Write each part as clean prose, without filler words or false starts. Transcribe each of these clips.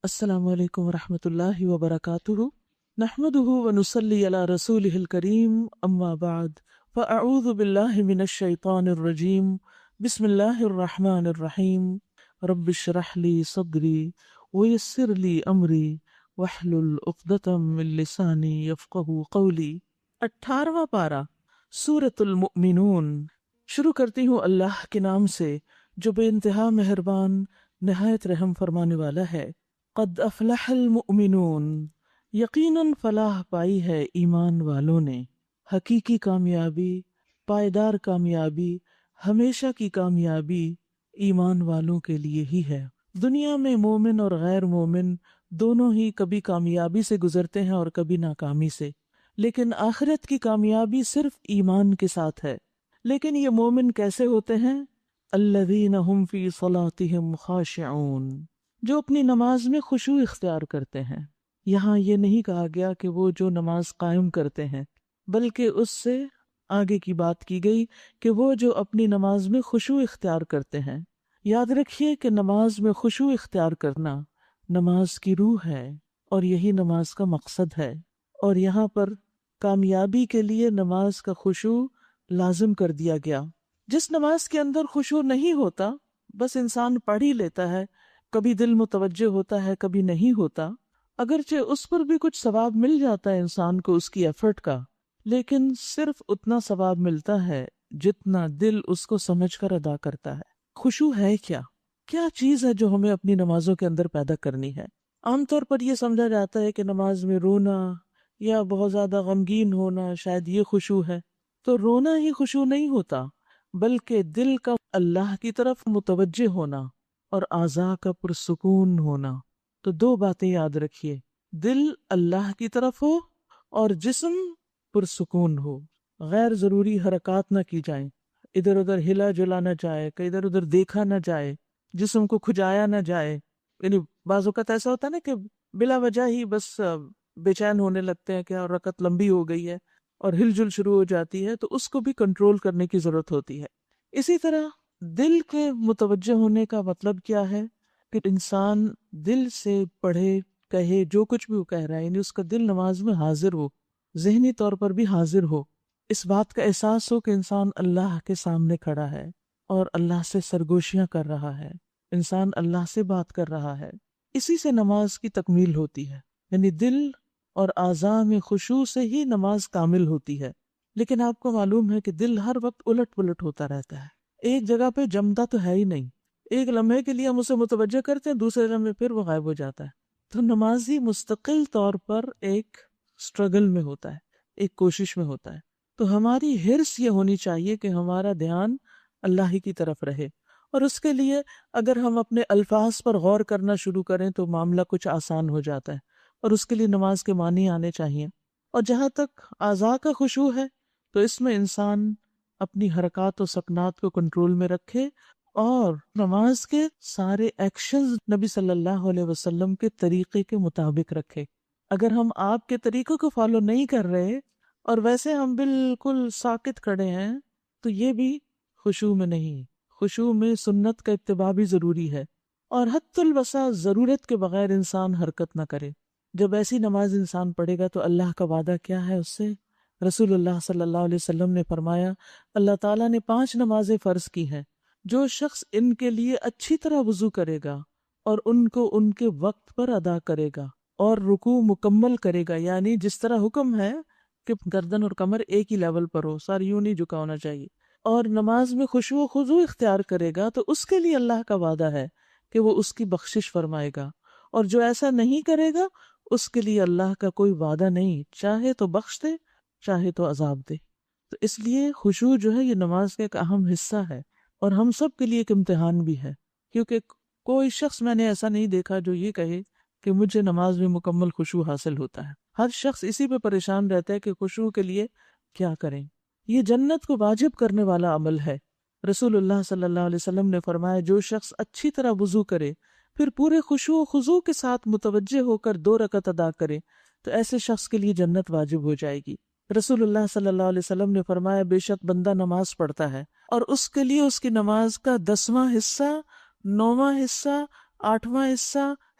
السلام علیکم ورحمۃ اللہ وبرکاتہ نحمده ونصلی علی رسولہ الکریم اما بعد فاعوذ باللہ من الشیطان الرجیم بسم اللہ الرحمن الرحیم رب اشرح لی صدری ویسر لی امری واحلل عقدۃ من لسانی یفقہوا قولی۔ 18واں پارہ سورۃ المؤمنون۔ شروع کرتی ہوں اللہ کے نام سے جو بے انتہا مہربان نہایت رحم فرمانے والا ہے۔ قد افلح المؤمنون، یقیناً فلاح پائی ہے ایمان والوں نے۔ حقیقی کامیابی، پائیدار کامیابی، ہمیشہ کی کامیابی ایمان والوں کے لیے ہی ہے۔ دنیا میں مومن اور غیر مومن دونوں ہی کبھی کامیابی سے گزرتے ہیں اور کبھی ناکامی سے، لیکن آخرت کی کامیابی صرف ایمان کے ساتھ ہے۔ لیکن یہ مومن کیسے ہوتے ہیں؟ الذین هم فی صلاتہم خاشعون، جو اپنی نماز میں خشوع اختیار کرتے ہیں۔ یہاں یہ نہیں کہا گیا کہ وہ جو نماز قائم کرتے ہیں، بلکہ اس سے آگے کی بات کی گئی کہ وہ جو اپنی نماز میں خشوع اختیار کرتے ہیں۔ یاد رکھیے کہ نماز میں خشوع اختیار کرنا نماز کی روح ہے اور یہی نماز کا مقصد ہے، اور یہاں پر کامیابی کے لیے نماز کا خشوع لازم کر دیا گیا۔ جس نماز کے اندر خشوع نہیں ہوتا، بس انسان پڑھ ہی لیتا ہے، کبھی دل متوجہ ہوتا ہے کبھی نہیں ہوتا، اگرچہ اس پر بھی کچھ ثواب مل جاتا ہے انسان کو اس کی ایفرٹ کا، لیکن صرف اتنا ثواب ملتا ہے جتنا دل اس کو سمجھ کر ادا کرتا ہے۔ خشوع ہے کیا؟ کیا چیز ہے جو ہمیں اپنی نمازوں کے اندر پیدا کرنی ہے؟ عام طور پر یہ سمجھا جاتا ہے کہ نماز میں رونا یا بہت زیادہ غمگین ہونا شاید یہ خشوع ہے، تو رونا ہی خشوع نہیں ہوتا، بلکہ دل کا اللہ کی طرف متوجہ ہونا اور اعضاء کا پرسکون ہونا۔ تو دو باتیں یاد رکھیے، دل اللہ کی طرف ہو اور جسم پرسکون ہو، غیر ضروری حرکات نہ کی جائیں، ادھر ادھر ہلا جلا نہ جائے، کہ ادھر ادھر دیکھا نہ جائے، جسم کو کھجایا نہ جائے۔ یعنی بعض اوقات ایسا ہوتا ہے نا کہ بلا وجہ ہی بس بے چین ہونے لگتے ہیں کہ رکعت لمبی ہو گئی ہے اور ہل جل شروع ہو جاتی ہے، تو اس کو بھی کنٹرول کرنے کی ضرورت ہوتی ہے۔ اسی طرح دل کے متوجہ ہونے کا مطلب کیا ہے کہ انسان دل سے پڑھے کہے جو کچھ بھی وہ کہہ رہا ہے، یعنی اس کا دل نماز میں حاضر ہو، ذہنی طور پر بھی حاضر ہو، اس بات کا احساس ہو کہ انسان اللہ کے سامنے کھڑا ہے اور اللہ سے سرگوشیاں کر رہا ہے، انسان اللہ سے بات کر رہا ہے۔ اسی سے نماز کی تکمیل ہوتی ہے، یعنی دل اور اعضاء میں خشوع سے ہی نماز کامل ہوتی ہے۔ لیکن آپ کو معلوم ہے کہ دل ہر وقت الٹ پلٹ ہوتا رہتا ہے، ایک جگہ پہ جمتا تو ہے ہی نہیں۔ ایک لمحے کے لیے ہم اسے متوجہ کرتے ہیں، دوسرے لمحے پھر وہ غائب ہو جاتا ہے۔ تو نمازی مستقل طور پر ایک سٹرگل میں ہوتا ہے، ایک کوشش میں ہوتا ہے۔ تو ہماری حرص یہ ہونی چاہیے کہ ہمارا دھیان اللہ ہی کی طرف رہے، اور اس کے لیے اگر ہم اپنے الفاظ پر غور کرنا شروع کریں تو معاملہ کچھ آسان ہو جاتا ہے، اور اس کے لیے نماز کے معنی آنے چاہیے۔ اور جہاں تک اعضاء کا خشوع ہے تو اس میں انسان اپنی حرکات و سکنات کو کنٹرول میں رکھے اور نماز کے سارے ایکشنز نبی صلی اللہ علیہ وسلم کے طریقے کے مطابق رکھے۔ اگر ہم آپ کے طریقوں کو فالو نہیں کر رہے اور ویسے ہم بالکل ساکت کھڑے ہیں تو یہ بھی خشوع میں نہیں۔ خشوع میں سنت کا اتباع بھی ضروری ہے، اور حتی الوسع ضرورت کے بغیر انسان حرکت نہ کرے۔ جب ایسی نماز انسان پڑھے گا تو اللہ کا وعدہ کیا ہے اس سے؟ رسول اللہ صلی اللہ علیہ وسلم نے فرمایا، اللہ تعالیٰ نے 5 نمازیں فرض کی ہیں، جو شخص ان کے لیے اچھی طرح وضو کرے گا اور ان کو ان کے وقت پر ادا کرے گا اور رکوع مکمل کرے گا، یعنی جس طرح حکم ہے کہ گردن اور کمر ایک ہی لیول پر ہو، سر یوں نہیں جھکا ہونا چاہیے، اور نماز میں خشوع و خضوع اختیار کرے گا، تو اس کے لیے اللہ کا وعدہ ہے کہ وہ اس کی بخشش فرمائے گا، اور جو ایسا نہیں کرے گا اس کے لیے اللہ کا کوئی وعدہ نہیں، چاہے تو بخش دے چاہے تو عذاب دے۔ تو اس لیے خشوع جو ہے یہ نماز کا ایک اہم حصہ ہے، اور ہم سب کے لیے ایک امتحان بھی ہے، کیونکہ کوئی شخص میں نے ایسا نہیں دیکھا جو یہ کہے کہ مجھے نماز میں مکمل خشوع حاصل ہوتا ہے۔ ہر شخص اسی پہ پریشان رہتا ہے کہ خشوع کے لیے کیا کریں۔ یہ جنت کو واجب کرنے والا عمل ہے۔ رسول اللہ صلی اللہ علیہ وسلم نے فرمایا، جو شخص اچھی طرح وضو کرے پھر پورے خشوع و خضوع کے ساتھ متوجہ ہو کر 2 رکعت ادا کرے تو ایسے شخص کے لیے جنت واجب ہو جائے گی۔ رسول اللہ صلی اللہ علیہ وسلم نے فرمایا، بے شک بندہ نماز پڑھتا ہے اور اس کے لیے اس کی نماز کا 10واں حصہ، 9واں حصہ، 8واں حصہ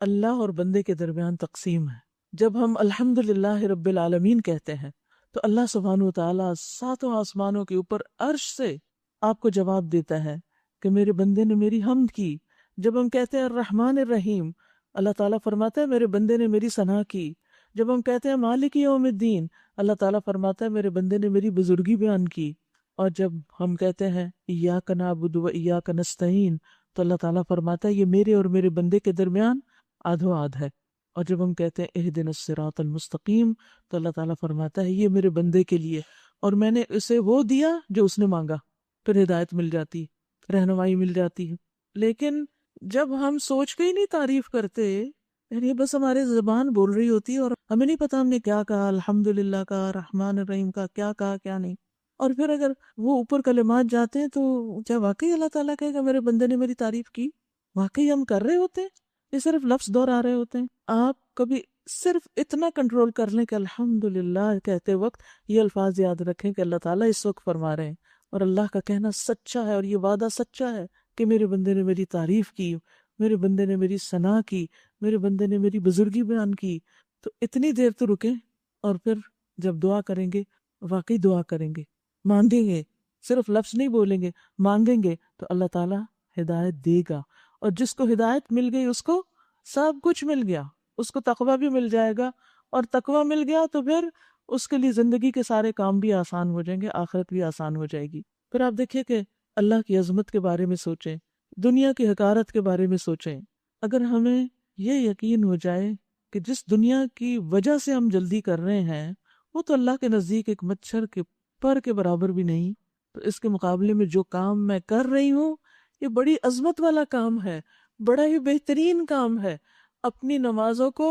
اللہ اور بندے کے درمیان تقسیم ہے. جب ہم الحمدللہ رب العالمین کہتے ہیں تو اللہ سبحانہ و تعالیٰ ساتوں آسمانوں کے اوپر عرش سے آپ کو جواب دیتا ہے کہ میرے بندے نے میری حمد کی. جب ہم کہتے ہیں الرحمن الرحیم، اللہ تعالیٰ فرماتا ہے میرے بندے نے میری ثنا کی. جب ہم کہتے ہیں مالک یوم الدین، اللہ تعالیٰ فرماتا ہے میرے بندے نے میری بزرگی بیان کی. اور جب ہم کہتے ہیں ایاک نعبد و ایاک نستعین، تو اللہ تعالیٰ فرماتا ہے یہ میرے اور میرے بندے کے درمیان آدھو آدھ ہے. اور جب ہم کہتے ہیں اہدنا الصراط المستقیم، تو اللہ تعالیٰ فرماتا ہے یہ میرے بندے کے لیے، اور میں نے اسے وہ دیا جو اس نے مانگا. پھر ہدایت مل جاتی، رہنمائی مل جاتی ہے. لیکن جب ہم سوچ کے ہی نہیں تعریف کرتے، یعنی بس ہماری زبان بول رہی ہوتی ہے اور ہمیں نہیں پتا ہم نے کیا کہا، الحمدللہ کا، رحمان الرحیم کا کیا کہا کیا نہیں. اور پھر اگر وہ اوپر کلمات جاتے ہیں تو کیا واقعی اللہ تعالیٰ کہے گا میرے بندے نے میری تعریف کی؟ واقعی ہم کر رہے ہوتے ہیں، یہ صرف لفظ دہرا رہے ہوتے ہیں؟ آپ کبھی صرف اتنا کنٹرول کر لیں کہ الحمدللہ کہتے وقت یہ الفاظ یاد رکھیں کہ اللہ تعالیٰ اس وقت فرما رہے ہیں، اور اللہ کا کہنا سچا ہے، اور یہ وعدہ سچا ہے کہ میرے بندے نے میری تعریف کی، میرے بندے نے میری ثنا کی، میرے بندے نے میری بزرگی بیان کی. تو اتنی دیر تو رکیں، اور پھر جب دعا کریں گے واقعی دعا کریں گے، مانگیں گے، صرف لفظ نہیں بولیں گے، مانگیں گے تو اللہ تعالیٰ ہدایت دے گا. اور جس کو ہدایت مل گئی اس کو سب کچھ مل گیا، اس کو تقویٰ بھی مل جائے گا، اور تقویٰ مل گیا تو پھر اس کے لیے زندگی کے سارے کام بھی آسان ہو جائیں گے، آخرت بھی آسان ہو جائے گی. پھر آپ دیکھیں کہ اللہ کی عظمت کے بارے میں سوچیں، دنیا کی حقارت کے بارے میں سوچیں. اگر ہمیں یہ یقین ہو جائے کہ جس دنیا کی وجہ سے ہم جلدی کر رہے ہیں وہ تو اللہ کے نزدیک ایک مچھر کے پر کے برابر بھی نہیں، تو اس کے مقابلے میں جو کام میں کر رہی ہوں یہ بڑی عظمت والا کام ہے، بڑا ہی بہترین کام ہے. اپنی نمازوں کو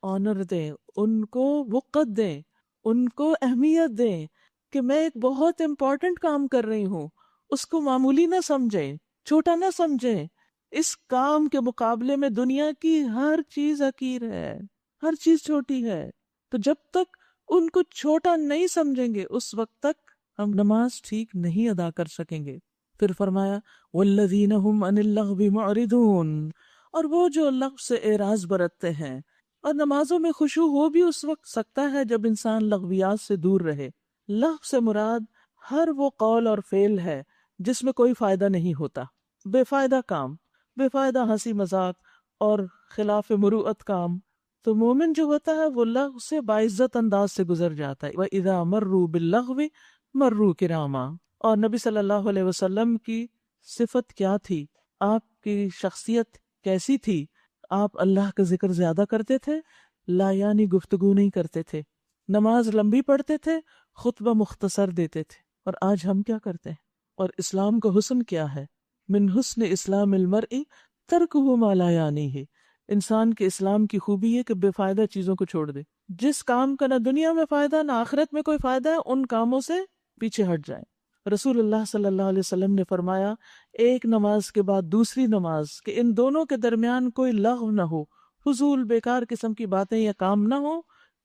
آنر دیں، ان کو وقت دیں، ان کو اہمیت دیں کہ میں ایک بہت امپورٹنٹ کام کر رہی ہوں. اس کو معمولی نہ سمجھیں، چھوٹا نہ سمجھیں. اس کام کے مقابلے میں دنیا کی ہر چیز حقیر ہے، ہر چیز چھوٹی ہے. تو جب تک ان کو چھوٹا نہیں سمجھیں گے اس وقت تک ہم نماز ٹھیک نہیں ادا کر سکیں گے. پھر فرمایا وَالَّذِينَ هُمْ عَنِ اللَّغْوِ مُعْرِضُونَ، اور وہ جو لغو سے اعراض برتتے ہیں. اور نمازوں میں خشوع ہو بھی اس وقت سکتا ہے جب انسان لغویات سے دور رہے. لغو سے مراد ہر وہ قول اور فعل ہے جس میں کوئی فائدہ نہیں ہوتا، بے فائدہ کام، بے فائدہ ہنسی مذاق اور خلاف مروءت کام. تو مومن جو ہوتا ہے وہ لغو سے باعزت انداز سے گزر جاتا ہے. وَإِذَا مَرُّوا بِاللَّغْوِ مَرُّوا كِرَامًا. اور نبی صلی اللہ علیہ وسلم کی صفت کیا تھی، آپ کی شخصیت کیسی تھی؟ آپ اللہ کا ذکر زیادہ کرتے تھے، لا یعنی گفتگو نہیں کرتے تھے، نماز لمبی پڑھتے تھے، خطبہ مختصر دیتے تھے. اور آج ہم کیا کرتے ہیں؟ اور اسلام کا حسن کیا ہے؟ من حسن اسلام المرء ترکہ ما لا یعنیہ. انسان کے اسلام کی خوبی ہے کہ بے فائدہ چیزوں کو چھوڑ دے. جس کام کا نہ دنیا میں فائدہ نہ آخرت میں کوئی فائدہ ہے ان کاموں سے پیچھے ہٹ جائیں. رسول اللہ صلی اللہ علیہ وسلم نے فرمایا ایک نماز کے بعد دوسری نماز کہ ان دونوں کے درمیان کوئی لغو نہ ہو، فضول بیکار قسم کی باتیں یا کام نہ ہو،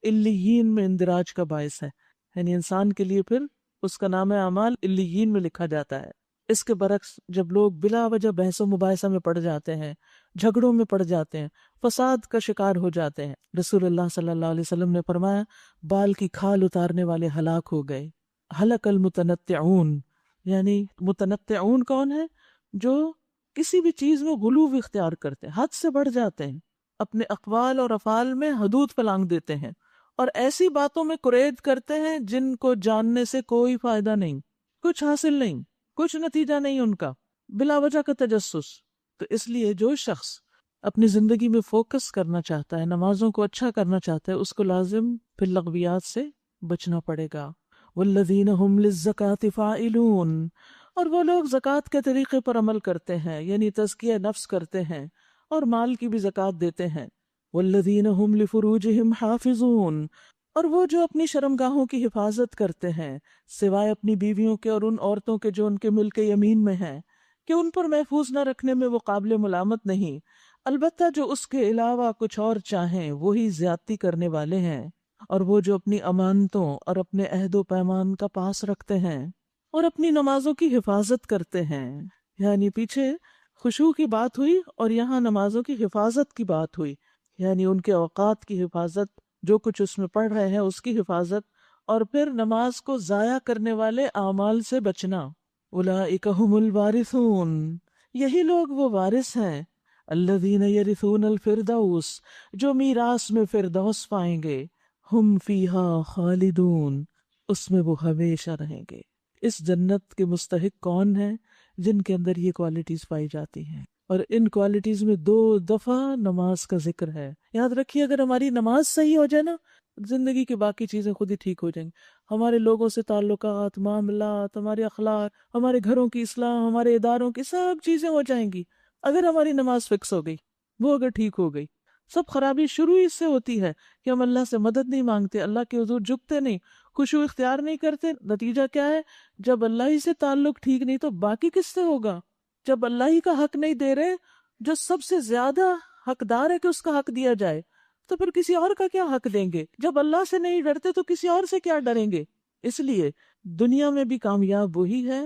علیین میں اندراج کا باعث ہے. یعنی انسان کے لیے پھر اس کا نام اعمال علیین میں لکھا جاتا ہے. اس کے برعکس جب لوگ بلا وجہ بحث و مباحثہ میں پڑ جاتے ہیں، جھگڑوں میں پڑ جاتے ہیں، فساد کا شکار ہو جاتے ہیں، رسول اللہ صلی اللہ علیہ وسلم نے فرمایا بال کی کھال اتارنے والے ہلاک ہو گئے. ہلک المتنطعون، یعنی متنطعون کون ہے؟ جو کسی بھی چیز میں غلو اختیار کرتے ہیں، حد سے بڑھ جاتے ہیں، اپنے اقوال اور افعال میں حدود پلانگ دیتے ہیں، اور ایسی باتوں میں قرید کرتے ہیں جن کو جاننے سے کوئی فائدہ نہیں، کچھ حاصل نہیں، کچھ نتیجہ نہیں ان کا، بلا وجہ کا تجسس. تو اس لیے جو شخص اپنی زندگی میں فوکس کرنا چاہتا ہے، نمازوں کو اچھا کرنا چاہتا ہے، اس کو لازم پھر لغویات سے بچنا پڑے گا. والذین هم للزکاة فاعلون، اور وہ لوگ زکوٰۃ کے طریقے پر عمل کرتے ہیں، یعنی تزکیہ نفس کرتے ہیں اور مال کی بھی زکوٰۃ دیتے ہیں. والذین هم لفروجهم حافظون، اور وہ جو اپنی شرمگاہوں کی حفاظت کرتے ہیں سوائے اپنی بیویوں کے اور ان عورتوں کے جو ان کے ملک یمین میں ہیں کہ ان پر محفوظ نہ رکھنے میں وہ قابل ملامت نہیں، البتہ جو اس کے علاوہ کچھ اور چاہیں وہی زیادتی کرنے والے ہیں. اور وہ جو اپنی امانتوں اور اپنے عہد و پیمان کا پاس رکھتے ہیں اور اپنی نمازوں کی حفاظت کرتے ہیں. یعنی پیچھے خشوع کی بات ہوئی اور یہاں نمازوں کی حفاظت کی بات ہوئی، یعنی ان کے اوقات کی حفاظت، جو کچھ اس میں پڑھ رہے ہیں اس کی حفاظت، اور پھر نماز کو ضائع کرنے والے اعمال سے بچنا۔ اولئک ھم الوارثون، یہی لوگ وہ وارث ہیں، الذین یرثون الفردوس، جو میراث میں فردوس پائیں گے، ہم فیہا خالدون، اس میں وہ ہمیشہ رہیں گے۔ اس جنت کے مستحق کون ہیں؟ جن کے اندر یہ کوالٹیز پائی جاتی ہیں، اور ان کوالٹیز میں 2 دفعہ نماز کا ذکر ہے۔ یاد رکھیے اگر ہماری نماز صحیح ہو جائے نا، زندگی کی باقی چیزیں خود ہی ٹھیک ہو جائیں گی۔ ہمارے لوگوں سے تعلقات، معاملات، ہمارے اخلاق، ہمارے گھروں کی اصلاح، ہمارے اداروں کی سب چیزیں ہو جائیں گی اگر ہماری نماز فکس ہو گئی، وہ اگر ٹھیک ہو گئی۔ سب خرابی شروع ہی سے ہوتی ہے کہ ہم اللہ سے مدد نہیں مانگتے، اللہ کے حضور جھکتے نہیں، خشوع اختیار نہیں کرتے۔ نتیجہ کیا ہے؟ جب اللہ ہی سے تعلق ٹھیک نہیں تو باقی کس سے ہوگا؟ جب اللہ ہی کا حق نہیں دے رہے، جو سب سے زیادہ حقدار ہے کہ اس کا حق دیا جائے، تو پھر کسی اور کا کیا حق دیں گے؟ جب اللہ سے نہیں ڈرتے تو کسی اور سے کیا ڈریں گے؟ اس لیے دنیا میں بھی کامیاب وہی ہے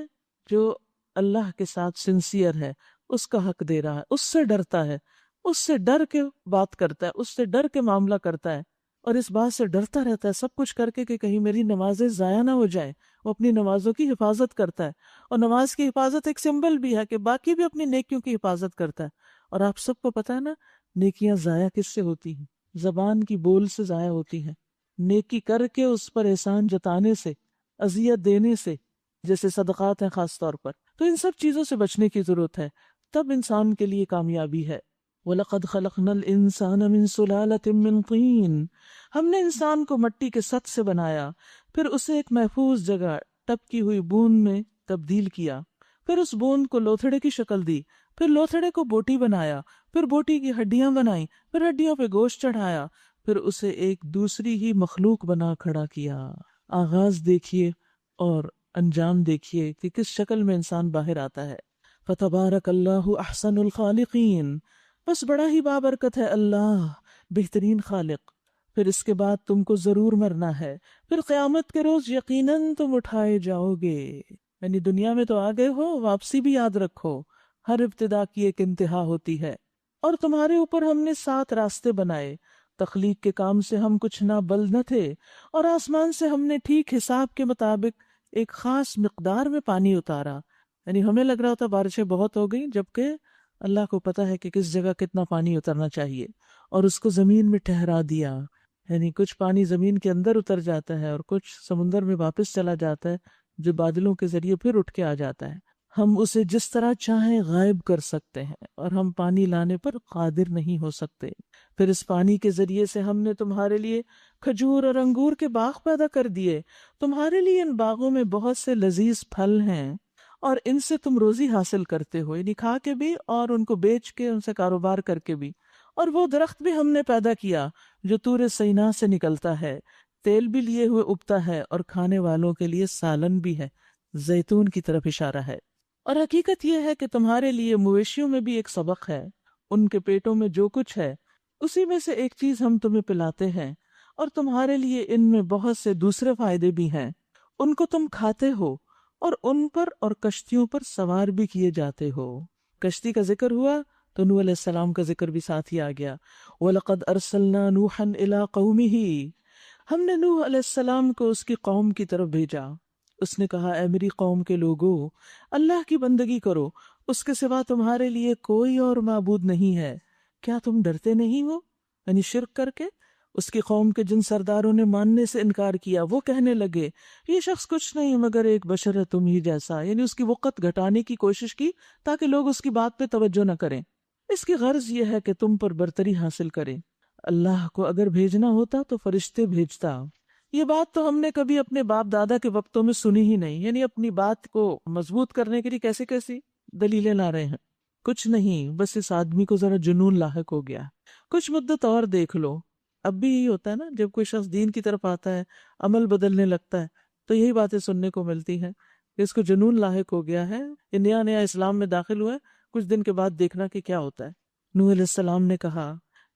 جو اللہ کے ساتھ سنسیئر ہے، اس کا حق دے رہا ہے، اس سے ڈرتا ہے، اس سے ڈر کے بات کرتا ہے، اس سے ڈر کے معاملہ کرتا ہے، اور اس بات سے ڈرتا رہتا ہے سب کچھ کر کے کہ کہیں میری نمازیں ضائع نہ ہو جائیں۔ وہ اپنی نمازوں کی حفاظت کرتا ہے، اور نماز کی حفاظت ایک سمبل بھی ہے کہ باقی بھی اپنی نیکیوں کی حفاظت کرتا ہے۔ اور آپ سب کو پتہ ہے نا، نیکیاں ضائع کس سے ہوتی ہیں؟ زبان کی بول سے ضائع ہوتی ہیں، نیکی کر کے اس پر احسان جتانے سے، اذیت دینے سے، جیسے صدقات ہیں خاص طور پر۔ تو ان سب چیزوں سے بچنے کی ضرورت ہے، تب انسان کے لیے کامیابی ہے۔ وَلَقَدْ خَلَقْنَا الْإِنسَانَ مِنْ سُلَالَةٍ مِّن طِينٍ، ہم نے انسان کو مٹی کے سط سے بنایا، پھر اسے ایک محفوظ جگہ ٹپکی ہوئی بوند میں تبدیل کیا، پھر اس بوند کو لوتھڑے کی شکل دی، پھر لوتھڑے کو بوٹی بنایا، پھر بوٹی کی ہڈیاں بنائیں، پھر ہڈیوں پہ گوشت چڑھایا، پھر اسے ایک دوسری ہی مخلوق بنا کھڑا کیا۔ آغاز دیکھیے اور انجام دیکھیے کہ کس شکل میں انسان باہر آتا ہے۔ فَتَبَارَكَ اللَّهُ أَحْسَنُ الْخَالِقِينَ، بس بڑا ہی بابرکت ہے اللہ، بہترین خالق۔ پھر اس کے بعد تم کو ضرور مرنا ہے، پھر قیامت کے روز یقیناً تم اٹھائے جاؤ گے۔ یعنی دنیا میں تو آ گئے ہو، واپسی بھی یاد رکھو، ہر ابتدا کی ایک انتہا ہوتی ہے۔ اور تمہارے اوپر ہم نے 7 راستے بنائے، تخلیق کے کام سے ہم کچھ نابلد نہ تھے، اور آسمان سے ہم نے ٹھیک حساب کے مطابق ایک خاص مقدار میں پانی اتارا۔ یعنی ہمیں لگ رہا تھا بارشیں بہت ہو گئیں، جبکہ اللہ کو پتا ہے کہ کس جگہ کتنا پانی اترنا چاہیے، اور اس کو زمین میں ٹھہرا دیا۔ یعنی کچھ پانی زمین کے اندر اتر جاتا ہے اور کچھ سمندر میں واپس چلا جاتا ہے، جو بادلوں کے ذریعے پھر اٹھ کے آ جاتا ہے۔ ہم اسے جس طرح چاہیں غائب کر سکتے ہیں، اور ہم پانی لانے پر قادر نہیں ہو سکتے۔ پھر اس پانی کے ذریعے سے ہم نے تمہارے لیے کھجور اور انگور کے باغ پیدا کر دیے، تمہارے لیے ان باغوں میں بہت سے لذیذ پھل ہیں، اور ان سے تم روزی حاصل کرتے ہو، یعنی کھا کے بھی اور ان کو بیچ کے ان سے کاروبار کر کے بھی۔ اور وہ درخت بھی ہم نے پیدا کیا جو طور سینا سے نکلتا ہے، تیل بھی لیے ہوئے اگتا ہے، اور کھانے والوں کے لیے سالن بھی ہے، زیتون کی طرف اشارہ ہے۔ اور حقیقت یہ ہے کہ تمہارے لیے مویشیوں میں بھی ایک سبق ہے، ان کے پیٹوں میں جو کچھ ہے اسی میں سے ایک چیز ہم تمہیں پلاتے ہیں، اور تمہارے لیے ان میں بہت سے دوسرے فائدے بھی ہیں، ان کو تم کھاتے ہو، اور ان پر اور کشتیوں پر سوار بھی کیے جاتے ہو۔ کشتی کا ذکر ہوا تو نوح علیہ السلام کا ذکر بھی ساتھ ہی آ گیا۔ وَلَقَدْ أَرْسَلْنَا نُوحًا إِلَىٰ قَوْمِهِ، ہم نے نوح علیہ السلام کو اس کی قوم کی طرف بھیجا۔ اس نے کہا، اے میری قوم کے لوگو، اللہ کی بندگی کرو، اس کے سوا تمہارے لیے کوئی اور معبود نہیں ہے، کیا تم ڈرتے نہیں ہو؟ یعنی شرک کر کے اس کی قوم کے جن سرداروں نے ماننے سے انکار کیا، وہ کہنے لگے یہ شخص کچھ نہیں مگر ایک بشر ہے تم ہی جیسا، یعنی اس کی وقت گھٹانے کی کوشش کی تاکہ لوگ اس کی بات پہ توجہ نہ کریں۔ اس کی غرض یہ ہے کہ تم پر برتری حاصل کرے۔ اللہ کو اگر بھیجنا ہوتا تو فرشتے بھیجتا۔ یہ بات تو ہم نے کبھی اپنے باپ دادا کے وقتوں میں سنی ہی نہیں، یعنی اپنی بات کو مضبوط کرنے کے لیے کیسی کیسی دلیلیں لا رہے ہیں۔ کچھ نہیں، بس اس آدمی کو ذرا جنون لاحق ہو گیا، کچھ مدت اور دیکھ لو۔ اب بھی یہی ہوتا ہے نا، جب کوئی شخص دین کی طرف آتا ہے، عمل بدلنے لگتا ہے، تو یہی باتیں سننے کو ملتی ہیں کہ اس کو جنون لاحق ہو گیا ہے، یہ نیا نیا اسلام میں داخل ہوا ہے، کچھ دن کے بعد دیکھنا کہ کیا ہوتا ہے۔ نوح علیہ السلام نے کہا،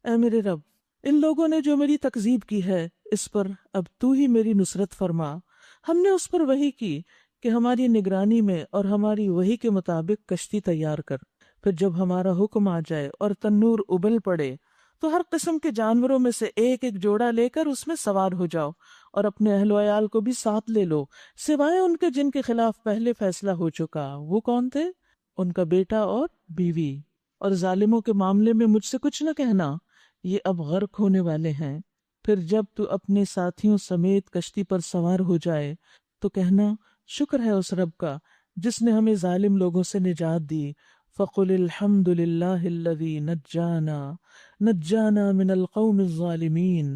اے میرے رب، ان لوگوں نے جو میری تکذیب کی ہے اس پر اب تو ہی میری نصرت فرما۔ ہم نے اس پر وحی کی کہ ہماری نگرانی میں اور ہماری وحی کے مطابق کشتی تیار کر، پھر جب ہمارا حکم آ جائے اور تنور ابل پڑے تو ہر قسم کے جانوروں میں سے ایک ایک جوڑا لے کر اس میں سوار ہو جاؤ اور اپنے اہل و عیال کو بھی ساتھ لے لو، سوائے ان کے جن کے خلاف پہلے فیصلہ ہو چکا۔ وہ کون تھے؟ ان کا بیٹا اور بیوی۔ اور ظالموں کے معاملے میں مجھ سے کچھ نہ کہنا، یہ اب غرق ہونے والے ہیں۔ پھر جب تو اپنے ساتھیوں سمیت کشتی پر سوار ہو جائے تو کہنا شکر ہے اس رب کا جس نے ہمیں ظالم لوگوں سے نجات دی۔ فَقُلِ الْحَمْدُ لِلَّهِ الَّذِي نَجَّانَا مِنَ الْقَوْمِ الظَّالِمِينَ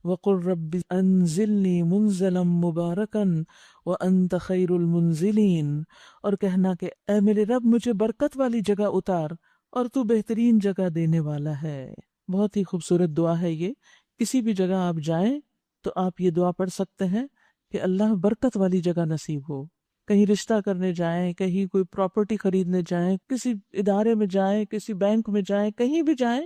وَقُلْ رَبِّ أَنزِلْنِي مُنزَلًا مُبَارَكًا وَأَنْتَ خَيْرُ الْمُنزِلِينَ، اور کہنا کہ اے میرے رب مجھے برکت والی جگہ اتار اور تو بہترین جگہ دینے والا ہے۔ بہت ہی خوبصورت دعا ہے یہ۔ کسی بھی جگہ آپ جائیں تو آپ یہ دعا پڑھ سکتے ہیں کہ اللہ برکت والی جگہ نصیب ہو۔ کہیں رشتہ کرنے جائیں، کہیں کوئی پراپرٹی خریدنے جائیں، کسی ادارے میں جائیں، کسی بینک میں جائیں، کہیں بھی جائیں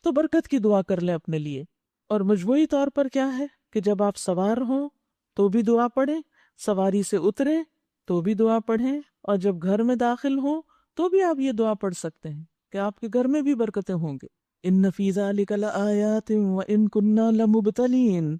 تو برکت کی دعا کر لیں اپنے لیے۔ اور مجموعی طور پر کیا ہے کہ جب آپ سوار ہوں تو بھی دعا پڑھیں، سواری سے اتریں تو بھی دعا پڑھیں، اور جب گھر میں داخل ہوں تو بھی آپ یہ دعا پڑھ سکتے ہیں کہ آپ کے گھر میں بھی برکتیں ہوں گے۔ ان فی ذلک لآیات وان کنا لمبتلین،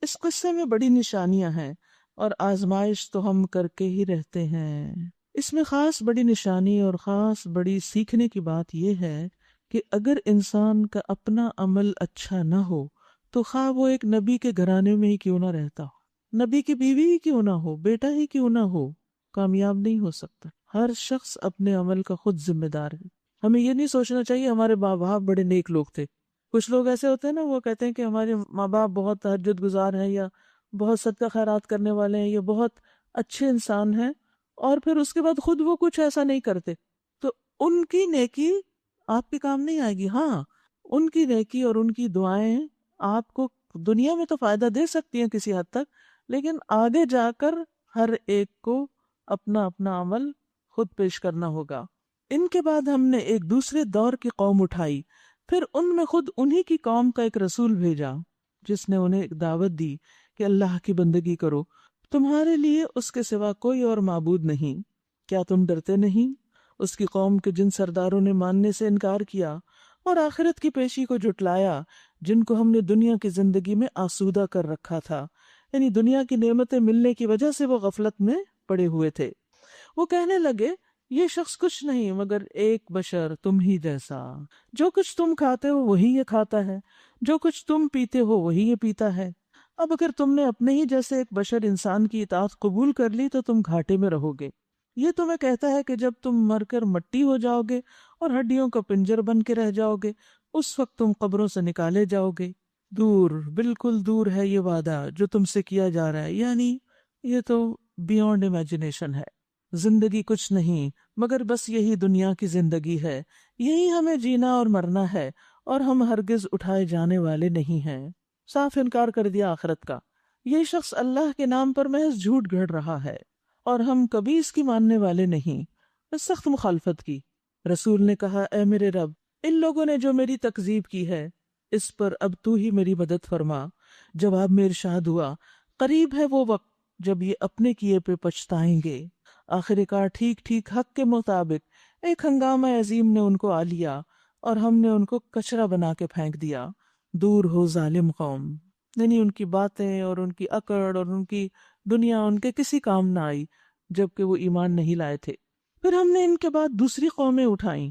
اس قصے میں بڑی نشانیاں ہیں اور آزمائش تو ہم کر کے ہی رہتے ہیں۔ اس میں خاص بڑی نشانی اور خاص بڑی سیکھنے کی بات یہ ہے کہ اگر انسان کا اپنا عمل اچھا نہ ہو تو خواہ وہ ایک نبی کے گھرانے میں ہی کیوں نہ رہتا ہو، نبی کی بیوی ہی کیوں نہ ہو، بیٹا ہی کیوں نہ ہو، کامیاب نہیں ہو سکتا۔ ہر شخص اپنے عمل کا خود ذمہ دار ہے۔ ہمیں یہ نہیں سوچنا چاہیے ہمارے ماں باپ بڑے نیک لوگ تھے۔ کچھ لوگ ایسے ہوتے ہیں نا، وہ کہتے ہیں کہ ہمارے ماں باپ بہت تہجد گزار ہیں، یا بہت صدقہ خیرات کرنے والے ہیں، یا بہت اچھے انسان ہیں، اور پھر اس کے بعد خود وہ کچھ ایسا نہیں کرتے، تو ان کی نیکی آپ کے کام نہیں آئے گی۔ ہاں، ان کی نیکی اور ان کی دعائیں آپ کو دنیا میں تو فائدہ دے سکتی ہیں کسی حد تک، لیکن آگے جا کر ہر ایک کو اپنا اپنا عمل خود پیش کرنا ہوگا۔ ان کے بعد ہم نے ایک دوسرے دور کی قوم اٹھائی، پھر ان میں خود انہی کی قوم کا ایک رسول بھیجا جس نے انہیں ایک دعوت دی کہ اللہ کی بندگی کرو، تمہارے لیے اس کے سوا کوئی اور معبود نہیں، کیا تم ڈرتے نہیں؟ اس کی قوم کے جن سرداروں نے ماننے سے انکار کیا اور آخرت کی پیشی کو جھٹلایا، جن کو ہم نے دنیا کی زندگی میں آسودہ کر رکھا تھا، یعنی دنیا کی نعمتیں ملنے کی وجہ سے وہ غفلت میں پڑے ہوئے تھے، وہ کہنے لگے یہ شخص کچھ نہیں مگر ایک بشر تم ہی جیسا، جو کچھ تم کھاتے ہو وہی یہ کھاتا ہے، جو کچھ تم پیتے ہو وہی یہ پیتا ہے۔ اب اگر تم نے اپنے ہی جیسے ایک بشر انسان کی اطاعت قبول کر لی تو تم گھاٹے میں رہو گے۔ یہ تمہیں کہتا ہے کہ جب تم مر کر مٹی ہو جاؤ گے اور ہڈیوں کا پنجر بن کے رہ جاؤ گے، اس وقت تم قبروں سے نکالے جاؤ گے۔ دور، بالکل دور ہے یہ وعدہ جو تم سے کیا جا رہا ہے، یعنی یہ تو بیونڈ امیجنیشن ہے۔ زندگی کچھ نہیں مگر بس یہی دنیا کی زندگی ہے، یہی ہمیں جینا اور مرنا ہے، اور ہم ہرگز اٹھائے جانے والے نہیں ہیں۔ صاف انکار کر دیا آخرت کا۔ یہ شخص اللہ کے نام پر محض جھوٹ گھڑ رہا ہے اور ہم کبھی اس کی ماننے والے نہیں۔ بس سخت مخالفت کی۔ رسول نے کہا اے میرے رب، ان لوگوں نے جو میری تکذیب کی ہے اس پر اب تو ہی میری مدد فرما۔ جواب میں ارشاد ہوا قریب ہے وہ وقت جب یہ اپنے کیے پہ پچھتائیں گے۔ آخر کار ٹھیک ٹھیک حق کے مطابق ایک ہنگامہ عظیم نے ان کو آ لیا اور ہم نے ان کو کچرا بنا کے پھینک دیا۔ دور ہو ظالم قوم، یعنی ان کی باتیں اور ان کی اکڑ اور ان کی دنیا ان کے کسی کام نہ آئی جبکہ وہ ایمان نہیں لائے تھے۔ پھر ہم نے ان کے بعد دوسری قومیں اٹھائیں،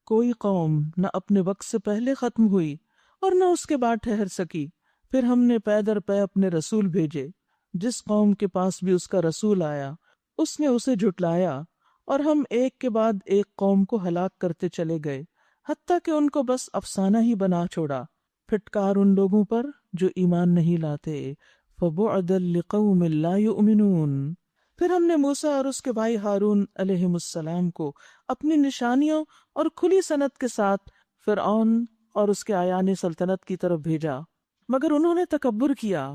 کوئی قوم نہ اپنے وقت سے پہلے ختم ہوئی اور نہ اس کے بعد ٹھہر سکی۔ پھر ہم نے پے در پے اپنے رسول بھیجے، جس قوم کے پاس بھی اس کا رسول آیا اس نے اسے جھٹلایا، اور ہم ایک کے بعد ایک قوم کو ہلاک کرتے چلے گئے حتیٰ کہ ان کو بس افسانہ ہی بنا چھوڑا۔ پھٹکار ان لوگوں پر جو ایمان نہیں لاتے، فَبُعْدًا لِقَوْمٍ لَا يُؤْمِنُونَ۔ پھر ہم نے موسیٰ اور اس کے بھائی ہارون علیہم السلام کو اپنی نشانیوں اور کھلی صنعت کے ساتھ فرعون اور اس کے اعیان سلطنت کی طرف بھیجا، مگر انہوں نے تکبر کیا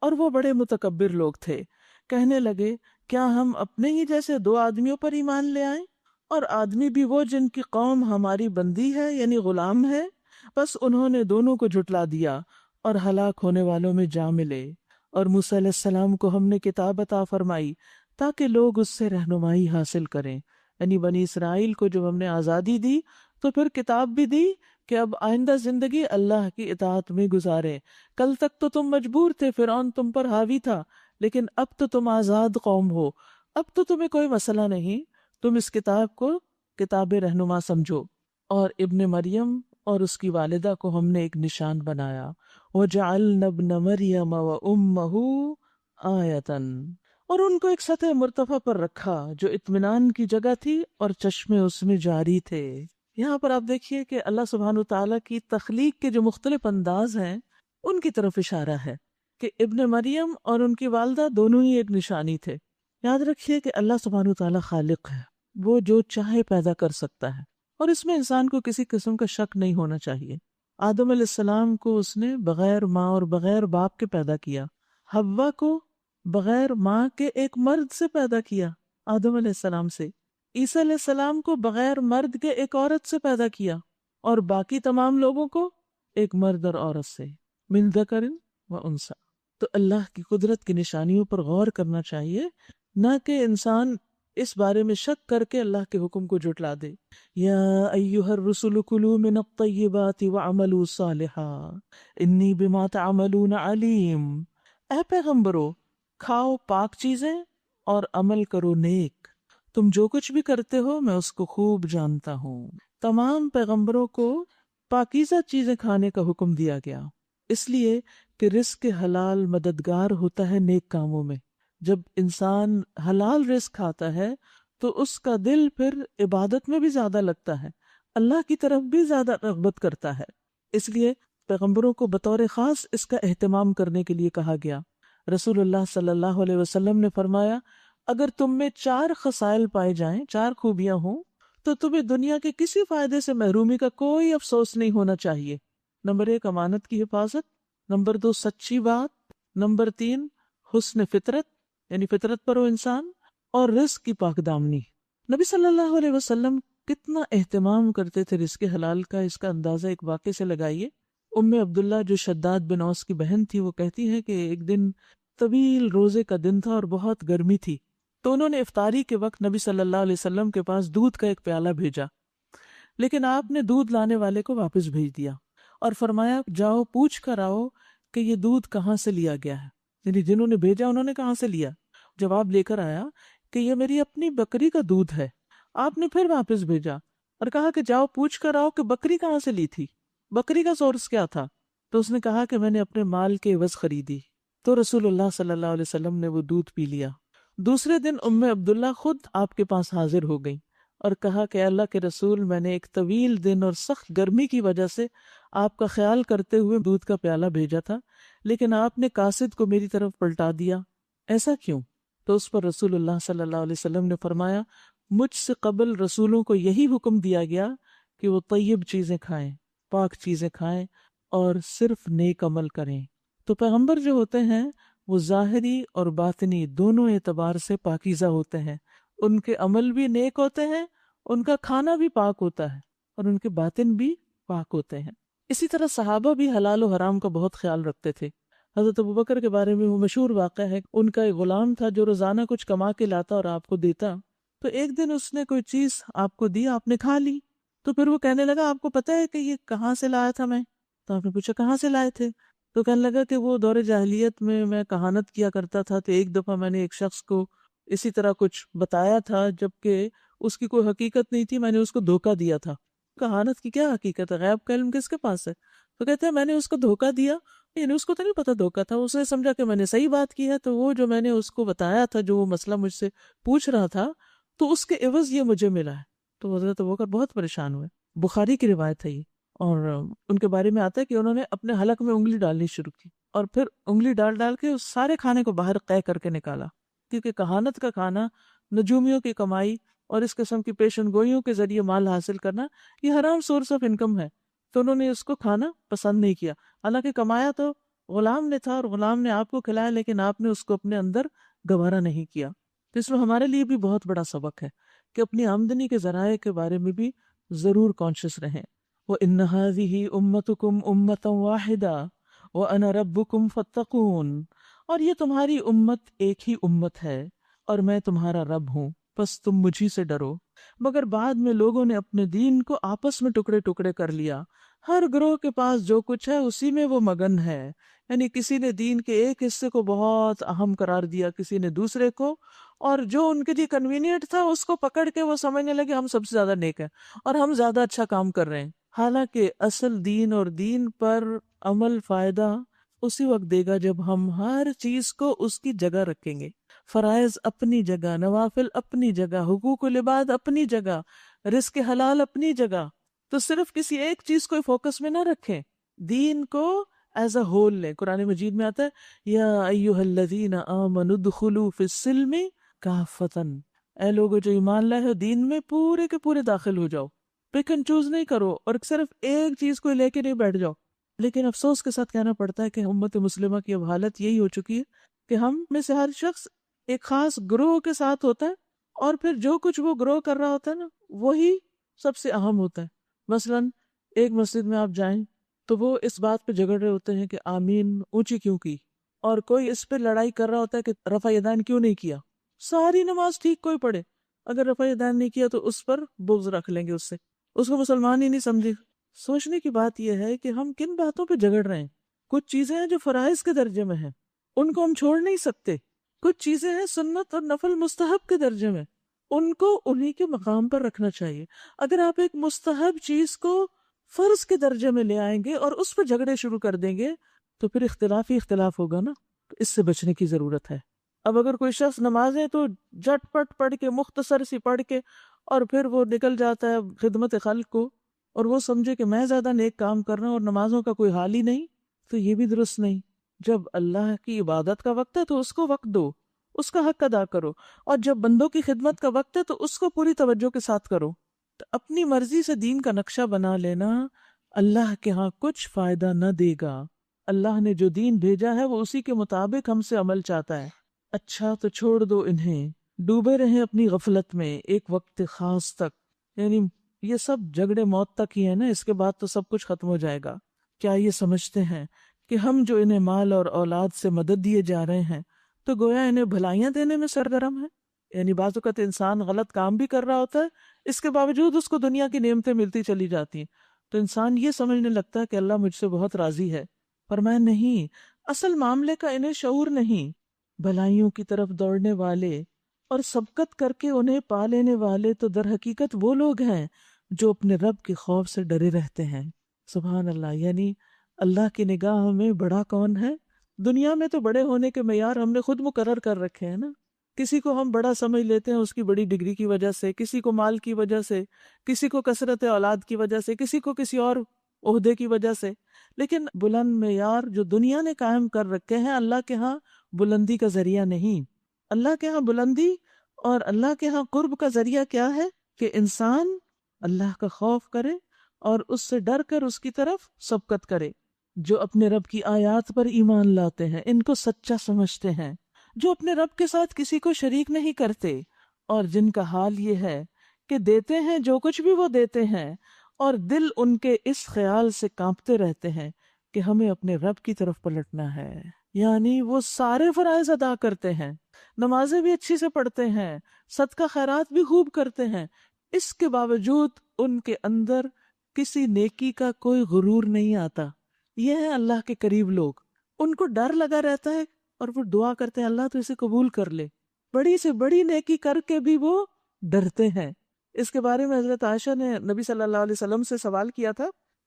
اور وہ بڑے متکبر لوگ تھے۔ کہنے لگے کیا ہم اپنے ہی جیسے دو آدمیوں پر ایمان لے آئیں، اور آدمی بھی وہ جن کی قوم ہماری بندی ہے یعنی غلام ہے؟ بس انہوں نے دونوں کو جھٹلا دیا اور ہلاک ہونے والوں میں جا ملے۔ اور موسیٰ علیہ السلام کو ہم نے کتاب عطا فرمائی تاکہ لوگ اس سے رہنمائی حاصل کریں، یعنی بنی اسرائیل کو جب ہم نے آزادی دی تو پھر کتاب بھی دی کہ اب آئندہ زندگی اللہ کی اطاعت میں گزارے. کل تک تو تم مجبور تھے، فرعون تم پر حاوی تھا، لیکن اب تو تم آزاد قوم ہو، اب تو تمہیں کوئی مسئلہ نہیں، تم اس کتاب کو کتاب رہنما سمجھو. اور ابن مریم اور اس کی والدہ کو ہم نے ایک نشان بنایا. وَجَعَلْنَا ابْنَ مَرْيَمَ وَأُمَّهُ آیَةً، اور ان کو ایک سطح مرتفع پر رکھا جو اطمینان کی جگہ تھی اور چشمے اس میں جاری تھے. یہاں پر آپ دیکھیے کہ اللہ سبحانہ وتعالیٰ کی تخلیق کے جو مختلف انداز ہیں ان کی طرف اشارہ ہے کہ ابن مریم اور ان کی والدہ دونوں ہی ایک نشانی تھے. یاد رکھیے کہ اللہ سبحانہ وتعالیٰ خالق ہے، وہ جو چاہے پیدا کر سکتا ہے، اور اس میں انسان کو کسی قسم کا شک نہیں ہونا چاہیے. آدم علیہ السلام کو اس نے بغیر ماں اور بغیر باپ کے پیدا کیا. حوا کو بغیر ماں کے ایک مرد سے پیدا کیا، آدم علیہ السلام سے. عیسیٰ علیہ السلام کو بغیر مرد کے ایک عورت سے پیدا کیا، اور باقی تمام لوگوں کو ایک مرد اور عورت سے، من ذکر و انثی. تو اللہ کی قدرت کی نشانیوں پر غور کرنا چاہیے، نہ کہ انسان اس بارے میں شک کر کے اللہ کے حکم کو جھٹلا دے. یا ایھا الرسل کلوا من الطیبات واعملوا صالحا انی بما تعملون علیم. اے پیغمبرو، کھاؤ پاک چیزیں اور عمل کرو نیک، تم جو کچھ بھی کرتے ہو میں اس کو خوب جانتا ہوں. تمام پیغمبروں کو پاکیزہ چیزیں کھانے کا حکم دیا گیا، اس لیے کہ رزق حلال مددگار ہوتا ہے نیک کاموں میں. جب انسان حلال رزق کھاتا ہے تو اس کا دل پھر عبادت میں بھی زیادہ لگتا ہے، اللہ کی طرف بھی زیادہ رغبت کرتا ہے. اس لیے پیغمبروں کو بطور خاص اس کا اہتمام کرنے کے لیے کہا گیا. رسول اللہ صلی اللہ علیہ وسلم نے فرمایا، اگر تم میں 4 خصائل پائے جائیں، 4 خوبیاں ہوں، تو تمہیں دنیا کے کسی فائدے سے محرومی کا کوئی افسوس نہیں ہونا چاہیے. نمبر 1 امانت کی حفاظت، نمبر 2 سچی بات، نمبر 3 حسن فطرت یعنی فطرت پر ہو انسان، اور رزق کی پاک دامنی. نبی صلی اللہ علیہ وسلم کتنا اہتمام کرتے تھے رزق حلال کا، اس کا اندازہ ایک واقعے سے لگائیے. عبداللہ جو شداد بن اوس کی بہن تھی، وہ کہتی ہے کہ ایک دن طویل روزے کا دن تھا اور بہت گرمی تھی، تو انہوں نے افطاری کے وقت نبی صلی اللہ علیہ وسلم کے پاس دودھ کا ایک پیالہ بھیجا، لیکن آپ نے دودھ لانے والے کو واپس بھیج دیا اور فرمایا جاؤ پوچھ کر آؤ کہ یہ دودھ کہاں سے لیا گیا ہے. یعنی جنہوں نے بھیجا انہوں نے کہاں سے لیا؟ جواب لے کر آیا کہ یہ میری اپنی بکری کا دودھ ہے. آپ نے پھر واپس بھیجا اور کہا کہ جاؤ پوچھ کر آؤ کہ بکری کہاں سے لی تھی، بکری کا سورس کیا تھا؟ تو اس نے کہا کہ میں نے اپنے مال کے عوض خریدی. تو رسول اللہ صلی اللہ علیہ وسلم نے وہ دودھ پی لیا. دوسرے دن عبداللہ خود آپ کے پاس حاضر ہو گئی اور کہا کہ اللہ کے رسول، میں نے ایک طویل دن اور سخت گرمی کی وجہ سے آپ کا خیال کرتے ہوئے دودھ کا پیالہ بھیجا تھا، لیکن آپ نے قاصد کو میری طرف پلٹا دیا، ایسا کیوں؟ تو اس پر رسول اللہ صلی اللہ علیہ وسلم نے فرمایا، مجھ سے قبل رسولوں کو یہی حکم دیا گیا کہ وہ طیب چیزیں کھائیں، پاک چیزیں کھائیں اور صرف نیک عمل کریں. تو پیغمبر جو ہوتے ہیں وہ ظاہری اور باطنی دونوں اعتبار سے پاکیزہ ہوتے ہیں، ان کے عمل بھی نیک ہوتے ہیں، ان کا کھانا بھی پاک ہوتا ہے اور ان کے باطن بھی پاک ہوتے ہیں. اسی طرح صحابہ بھی حلال و حرام کا بہت خیال رکھتے تھے. حضرت ابوبکر کے بارے میں وہ مشہور واقعہ ہے، ان کا ایک غلام تھا جو روزانہ کچھ کما کے لاتا اور آپ کو دیتا. تو ایک دن اس نے کوئی چیز آپ کو دی، آپ نے کھا لی، تو پھر وہ کہنے لگا آپ کو پتہ ہے کہ یہ کہاں سے لایا تھا میں؟ تو آپ نے پوچھا کہاں سے لائے تھے؟ تو کہنے لگا کہ وہ دور جاہلیت میں کہانت کیا کرتا تھا، تو ایک دفعہ میں نے ایک شخص کو اسی طرح کچھ بتایا تھا جبکہ اس کی کوئی حقیقت نہیں تھی، میں نے اس کو دھوکہ دیا تھا. کہانت کی کیا حقیقت ہے؟ غیب کا علم کس کے پاس ہے؟ تو کہتے ہیں میں نے اس کو دھوکہ دیا، یعنی اس کو تو نہیں پتا دھوکہ تھا، اس نے سمجھا کہ میں نے صحیح بات کی ہے، تو وہ جو میں نے اس کو بتایا تھا، جو وہ مسئلہ مجھ سے پوچھ رہا تھا، تو اس کے عوض یہ مجھے ملا ہے. تو حضرت ابوبکر بہت پریشان ہوئے. بخاری کی روایت ہے یہ، اور ان کے بارے میں آتا ہے کہ انہوں نے اپنے حلق میں انگلی ڈالنی شروع کی اور پھر انگلی ڈال کے اس سارے کھانے کو باہر قے کر کے نکالا، کیونکہ کہانت کا کھانا، نجومیوں کی کمائی اور اس قسم کی پیشن گوئیوں کے ذریعے مال حاصل کرنا یہ حرام سورس آف انکم ہے. تو انہوں نے اس کو کھانا پسند نہیں کیا، حالانکہ کمایا تو غلام نے تھا اور غلام نے آپ کو کھلایا، لیکن آپ نے اس کو اپنے اندر گوارا نہیں کیا. تو اس میں ہمارے لیے بھی بہت بڑا سبق ہے کہ اپنی آمدنی کے ذرائع کے بارے میں بھی ضرور کانشیس رہیں. وَإِنَّ هَذِهِ أُمَّتُكُمْ أُمَّةً وَاحِدَةً وَأَنَا رَبُّكُمْ فَاتَّقُونِ. اور یہ تمہاری امت ایک ہی امت ہے اور میں تمہارا رب ہوں، پس تم مجھی سے ڈرو۔ مگر بعد میں لوگوں نے اپنے دین کو آپس میں ٹکڑے ٹکڑے کر لیا، ہر گروہ کے پاس جو کچھ ہے اسی میں وہ مگن ہے، یعنی کسی نے دین کے ایک حصے کو بہت اہم قرار دیا، کسی نے دوسرے کو، اور جو ان کے لیے کنوینئنٹ تھا اس کو پکڑ کے وہ سمجھنے لگے ہم سب سے زیادہ نیک ہیں اور ہم زیادہ اچھا کام کر رہے ہیں، حالانکہ اصل دین اور دین پر عمل فائدہ اسی وقت دے گا جب ہم ہر چیز کو اس کی جگہ رکھیں گے، فرائض اپنی جگہ، نوافل اپنی جگہ، حقوق العباد اپنی جگہ، رزق حلال اپنی جگہ، تو صرف کسی ایک چیز کو فوکس میں نہ رکھیں، دین کو ایز اے ہول لیں۔ قرآن مجید میں آتا ہے یا ایھا الذین آمنوا ادخلوا فی السلم کافۃ، اے لوگو جو ایمان لائے ہو دین میں پورے کے پورے داخل ہو جاؤ، پک اینڈ چوز نہیں کرو اور صرف ایک چیز کو لے کے نہیں بیٹھ جاؤ۔ لیکن افسوس کے ساتھ کہنا پڑتا ہے کہ امت مسلمہ کی اب حالت یہی ہو چکی ہے کہ ہم میں سے ہر شخص ایک خاص گروہ کے ساتھ ہوتا ہے اور پھر جو کچھ وہ گروہ کر رہا ہوتا ہے نا وہی سب سے اہم ہوتا ہے۔ مثلاً ایک مسجد میں آپ جائیں تو وہ اس بات پہ جھگڑ رہے ہوتے ہیں کہ آمین اونچی کیوں کی، اور کوئی اس پہ لڑائی کر رہا ہوتا ہے کہ رفع یدین کیوں نہیں کیا۔ ساری نماز ٹھیک کوئی پڑھے، اگر رفع یدین نہیں کیا تو اس پر بغض رکھ لیں گے، اس کو مسلمان ہی نہیں سمجھے۔ سوچنے کی بات یہ ہے کہ ہم کن باتوں پہ جھگڑ رہے ہیں۔ کچھ چیزیں ہیں جو فرائض کے درجے میں ہیں، ان کو ہم چھوڑ نہیں سکتے، کچھ چیزیں ہیں سنت اور نفل مستحب کے درجے میں، ان کو انہی کے مقام پر رکھنا چاہیے۔ اگر آپ ایک مستحب چیز کو فرض کے درجے میں لے آئیں گے اور اس پہ جھگڑے شروع کر دیں گے تو پھر اختلاف ہی اختلاف ہوگا نا، تو اس سے بچنے کی ضرورت ہے۔ اب اگر کوئی شخص نمازیں تو جٹ پٹ پڑھ کے مختصر سی پڑھ کے اور پھر وہ نکل جاتا ہے خدمت خلق کو، اور وہ سمجھے کہ میں زیادہ نیک کام کر رہا ہوں اور نمازوں کا کوئی حال ہی نہیں، تو یہ بھی درست نہیں۔ جب اللہ کی عبادت کا وقت ہے تو اس کو وقت دو، اس کا حق ادا کرو، اور جب بندوں کی خدمت کا وقت ہے تو اس کو پوری توجہ کے ساتھ کرو۔ تو اپنی مرضی سے دین کا نقشہ بنا لینا اللہ کے ہاں کچھ فائدہ نہ دے گا۔ اللہ نے جو دین بھیجا ہے وہ اسی کے مطابق ہم سے عمل چاہتا ہے۔ اچھا تو چھوڑ دو انہیں، ڈوبے رہیں اپنی غفلت میں ایک وقت خاص تک، یعنی یہ سب جھگڑے موت تک ہی ہے نا، اس کے بعد تو سب کچھ ختم ہو جائے گا۔ کیا یہ سمجھتے ہیں کہ ہم جو انہیں مال اور اولاد سے مدد دیے جا رہے ہیں تو گویا انہیں بھلائیاں دینے میں سرگرم ہے؟ یعنی بعض اوقات انسان غلط کام بھی کر رہا ہوتا ہے، اس کے باوجود اس کو دنیا کی نعمتیں ملتی چلی جاتی ہیں، تو انسان یہ سمجھنے لگتا ہے کہ اللہ مجھ سے بہت راضی ہے۔ فرمایا نہیں، اصل معاملے کا انہیں شعور نہیں۔ بھلائیوں کی طرف دوڑنے والے اور سبقت کر کے انہیں پا لینے والے تو در حقیقت وہ لوگ ہیں جو اپنے رب کے خوف سے ڈرے رہتے ہیں۔ سبحان اللہ، یعنی اللہ کی نگاہ میں بڑا کون ہے؟ دنیا میں تو بڑے ہونے کے معیار ہم نے خود مقرر کر رکھے ہیں نا، کسی کو ہم بڑا سمجھ لیتے ہیں اس کی بڑی ڈگری کی وجہ سے، کسی کو مال کی وجہ سے، کسی کو کثرت اولاد کی وجہ سے، کسی کو کسی اور عہدے کی وجہ سے، لیکن بلند معیار جو دنیا نے قائم کر رکھے ہیں اللہ کے ہاں بلندی کا ذریعہ نہیں۔ اللہ کے ہاں بلندی اور اللہ کے ہاں قرب کا ذریعہ کیا ہے؟ کہ انسان اللہ کا خوف کرے اور اس سے ڈر کر اس کی طرف سبقت کرے۔ جو اپنے رب کی آیات پر ایمان لاتے ہیں، ان کو سچا سمجھتے ہیں، جو اپنے رب کے ساتھ کسی کو شریک نہیں کرتے، اور جن کا حال یہ ہے کہ دیتے ہیں جو کچھ بھی وہ دیتے ہیں اور دل ان کے اس خیال سے کانپتے رہتے ہیں کہ ہمیں اپنے رب کی طرف پلٹنا ہے۔ یعنی وہ سارے فرائض ادا کرتے ہیں، نمازیں بھی اچھی سے پڑھتے ہیں، صدقہ خیرات بھی خوب کرتے ہیں، اس کے باوجود ان کے اندر کسی نیکی کا کوئی غرور نہیں آتا۔ یہ ہے اللہ کے قریب لوگ، ان کو ڈر لگا رہتا ہے اور وہ دعا کرتے ہیں اللہ تو اسے قبول کر لے، بڑی سے بڑی نیکی کر کے بھی وہ ڈرتے ہیں۔ اس کے بارے میں حضرت عائشہ نے نبی صلی اللہ علیہ وسلم سے سوال کیا تھا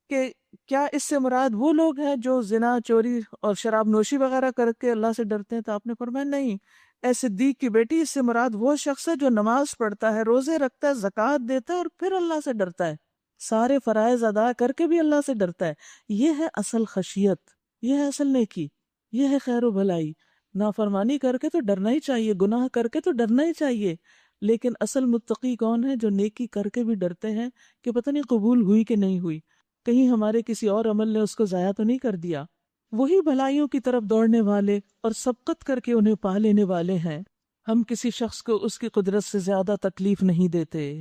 کہ کیا اس سے مراد وہ لوگ ہیں جو زنا، چوری اور شراب نوشی وغیرہ کر کے اللہ سے ڈرتے ہیں؟ تو آپ نے فرمایا نہیں، اے صدیق کی بیٹی، اس سے مراد وہ شخص ہے جو نماز پڑھتا ہے، روزے رکھتا ہے، زکوٰۃ دیتا ہے اور پھر اللہ سے ڈرتا ہے، سارے فرائض ادا کر کے بھی اللہ سے ڈرتا ہے۔ یہ ہے اصل خشیت، یہ ہے اصل نیکی، یہ ہے خیر و بھلائی۔ نافرمانی کر کے تو ڈرنا ہی چاہیے، گناہ کر کے تو ڈرنا ہی چاہیے، لیکن اصل متقی کون ہے؟ جو نیکی کر کے بھی ڈرتے ہیں کہ پتہ نہیں قبول ہوئی کہ نہیں ہوئی، کہیں ہمارے کسی اور عمل نے اس کو ضائع تو نہیں کر دیا۔ وہی بھلائیوں کی طرف دوڑنے والے اور سبقت کر کے انہیں پا لینے والے ہیں۔ ہم کسی شخص کو اس کی قدرت سے زیادہ تکلیف نہیں دیتے،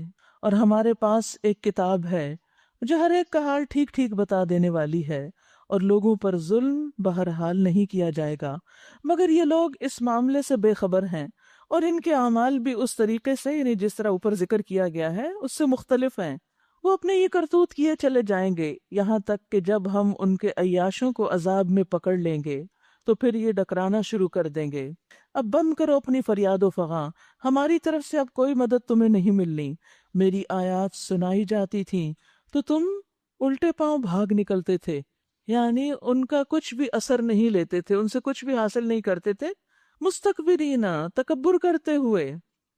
اور ہمارے پاس ایک کتاب ہے جو ہر ایک کا حال ٹھیک ٹھیک بتا دینے والی ہے، اور لوگوں پر ظلم بہرحال نہیں کیا جائے گا، مگر یہ لوگ اس معاملے سے بے خبر ہیں اور ان کے اعمال بھی اس طریقے سے، یعنی جس طرح اوپر ذکر کیا گیا ہے اس سے مختلف ہیں۔ وہ اپنے یہ کرتوت کیے چلے جائیں گے یہاں تک کہ جب ہم ان کے عیاشوں کو عذاب میں پکڑ لیں گے تو پھر یہ ڈکرانا شروع کر دیں گے۔ اب بند کرو اپنی فریاد و فغاں، ہماری طرف سے اب کوئی مدد تمہیں نہیں ملنی۔ میری آیات سنائی جاتی تھیں تو تم الٹے پاؤں بھاگ نکلتے تھے، یعنی ان کا کچھ بھی اثر نہیں لیتے تھے، ان سے کچھ بھی حاصل نہیں کرتے تھے۔ مستکبرین، تکبر کرتے ہوئے،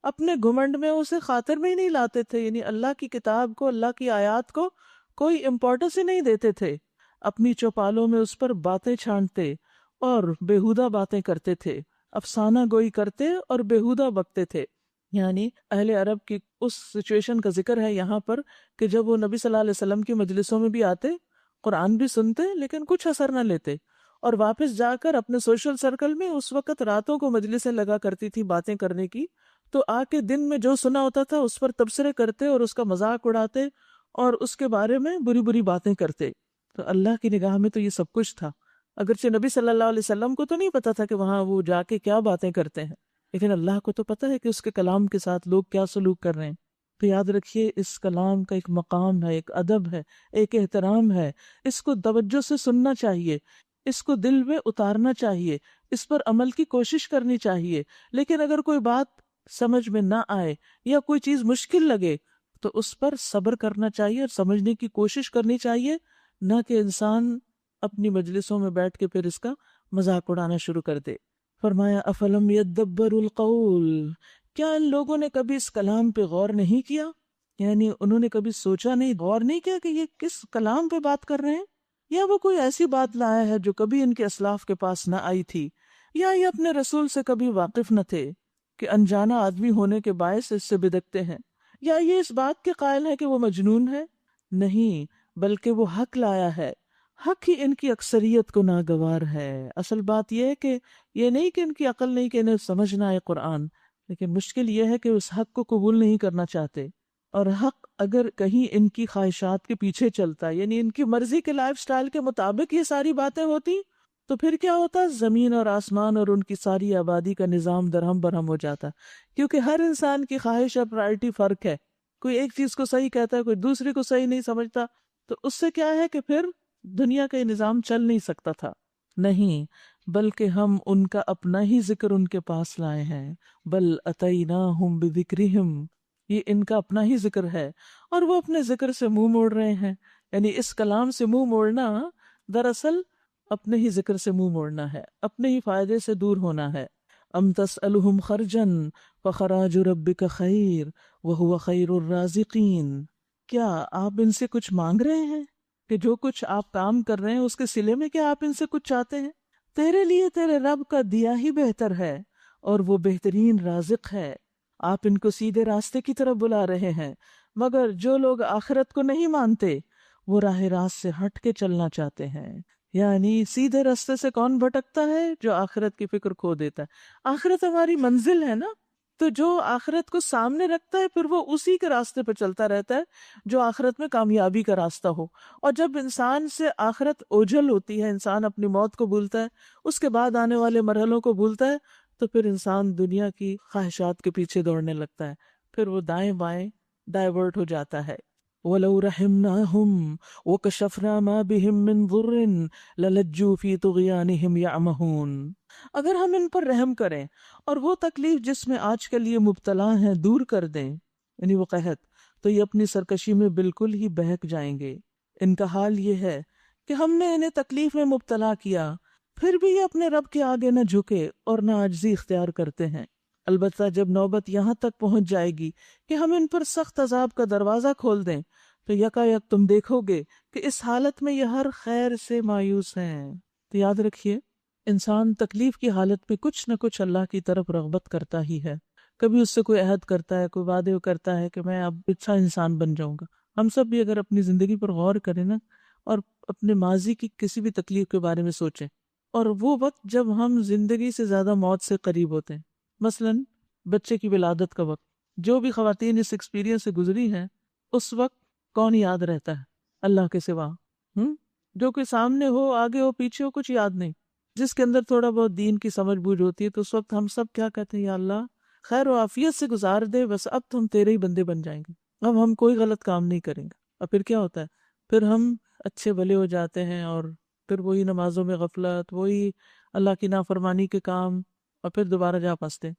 اپنے گھمنڈ میں اسے خاطر میں ہی نہیں لاتے تھے، یعنی اللہ کی کتاب کو، اللہ کی آیات کو کوئی امپورٹنس ہی نہیں دیتے تھے، اپنی چوپالوں میں اس پر باتیں چھانٹتے اور بیہودہ باتیں کرتے تھے، افسانہ گوئی کرتے اور بیہودہ بکتے تھے۔ یعنی اہل عرب کی اس سچویشن کا ذکر ہے یہاں پر کہ جب وہ نبی صلی اللہ علیہ وسلم کی مجلسوں میں بھی آتے، قرآن بھی سنتے لیکن کچھ اثر نہ لیتے، اور واپس جا کر اپنے سوشل سرکل میں اس وقت راتوں کو مجلسیں لگا کرتی تھی باتیں کرنے کی، تو آ کے دن میں جو سنا ہوتا تھا اس پر تبصرے کرتے اور اس کا مذاق اڑاتے اور اس کے بارے میں بری بری باتیں کرتے۔ تو اللہ کی نگاہ میں تو یہ سب کچھ تھا، اگرچہ نبی صلی اللہ علیہ وسلم کو تو نہیں پتا تھا کہ وہاں وہ جا کے کیا باتیں کرتے ہیں، لیکن اللہ کو تو پتا ہے کہ اس کے کلام کے ساتھ لوگ کیا سلوک کر رہے ہیں۔ تو یاد رکھیے اس کلام کا ایک مقام ہے، ایک ادب ہے، ایک احترام ہے، اس کو توجہ سے سننا چاہیے، اس کو دل میں اتارنا چاہیے، اس پر عمل کی کوشش کرنی چاہیے۔ لیکن اگر کوئی بات سمجھ میں نہ آئے یا کوئی چیز مشکل لگے تو اس پر صبر کرنا چاہیے اور سمجھنے کی کوشش کرنی چاہیے، نہ کہ انسان اپنی مجلسوں میں بیٹھ کے پھر اس کا مذاق اڑانا شروع کر دے۔ فرمایا افلم یدبروا القول، کیا ان لوگوں نے کبھی اس کلام پہ غور نہیں کیا؟ یعنی انہوں نے کبھی سوچا نہیں، غور نہیں کیا کہ یہ کس کلام پہ بات کر رہے ہیں؟ یا وہ کوئی ایسی بات لایا ہے جو کبھی ان کے اسلاف کے پاس نہ آئی تھی، یا یہ اپنے رسول سے کبھی واقف نہ تھے کہ انجانا آدمی ہونے کے باعث اس سے بدکتے ہیں، یا یہ اس بات کے قائل ہے کہ وہ مجنون ہے؟ نہیں، بلکہ وہ حق لایا ہے، حق ہی ان کی اکثریت کو ناگوار ہے۔ اصل بات یہ ہے کہ یہ نہیں کہ ان کی عقل نہیں کہ انہیں سمجھنا ہے قرآن، لیکن مشکل یہ ہے کہ اس حق کو قبول نہیں کرنا چاہتے، اور حق اگر کہیں ان کی خواہشات کے پیچھے چلتا، یعنی ان کی مرضی کے لائف سٹائل کے مطابق یہ ساری باتیں ہوتی، تو پھر کیا ہوتا؟ زمین اور آسمان اور ان کی ساری آبادی کا نظام درہم برہم ہو جاتا، کیونکہ ہر انسان کی خواہش اور پرائرٹی فرق ہے، کوئی ایک چیز کو صحیح کہتا ہے، کوئی دوسری کو صحیح نہیں سمجھتا، تو اس سے کیا ہے کہ پھر دنیا کا یہ نظام چل نہیں سکتا تھا۔ نہیں، بلکہ ہم ان کا اپنا ہی ذکر ان کے پاس لائے ہیں، بل اتیناہم بذکرہم، یہ ان کا اپنا ہی ذکر ہے اور وہ اپنے ذکر سے منہ موڑ رہے ہیں۔ یعنی اس کلام سے منہ موڑنا دراصل اپنے ہی ذکر سے منہ موڑنا ہے، اپنے ہی فائدے سے دور ہونا ہے۔ ام تسألہم خرجا فخراج ربک خیر وہو خیر الرازقین، کیا آپ ان سے کچھ مانگ رہے ہیں کہ جو کچھ آپ کام کر رہے ہیں اس کے صلے میں کیا آپ ان سے کچھ چاہتے ہیں؟ تیرے لیے تیرے رب کا دیا ہی بہتر ہے اور وہ بہترین رازق ہے۔ آپ ان کو سیدھے راستے کی طرف بلا رہے ہیں، مگر جو لوگ آخرت کو نہیں مانتے وہ راہ راست سے ہٹ کے چلنا چاہتے ہیں۔ یعنی سیدھے راستے سے کون بھٹکتا ہے؟ جو آخرت کی فکر کھو دیتا ہے۔ آخرت ہماری منزل ہے نا، تو جو آخرت کو سامنے رکھتا ہے پھر وہ اسی کے راستے پہ چلتا رہتا ہے جو آخرت میں کامیابی کا راستہ ہو۔ اور جب انسان سے آخرت اوجھل ہوتی ہے، انسان اپنی موت کو بھولتا ہے، اس کے بعد آنے والے مرحلوں کو بھولتا ہے، تو پھر انسان دنیا کی خواہشات کے پیچھے دوڑنے لگتا ہے، پھر وہ دائیں بائیں ڈائیورٹ ہو جاتا ہے۔ وَلَوْ رَحِمْنَاهُمْ وَكَشَفْنَا مَا بِهِمْ مِنْ ضُرٍّ لَلَجُّوا فِي طُغْيَانِهِمْ يَعْمَهُونَ، اگر ہم ان پر رحم کریں اور وہ تکلیف جس میں آج کل یہ مبتلا ہیں دور کر دیں، یعنی وہ قحط، تو یہ اپنی سرکشی میں بالکل ہی بہک جائیں گے۔ ان کا حال یہ ہے کہ ہم نے انہیں تکلیف میں مبتلا کیا، پھر بھی یہ اپنے رب کے آگے نہ جھکے اور نہ عاجزی اختیار کرتے ہیں۔ البتہ جب نوبت یہاں تک پہنچ جائے گی کہ ہم ان پر سخت عذاب کا دروازہ کھول دیں تو یکا یک تم دیکھو گے کہ اس حالت میں یہ ہر خیر سے مایوس ہیں۔ تو یاد رکھیے، انسان تکلیف کی حالت میں کچھ نہ کچھ اللہ کی طرف رغبت کرتا ہی ہے، کبھی اس سے کوئی عہد کرتا ہے، کوئی وعدے کرتا ہے کہ میں اب اچھا انسان بن جاؤں گا۔ ہم سب بھی اگر اپنی زندگی پر غور کریں نا اور اپنے ماضی کی کسی بھی تکلیف کے بارے میں سوچیں، اور وہ وقت جب ہم زندگی سے زیادہ موت سے قریب ہوتے ہیں، مثلاً بچے کی ولادت کا وقت، جو بھی خواتین اس ایکسپیرینس سے گزری ہیں، اس وقت کون یاد رہتا ہے اللہ کے سوا؟ جو کوئی سامنے ہو، آگے ہو، پیچھے ہو، کچھ یاد نہیں۔ جس کے اندر تھوڑا بہت دین کی سمجھ بوجھ ہوتی ہے تو اس وقت ہم سب کیا کہتے ہیں؟ یا اللہ خیر و عافیت سے گزار دے، بس اب تو ہم تیرے ہی بندے بن جائیں گے، اب ہم کوئی غلط کام نہیں کریں گے۔ اور پھر کیا ہوتا ہے؟ پھر ہم اچھے بھلے ہو جاتے ہیں، اور پھر وہی نمازوں میں غفلت، وہی اللہ کی نافرمانی کے کام، اور پھر دوبارہ جا پھنستے ہیں،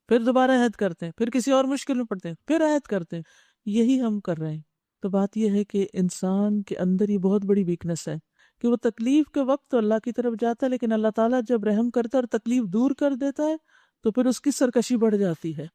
پھر دوبارہ عہد کرتے ہیں، پھر کسی اور مشکل میں پڑتے ہیں، پھر عہد کرتے ہیں۔ یہی ہم کر رہے ہیں۔ تو بات یہ ہے کہ انسان کے اندر یہ بہت بڑی ویکنس ہے کہ وہ تکلیف کے وقت تو اللہ کی طرف جاتا ہے، لیکن اللہ تعالیٰ جب رحم کرتا ہے اور تکلیف دور کر دیتا ہے تو پھر اس کی سرکشی بڑھ جاتی ہے۔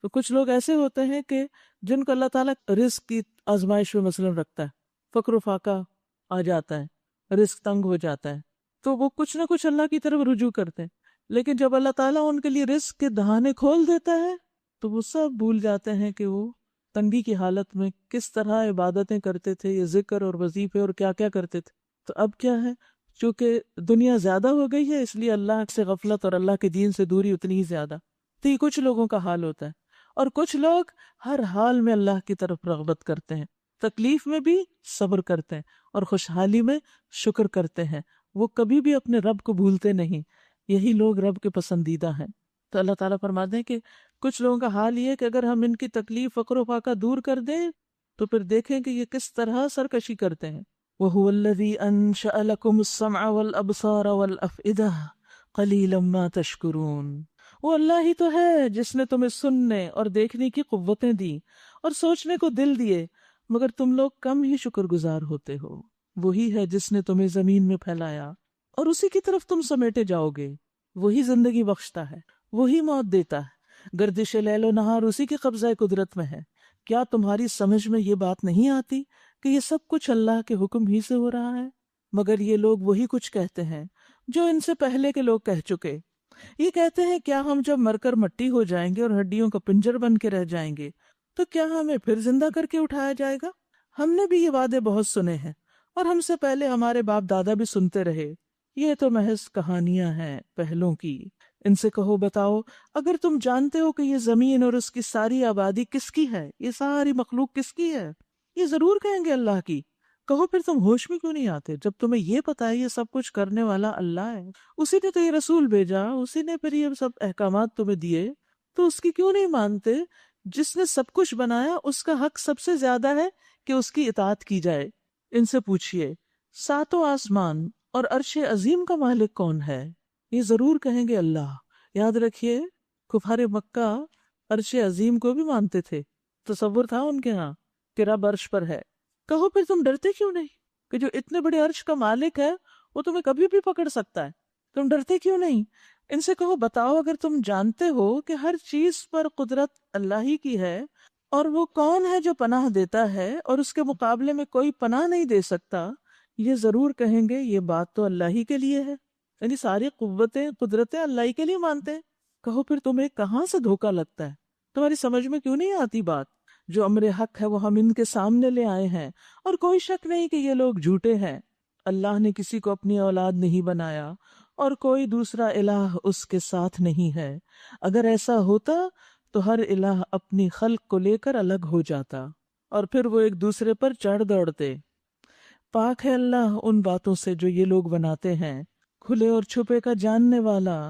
تو کچھ لوگ ایسے ہوتے ہیں کہ جن کو اللہ تعالیٰ رزق کی آزمائش میں مثلاً رکھتا ہے، فقر و فاقہ آ جاتا ہے، رزق تنگ ہو جاتا ہے، تو وہ کچھ نہ کچھ اللہ کی طرف رجوع کرتے ہیں، لیکن جب اللہ تعالیٰ ان کے لیے رزق کے دہانے کھول دیتا ہے تو وہ سب بھول جاتے ہیں کہ وہ تنگی کی حالت میں کس طرح عبادتیں کرتے تھے، یہ ذکر اور وظیفے اور کیا کیا کرتے تھے۔ تو اب کیا ہے، چونکہ دنیا زیادہ ہو گئی ہے، اس لیے اللہ سے غفلت اور اللہ کے دین سے دوری اتنی ہی زیادہ۔ تو یہ کچھ لوگوں کا حال ہوتا ہے، اور کچھ لوگ ہر حال میں اللہ کی طرف رغبت کرتے ہیں، تکلیف میں بھی صبر کرتے ہیں اور خوشحالی میں شکر کرتے ہیں، وہ کبھی بھی اپنے رب کو بھولتے نہیں۔ یہی لوگ رب کے پسندیدہ ہیں۔ تو اللہ تعالیٰ فرماتے ہیں کہ کچھ لوگوں کا حال یہ ہے کہ اگر ہم ان کی تکلیف فقر و فاقہ دور کر دیں تو پھر دیکھیں کہ یہ کس طرح سرکشی کرتے ہیں۔ وَهُوَ الَّذِي أَنشَأَ لَكُمُ السَّمْعَ وَالْأَبْصَارَ وَالْأَفْئِدَةَ قَلِيلًا مَا تَشْكُرُونَ۔ وہ اللہ ہی تو ہے جس نے تمہیں سننے اور دیکھنے کی قوتیں دی اور سوچنے کو دل دیے، مگر تم لوگ کم ہی شکر گزار ہوتے ہو۔ وہی ہے جس نے تمہیں زمین میں پھیلایا اور اسی کی طرف تم سمیٹے جاؤ گے۔ وہی زندگی بخشتا ہے، وہی موت دیتا ہے، گردش لیل و نہار اسی کے قبضہ قدرت میں ہے۔ کیا تمہاری سمجھ میں یہ بات نہیں آتی کہ یہ سب کچھ اللہ کے حکم ہی سے ہو رہا ہے؟ مگر یہ لوگ وہی کچھ کہتے ہیں جو ان سے پہلے کے لوگ کہہ چکے۔ یہ کہتے ہیں کیا ہم جب مر کر مٹی ہو جائیں گے اور ہڈیوں کا پنجر بن کے رہ جائیں گے تو کیا ہمیں پھر زندہ کر کے اٹھایا جائے گا؟ ہم نے بھی یہ وعدے بہت سنے ہیں اور ہم سے پہلے ہمارے باپ دادا بھی سنتے رہے، یہ تو محض کہانیاں ہیں پہلوں کی۔ ان سے کہو بتاؤ اگر تم جانتے ہو کہ یہ زمین اور اس کی ساری آبادی کس کی ہے، یہ ساری مخلوق کس کی ہے، یہ ضرور کہیں گے اللہ کی۔ کہو پھر تم ہوش میں کیوں نہیں آتے جب تمہیں یہ پتا ہے یہ سب کچھ کرنے والا اللہ ہے، اسی نے تو یہ رسول بھیجا، اسی نے پھر یہ سب احکامات تمہیں دیے، تو اس کی کیوں نہیں مانتے؟ جس نے سب کچھ بنایا اس کا حق سب سے زیادہ ہے کہ اس کی اطاعت کی جائے۔ ان سے پوچھئے ساتوں آسمان اور عرش عظیم کا مالک کون ہے؟ یہ ضرور کہیں گے اللہ۔ یاد رکھیے کفار مکہ عرش عظیم کو بھی مانتے تھے، تصور تھا ان کے ہاں کہ رب عرش پر ہے۔ کہو پھر تم ڈرتے کیوں نہیں کہ جو اتنے بڑے عرش کا مالک ہے وہ تمہیں کبھی بھی پکڑ سکتا ہے، تم ڈرتے کیوں نہیں؟ ان سے کہو بتاؤ اگر تم جانتے ہو کہ ہر چیز پر قدرت اللہ ہی کی ہے، اور وہ کون ہے جو پناہ دیتا ہے اور اس کے مقابلے میں کوئی پناہ نہیں دے سکتا، یہ ضرور کہیں گے یہ بات تو اللہ ہی کے لیے ہے، یعنی ساری قوتیں قدرتیں اللہ ہی کے لیے مانتے ہیں۔ کہو پھر تمہیں کہاں سے دھوکہ لگتا ہے، تمہاری سمجھ میں کیوں نہیں آتی بات؟ جو امر حق ہے وہ ہم ان کے سامنے لے آئے ہیں، اور کوئی شک نہیں کہ یہ لوگ جھوٹے ہیں۔ اللہ نے کسی کو اپنی اولاد نہیں بنایا اور کوئی دوسرا الہ اس کے ساتھ نہیں ہے، اگر ایسا ہوتا تو ہر الہ اپنی خلق کو لے کر الگ ہو جاتا اور پھر وہ ایک دوسرے پر چڑھ دوڑتے۔ پاک ہے اللہ ان باتوں سے جو یہ لوگ بناتے ہیں، کھلے اور چھپے کا جاننے والا،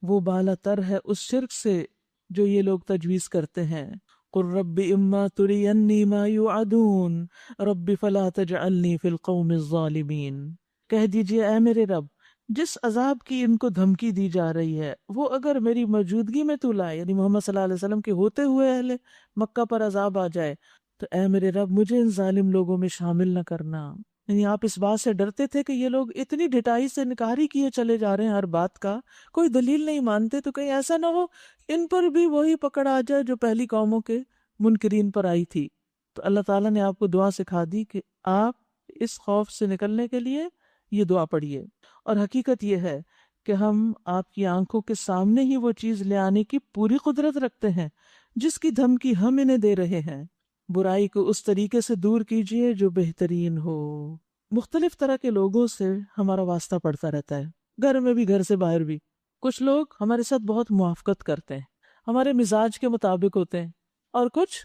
وہ بالا تر ہے اس شرک سے جو یہ لوگ تجویز کرتے ہیں۔ قُلْ رَبِّ إِمَّا تُرِيَنِّي مَا يُوعَدُونَ رَبِّ فَلَا تَجْعَلْنِي فِي الْقَوْمِ الظَّالِمِينَ۔ کہہ دیجئے اے میرے رب، جس عذاب کی ان کو دھمکی دی جا رہی ہے وہ اگر میری موجودگی میں تو لائے، یعنی محمد صلی اللہ علیہ وسلم کے ہوتے ہوئے اہل مکہ پر عذاب آ جائے، تو اے میرے رب مجھے ان ظالم لوگوں میں شامل نہ کرنا۔ یعنی آپ اس بات سے ڈرتے تھے کہ یہ لوگ اتنی ڈھٹائی سے انکاری کیے چلے جا رہے ہیں ہر بات کا، کوئی دلیل نہیں مانتے، تو کہیں ایسا نہ ہو ان پر بھی وہی پکڑ آ جائے جو پہلی قوموں کے منکرین پر آئی تھی۔ تو اللہ تعالیٰ نے آپ کو دعا سکھا دی کہ آپ اس خوف سے نکلنے کے لیے یہ دعا پڑھیے، اور حقیقت یہ ہے کہ ہم آپ کی آنکھوں کے سامنے ہی وہ چیز لے آنے کی پوری قدرت رکھتے ہیں جس کی دھمکی ہم انہیں دے رہے ہیں۔ برائی کو اس طریقے سے دور کیجیے جو بہترین ہو۔ مختلف طرح کے لوگوں سے ہمارا واسطہ پڑتا رہتا ہے، گھر میں بھی گھر سے باہر بھی۔ کچھ لوگ ہمارے ساتھ بہت موافقت کرتے ہیں، ہمارے مزاج کے مطابق ہوتے ہیں، اور کچھ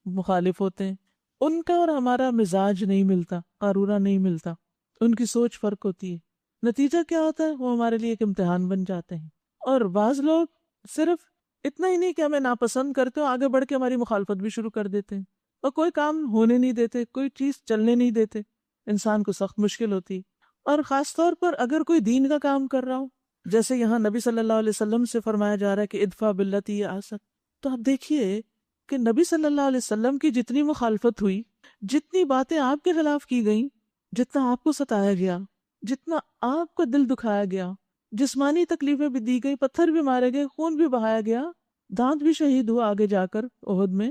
مخالف ہوتے ہیں، ان کا اور ہمارا مزاج نہیں ملتا، قارورہ نہیں ملتا، ان کی سوچ فرق ہوتی ہے۔ نتیجہ کیا ہوتا ہے؟ وہ ہمارے لیے ایک امتحان بن جاتے ہیں۔ اور بعض لوگ صرف اتنا ہی نہیں کہ ہمیں ناپسند کرتے ہو، آگے بڑھ کے ہماری مخالفت بھی شروع کر دیتے ہیں اور کوئی کام ہونے نہیں دیتے، کوئی چیز چلنے نہیں دیتے. انسان کو سخت مشکل ہوتی. اور خاص طور پر اگر کوئی دین کا کام کر رہا ہو، جیسے یہاں نبی صلی اللہ علیہ وسلم سے فرمایا جا رہا ہے کہ ادفع باللتی ہی احسن. تو آپ دیکھیے کہ نبی صلی اللہ علیہ وسلم کی جتنی مخالفت ہوئی، جتنی باتیں آپ کے خلاف کی گئیں، جتنا آپ کو ستایا گیا، جتنا آپ کا دل دکھایا گیا، جسمانی تکلیفیں بھی دی گئی، پتھر بھی مارے گئے، خون بھی بہایا گیا، دانت بھی شہید ہوا آگے جا کر احد میں،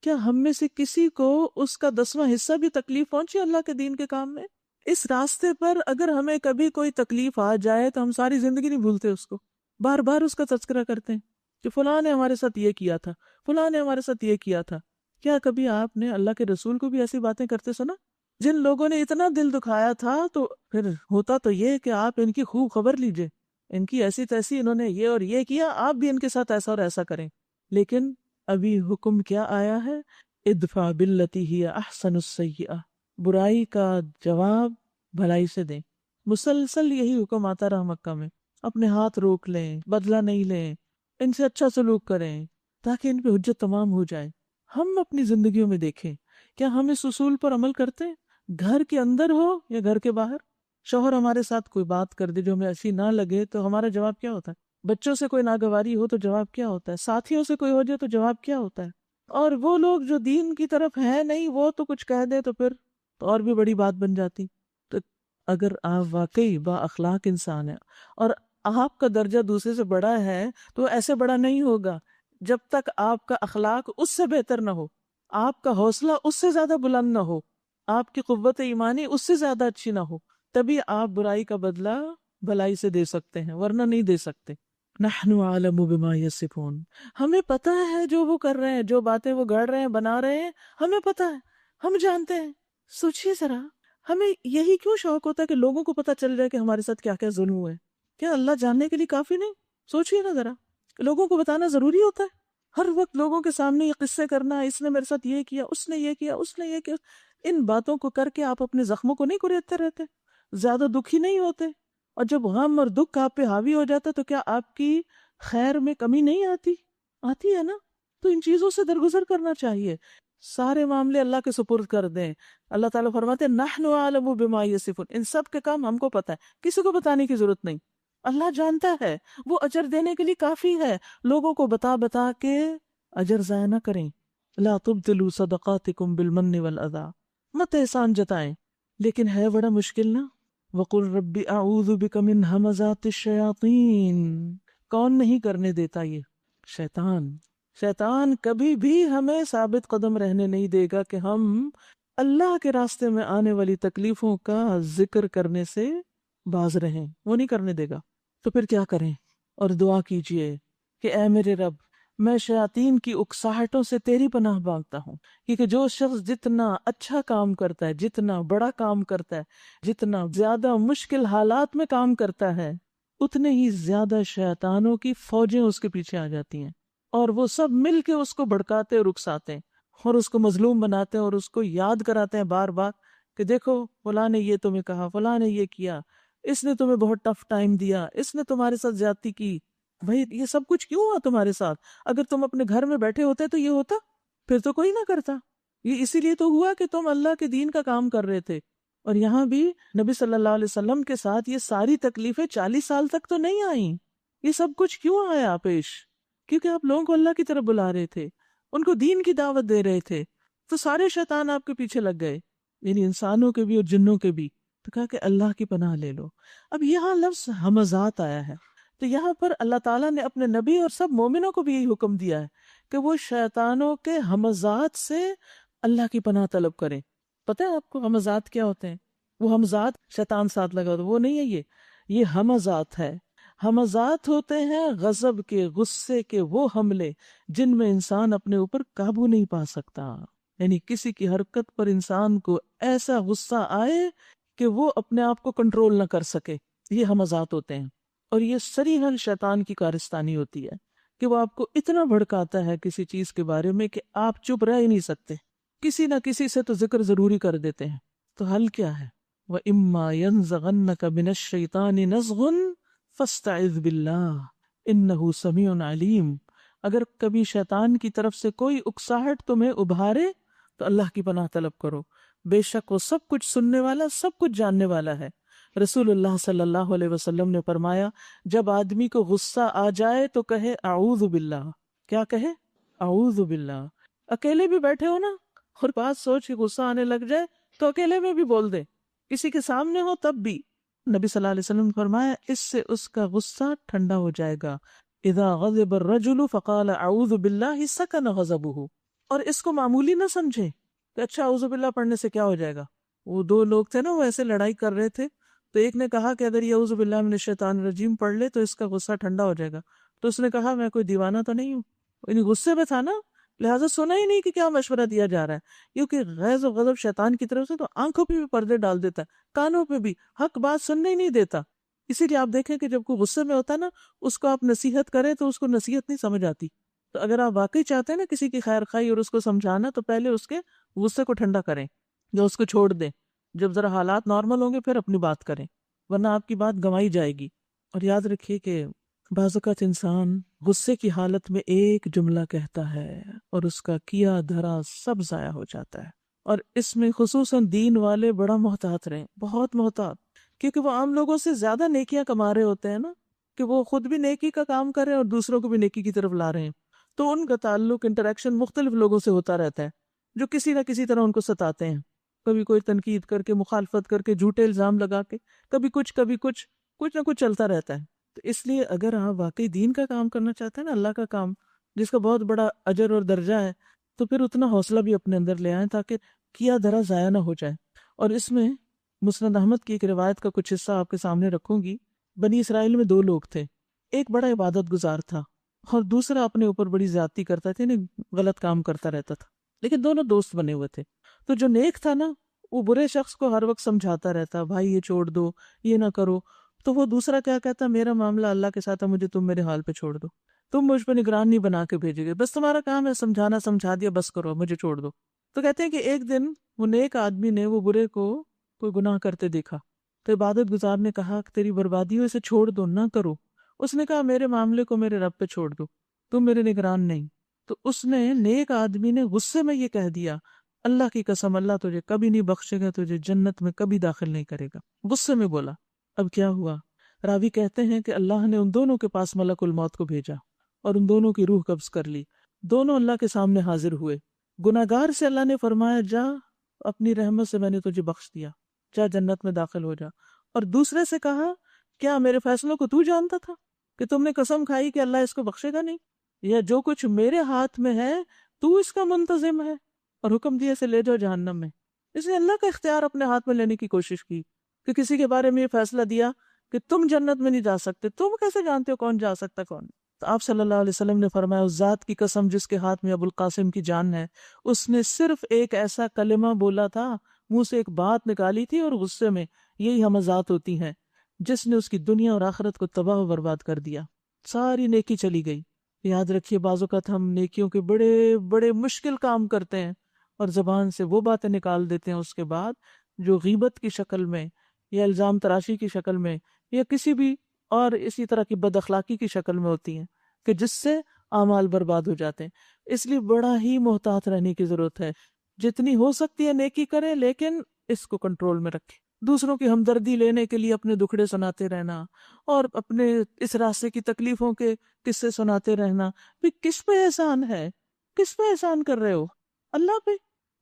کیا ہم میں سے کسی کو اس کا 10واں حصہ بھی تکلیف پہنچی اللہ کے دین کے کام میں؟ اس راستے پر اگر ہمیں کبھی کوئی تکلیف آ جائے تو ہم ساری زندگی نہیں بھولتے اس کو، بار بار اس کا تذکرہ کرتے ہیں کہ فلاں نے ہمارے ساتھ یہ کیا تھا، فلاں نے ہمارے ساتھ یہ کیا تھا. کیا کبھی آپ نے اللہ کے رسول کو بھی ایسی باتیں کرتے سنا؟ جن لوگوں نے اتنا دل دکھایا تھا تو پھر ہوتا تو یہ کہ آپ ان کی خوب خبر لیجئے، ان کی ایسی تیسی، انہوں نے یہ اور یہ کیا، آپ بھی ان کے ساتھ ایسا اور ایسا کریں. لیکن ابھی حکم کیا آیا ہے؟ ادفع باللتی ہی احسن السیئہ، برائی کا جواب بھلائی سے دیں. مسلسل یہی حکم آتا رہا مکہ میں. اپنے ہاتھ روک لیں، بدلہ نہیں لیں، ان سے اچھا سلوک کریں تاکہ ان پہ حجت تمام ہو جائے. ہم اپنی زندگیوں میں دیکھیں، کیا ہم اس اصول پر عمل کرتے ہیں؟ گھر کے اندر ہو یا گھر کے باہر، شوہر ہمارے ساتھ کوئی بات کر دے جو ہمیں اچھی نہ لگے تو ہمارا جواب کیا ہوتا ہے؟ بچوں سے کوئی ناگواری ہو تو جواب کیا ہوتا ہے؟ ساتھیوں سے کوئی ہو جائے تو جواب کیا ہوتا ہے؟ اور وہ لوگ جو دین کی طرف ہیں نہیں، وہ تو کچھ کہہ دے تو پھر تو اور بھی بڑی بات بن جاتی. تو اگر آپ واقعی با اخلاق انسان ہیں اور آپ کا درجہ دوسرے سے بڑا ہے تو ایسے بڑا نہیں ہوگا جب تک آپ کا اخلاق اس سے بہتر نہ ہو، آپ کا حوصلہ اس سے زیادہ بلند نہ ہو، آپ کی قوت ایمانی اس سے زیادہ اچھی نہ ہو، تبھی آپ برائی کا بدلہ بھلائی سے دے سکتے ہیں، ورنہ نہیں دے سکتے. نحن عالم بما یصفون، ہمیں پتہ ہے جو وہ کر رہے ہیں، جو باتیں وہ گڑھ رہے ہیں، بنا رہے ہیں، ہمیں پتہ ہے، ہم جانتے ہیں. سوچیے ذرا، ہمیں یہی کیوں شوق ہوتا ہے کہ لوگوں کو پتہ چل جائے کہ ہمارے ساتھ کیا کیا ظلم ہوئے؟ کیا اللہ جاننے کے لیے کافی نہیں؟ سوچیے نا ذرا، لوگوں کو بتانا ضروری ہوتا ہے؟ ہر وقت لوگوں کے سامنے یہ قصے کرنا، اس نے میرے ساتھ یہ کیا، اس نے یہ کیا، اس نے یہ کیا، ان باتوں کو کر کے آپ اپنے زخموں کو نہیں کریدتے رہتے؟ زیادہ دکھی نہیں ہوتے؟ اور جب غم اور دکھ آپ پہ حاوی ہو جاتا تو کیا آپ کی خیر میں کمی نہیں آتی؟ آتی ہے نا. تو ان چیزوں سے درگزر کرنا چاہیے، سارے معاملے اللہ کے سپرد کر دیں. اللہ تعالیٰ فرماتے ہیں نحن اعلم بما یصفون، ان سب کے کام ہم کو پتہ ہے، کسی کو بتانے کی ضرورت نہیں. اللہ جانتا ہے، وہ اجر دینے کے لیے کافی ہے. لوگوں کو بتا بتا کے اجر ضائع نہ کریں. لا تبطلوا صدقاتکم بالمن والاذى، مت احسان جتائیں. لیکن ہے بڑا مشکل نا. وقل رب اعوذ بک من ہمزات الشیاطین، کون نہیں کرنے دیتا یہ؟ شیطان. شیطان کبھی بھی ہمیں ثابت قدم رہنے نہیں دے گا کہ ہم اللہ کے راستے میں آنے والی تکلیفوں کا ذکر کرنے سے باز رہیں، وہ نہیں کرنے دے گا. تو پھر کیا کریں؟ اور دعا کیجئے کہ اے میرے رب، میں شیاطین کی اکساہٹوں سے تیری پناہ مانگتا ہوں، کیونکہ جو شخص جتنا اچھا کام کرتا ہے، جتنا بڑا کام کرتا ہے، جتنا زیادہ مشکل حالات میں کام کرتا ہے، اتنے ہی زیادہ شیطانوں کی فوجیں اس کے پیچھے آ جاتی ہیں، اور وہ سب مل کے اس کو بھڑکاتے اور اکساتے ہیں اور اس کو مظلوم بناتے ہیں اور اس کو یاد کراتے ہیں بار بار کہ دیکھو فلاں نے یہ تمہیں کہا، فلاں نے یہ کیا، اس نے تمہیں بہت ٹف ٹائم دیا، اس نے تمہارے ساتھ زیادتی کی. بھائی یہ سب کچھ کیوں ہوا تمہارے ساتھ؟ اگر تم اپنے گھر میں بیٹھے ہوتے تو یہ ہوتا؟ پھر تو کوئی نہ کرتا. یہ اسی لیے تو ہوا کہ تم اللہ کے دین کا کام کر رہے تھے. اور یہاں بھی نبی صلی اللہ علیہ وسلم کے ساتھ یہ ساری تکلیفیں 40 سال تک تو نہیں آئیں. یہ سب کچھ کیوں آیا پیش؟ کیونکہ آپ لوگوں کو اللہ کی طرف بلا رہے تھے، ان کو دین کی دعوت دے رہے تھے. تو سارے شیطان آپ کے پیچھے لگ گئے، یعنی انسانوں کے بھی اور جنوں کے بھی. تو کہا کہ اللہ کی پناہ لے لو. اب یہاں لفظ ہمزات آیا ہے، تو یہاں پر اللہ تعالیٰ نے اپنے نبی اور سب مومنوں کو بھی یہی حکم دیا ہے کہ وہ شیطانوں کے ہمزات سے اللہ کی پناہ طلب کریں. پتہ ہے آپ کو ہمزات کیا ہوتے ہیں؟ وہ ہمزات شیطان ساتھ لگا وہ نہیں ہے، یہ ہمزات ہے. ہمزات ہوتے ہیں غضب کے، غصے کے وہ حملے جن میں انسان اپنے اوپر قابو نہیں پا سکتا. یعنی کسی کی حرکت پر انسان کو ایسا غصہ آئے کہ وہ اپنے آپ کو کنٹرول نہ کر سکے، یہ ہمزات ہوتے ہیں. اور یہ صریحاً شیطان کی کارستانی ہوتی ہے کہ وہ آپ کو اتنا بھڑکاتا ہے کسی چیز کے بارے میں کہ آپ چپ رہ ہی نہیں سکتے، کسی نہ کسی سے تو ذکر ضروری کر دیتے ہیں. تو حل کیا ہے؟ وَإِمَّا يَنزَغَنَّكَ مِنَ الشَّيْطَانِ نَزْغٌ فَاسْتَعِذْ بِاللَّهِ إِنَّهُ سَمِيعٌ عَلِيمٌ. اگر کبھی شیطان کی طرف سے کوئی اکساہٹ تمہیں ابھارے تو اللہ کی پناہ طلب کرو، بے شک وہ سب کچھ سننے والا، سب کچھ جاننے والا ہے۔ رسول اللہ صلی اللہ علیہ وسلم نے فرمایا، جب آدمی کو غصہ آ جائے تو کہے اعوذ باللہ۔ کیا کہے؟ اعوذ باللہ۔ اکیلے بھی بیٹھے ہو نا اور بات سوچ کے غصہ آنے لگ جائے تو اکیلے میں بھی بول دے، کسی کے سامنے ہو تب بھی۔ نبی صلی اللہ علیہ وسلم نے فرمایا اس سے اس کا غصہ ٹھنڈا ہو جائے گا۔ اذا غضب الرجل فقال اعوذ باللہ سکن غضبہ۔ اور اس کو معمولی نہ سمجھے کہ اچھا اعوذ باللہ پڑھنے سے کیا ہو جائے گا۔ وہ دو لوگ تھے نا، وہ ایسے لڑائی کر رہے تھے، تو ایک نے کہا کہ اگر یہ اعوذ باللہ من الشیطان الرجیم پڑھ لے تو اس کا غصہ ٹھنڈا ہو جائے گا۔ تو اس نے کہا میں کوئی دیوانہ تو نہیں ہوں، یعنی غصے میں تھا نا، لہٰذا سنا ہی نہیں کہ کیا مشورہ دیا جا رہا ہے، کیونکہ غیظ و غضب شیطان کی طرف سے تو آنکھوں پہ بھی پردے ڈال دیتا ہے، کانوں پہ بھی، حق بات سننے ہی نہیں دیتا۔ اسی لیے آپ دیکھیں کہ جب کوئی غصے میں ہوتا ہے نا، اس کو آپ نصیحت کریں تو اس کو نصیحت نہیں سمجھ آتی۔ تو اگر آپ واقعی چاہتے ہیں نا کسی کی خیر خواہی اور اس کو سمجھانا، تو پہلے اس کے غصے کو ٹھنڈا کریں یا اس کو چھوڑ دیں، جب ذرا حالات نارمل ہوں گے پھر اپنی بات کریں، ورنہ آپ کی بات گنوائی جائے گی۔ اور یاد رکھیے کہ بعض اوقات انسان غصے کی حالت میں ایک جملہ کہتا ہے اور اس کا کیا دھرا سب ضائع ہو جاتا ہے۔ اور اس میں خصوصاً دین والے بڑا محتاط رہیں، بہت محتاط، کیونکہ وہ عام لوگوں سے زیادہ نیکیاں کما رہے ہوتے ہیں نا، کہ وہ خود بھی نیکی کا کام کر رہے ہیں اور دوسروں کو بھی نیکی کی طرف لا رہے ہیں، تو ان کا تعلق انٹریکشن مختلف لوگوں سے ہوتا رہتا ہے جو کسی نہ کسی طرح ان کو ستاتے ہیں، کبھی کوئی تنقید کر کے، مخالفت کر کے، جھوٹے الزام لگا کے، کبھی کچھ کچھ نہ کچھ چلتا رہتا ہے۔ تو اس لیے اگر آپ واقعی دین کا کام کرنا چاہتے ہیں نا، اللہ کا کام جس کا بہت بڑا اجر اور درجہ ہے، تو پھر اتنا حوصلہ بھی اپنے اندر لے آئیں تاکہ کیا دھرا ضائع نہ ہو جائے۔ اور اس میں مسند احمد کی ایک روایت کا کچھ حصہ آپ کے سامنے رکھوں گی۔ بنی اسرائیل میں دو لوگ تھے، ایک بڑا عبادت گزار تھا اور دوسرا اپنے اوپر بڑی زیادتی کرتا تھا، یعنی غلط کام کرتا رہتا تھا، لیکن دونوں دوست بنے ہوئے تھے۔ تو جو نیک تھا نا، وہ برے شخص کو ہر وقت سمجھاتا رہتا، بھائی یہ چھوڑ دو، یہ نہ کرو۔ تو وہ دوسرا کیا کہتا، میرا معاملہ اللہ کے ساتھ ہے، مجھے تم میرے حال پہ چھوڑ دو، تم مجھ پہ نگران نہیں بنا کے بھیجے گے، بس تمہارا کام ہے سمجھانا، سمجھا دیا بس کرو، مجھے چھوڑ دو۔ تو کہتے ہیں کہ ایک دن وہ نیک آدمی نے وہ برے کو کوئی گناہ کرتے دیکھا، تو عبادت گزار نے کہا کہ تیری بربادی ہو، اسے چھوڑ دو، نہ کرو۔ اس نے کہا میرے معاملے کو میرے رب پہ چھوڑ دو، تم میرے نگران نہیں۔ تو اس نے، نیک آدمی نے غصے میں یہ کہہ دیا، اللہ کی قسم اللہ تجھے کبھی نہیں بخشے گا، تجھے جنت میں کبھی داخل نہیں کرے گا، غصے میں بولا۔ اب کیا ہوا؟ راوی کہتے ہیں کہ اللہ نے ان دونوں کے پاس ملک الموت کو بھیجا اور ان دونوں کی روح قبض کر لی۔ دونوں اللہ کے سامنے حاضر ہوئے۔ گناہگار سے اللہ نے فرمایا جا، اپنی رحمت سے میں نے تجھے بخش دیا، جا جنت میں داخل ہو جا۔ اور دوسرے سے کہا کیا میرے فیصلوں کو تو جانتا تھا کہ تم نے قسم کھائی کہ اللہ اس کو بخشے گا نہیں، یا جو کچھ میرے ہاتھ میں ہے تو اس کا منتظم ہے، اور حکم دیا اسے لے جاؤ جہنم میں۔ اس نے اللہ کا اختیار اپنے ہاتھ میں لینے کی کوشش کی کہ کسی کے بارے میں یہ فیصلہ دیا کہ تم جنت میں نہیں جا سکتے، تم کیسے جانتے ہو کون جا سکتا کون؟ تو آپ صلی اللہ علیہ وسلم نے فرمایا اس ذات کی قسم جس کے ہاتھ میں ابو القاسم کی جان ہے، اس نے صرف ایک ایسا کلمہ بولا تھا، منہ سے ایک بات نکالی تھی، اور غصے میں یہی ہمزات ہوتی ہیں، جس نے اس کی دنیا اور آخرت کو تباہ و برباد کر دیا، ساری نیکی چلی گئی۔ یاد رکھیے بعض اوقات ہم نیکیوں کے بڑے بڑے مشکل کام کرتے ہیں اور زبان سے وہ باتیں نکال دیتے ہیں اس کے بعد جو غیبت کی شکل میں یا الزام تراشی کی شکل میں یا کسی بھی اور اسی طرح کی بد اخلاقی کی شکل میں ہوتی ہیں، کہ جس سے اعمال برباد ہو جاتے ہیں۔ اس لیے بڑا ہی محتاط رہنے کی ضرورت ہے، جتنی ہو سکتی ہے نیکی کریں، لیکن اس کو کنٹرول میں رکھیں۔ دوسروں کی ہمدردی لینے کے لیے اپنے دکھڑے سناتے رہنا اور اپنے اس راستے کی تکلیفوں کے قصے سناتے رہنا، بھی کس پہ احسان ہے؟ کس پہ احسان کر رہے ہو؟ اللہ پہ،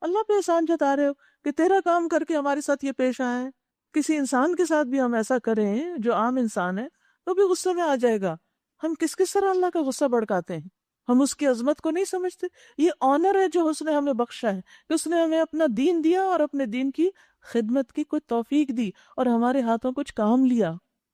اللہ پہ احسان جتا رہے ہو کہ تیرا کام کر کے ہمارے ساتھ یہ پیش آیا ہے۔ کسی انسان کے ساتھ بھی ہم ایسا کریں جو عام انسان ہے تو بھی غصے میں آ جائے گا۔ ہم کس طرح اللہ کا غصہ بڑھکاتے ہیں؟ ہم اس کی عظمت کو نہیں سمجھتے۔ یہ آنر ہے جو اس نے ہمیں بخشا ہے، کہ اس نے ہمیں اپنا دین دیا اور اپنے دین کی خدمت کی کوئی توفیق دی اور ہمارے ہاتھوں کچھ کام لیا،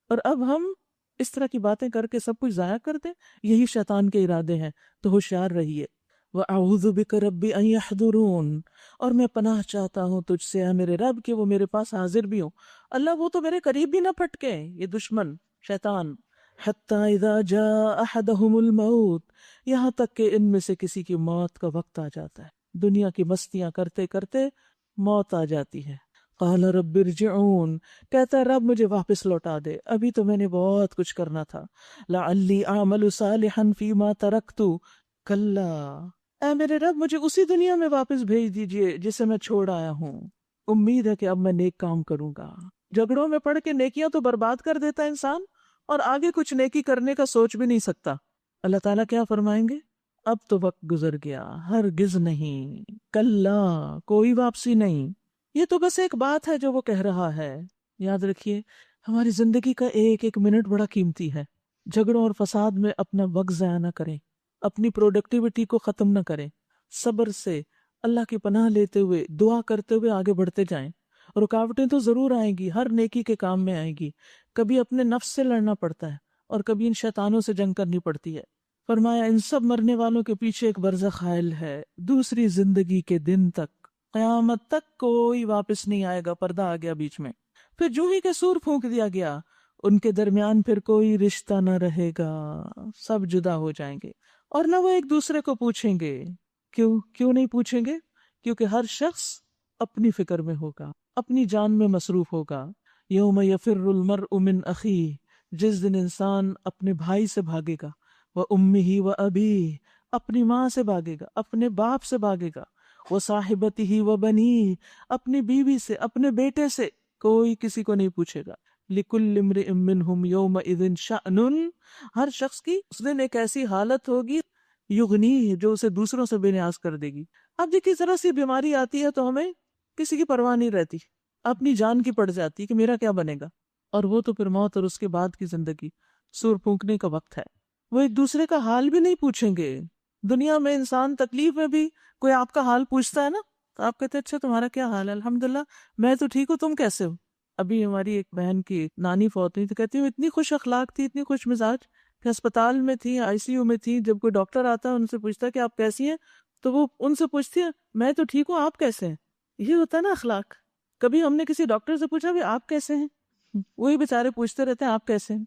اور اب ہم اس طرح کی باتیں کر کے سب کچھ ضائع کر دیں۔ یہی شیطان کے ارادے ہیں، تو ہوشیار رہیے۔ وَأَعُوذُ بِكَ رَبِّ أَن يَحْضُرُونَ، اور میں پناہ چاہتا ہوں تجھ سے اے میرے رب کہ وہ میرے پاس حاضر بھی ہوں۔ اللہ وہ تو میرے قریب بھی نہ پھٹکے، یہ دشمن شیطان۔ حَتَّى إِذَا جَاءَ أَحَدَهُمُ الْمَوْتُ، یہاں تک کہ ان میں سے کسی کی موت کا وقت آ جاتا ہے، دنیا کی مستیاں کرتے کرتے موت آ جاتی ہے۔ قال رب ارجعون، کہتا ہے رب مجھے واپس لوٹا دے، ابھی تو میں نے بہت کچھ کرنا تھا. لعلی اعمل صالحا فیما ترکت کلا، اے میرے رب مجھے اسی دنیا میں واپس بھیج دیجئے جسے میں چھوڑ آیا ہوں، امید ہے کہ اب میں نیک کام کروں گا. جھگڑوں میں پڑھ کے نیکیاں تو برباد کر دیتا ہے انسان، اور آگے کچھ نیکی کرنے کا سوچ بھی نہیں سکتا. اللہ تعالیٰ کیا فرمائیں گے؟ اب تو وقت گزر گیا، ہرگز نہیں، کلا، کوئی واپسی نہیں. یہ تو بس ایک بات ہے جو وہ کہہ رہا ہے. یاد رکھیے ہماری زندگی کا ایک ایک منٹ بڑا قیمتی ہے. جھگڑوں اور فساد میں اپنا وقت ضائع نہ کریں، اپنی پروڈکٹیوٹی کو ختم نہ کریں. صبر سے اللہ کی پناہ لیتے ہوئے دعا کرتے ہوئے آگے بڑھتے جائیں. رکاوٹیں تو ضرور آئیں گی، ہر نیکی کے کام میں آئیں گی. کبھی اپنے نفس سے لڑنا پڑتا ہے اور کبھی ان شیطانوں سے جنگ کرنی پڑتی ہے. فرمایا ان سب مرنے والوں کے پیچھے ایک برزخ حائل ہے، دوسری زندگی کے دن تک، قیامت تک کوئی واپس نہیں آئے گا. پردہ آ گیا بیچ میں. پھر جو ہی کہ سور پھونک دیا گیا، ان کے درمیان پھر کوئی رشتہ نہ رہے گا، سب جدا ہو جائیں گے. اور نہ وہ ایک دوسرے کو پوچھیں گے. کیوں نہیں پوچھیں گے؟ کیونکہ ہر شخص اپنی فکر میں ہوگا، اپنی جان میں مصروف ہوگا. یوم یفر المرء من اخیہ، جس دن انسان اپنے بھائی سے بھاگے گا، وامہ وابیہ، اپنی ماں سے بھاگے گا، اپنے باپ سے بھاگے گا، وصاحبتہ وبنیہ، اپنی بیوی سے، اپنے بیٹے سے. کوئی کسی کو نہیں پوچھے گا. لکل امرئ منہم یومئذ شأن، ہر شخص کی اس دن ایک ایسی حالت ہوگی یغنیہ، جو اسے دوسروں سے بے نیاز کر دے گی. اب دیکھیے ذرا سی بیماری آتی ہے تو ہمیں کسی کی پرواہ نہیں رہتی، اپنی جان کی پڑ جاتی کہ میرا کیا بنے گا. اور وہ تو پھر موت اور اس کے بعد کی زندگی، سور پھونکنے کا وقت ہے. وہ ایک دوسرے کا حال بھی نہیں پوچھیں گے. دنیا میں انسان تکلیف میں بھی کوئی آپ کا حال پوچھتا ہے نا، تو آپ کہتے ہیں اچھا تمہارا کیا حال ہے؟ الحمدللہ میں تو ٹھیک ہوں، تم کیسے ہو؟ ابھی ہماری ایک بہن کی نانی فوت ہوئی تو کہتی ہوں اتنی خوش اخلاق تھی، اتنی خوش مزاج کہ اسپتال میں تھی، آئی سی یو میں تھی، جب کوئی ڈاکٹر آتا ہے ان سے پوچھتا کہ آپ کیسی ہیں تو وہ ان سے پوچھتی ہے میں تو ٹھیک ہوں، آپ کیسے ہیں؟ یہ ہوتا ہے نا اخلاق. کبھی ہم نے کسی ڈاکٹر سے پوچھا بھی آپ کیسے ہیں؟ وہی بیچارے پوچھتے رہتے ہیں آپ کیسے ہیں.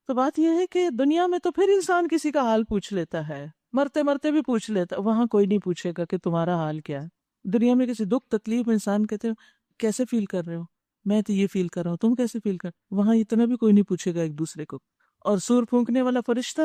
تو بات یہ ہے کہ دنیا میں تو پھر انسان کسی کا حال پوچھ لیتا ہے، مرتے مرتے بھی پوچھ لیتا ہے، وہاں کوئی نہیں پوچھے گا کہ تمہارا حال کیا ہے. دنیا میں کسی دکھ تکلیف میں انسان کہتے ہیں کیسے فیل کر رہے ہو؟ میں تو یہ فیل کر رہا ہوں، تم کیسے فیل کر؟ وہاں اتنا بھی کوئی نہیں پوچھے گا ایک دوسرے کو. اور سور پھونکنے والا فرشتہ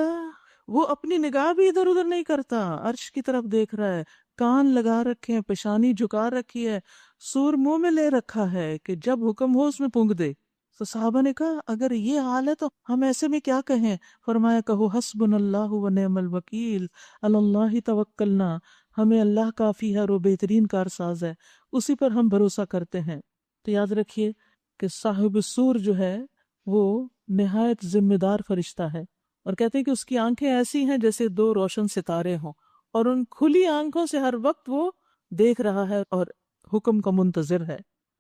وہ اپنی نگاہ بھی ادھر ادھر نہیں کرتا، عرش کی طرف دیکھ رہا ہے، کان لگا رکھے ہیں، پیشانی جھکا رکھی ہے، سور منہ میں لے رکھا ہے کہ جب حکم ہو اس میں پھونک دے. تو صحابہ نے کہا اگر یہ حال ہے تو ہم ایسے میں کیا کہیں؟ فرمایا کہو حسبنا اللہ و نعم الوکیل، علی اللہ توکلنا، ہمیں اللہ کافی ہے اور وہ بہترین کارساز ہے، اسی پر ہم بھروسہ کرتے ہیں. تو یاد رکھیے کہ صاحب سور جو ہے وہ نہایت ذمہ دار فرشتہ ہے، اور کہتے ہیں کہ اس کی آنکھیں ایسی ہیں جیسے دو روشن ستارے ہوں، اور ان کھلی آنکھوں سے ہر وقت وہ دیکھ رہا ہے اور حکم کا منتظر ہے.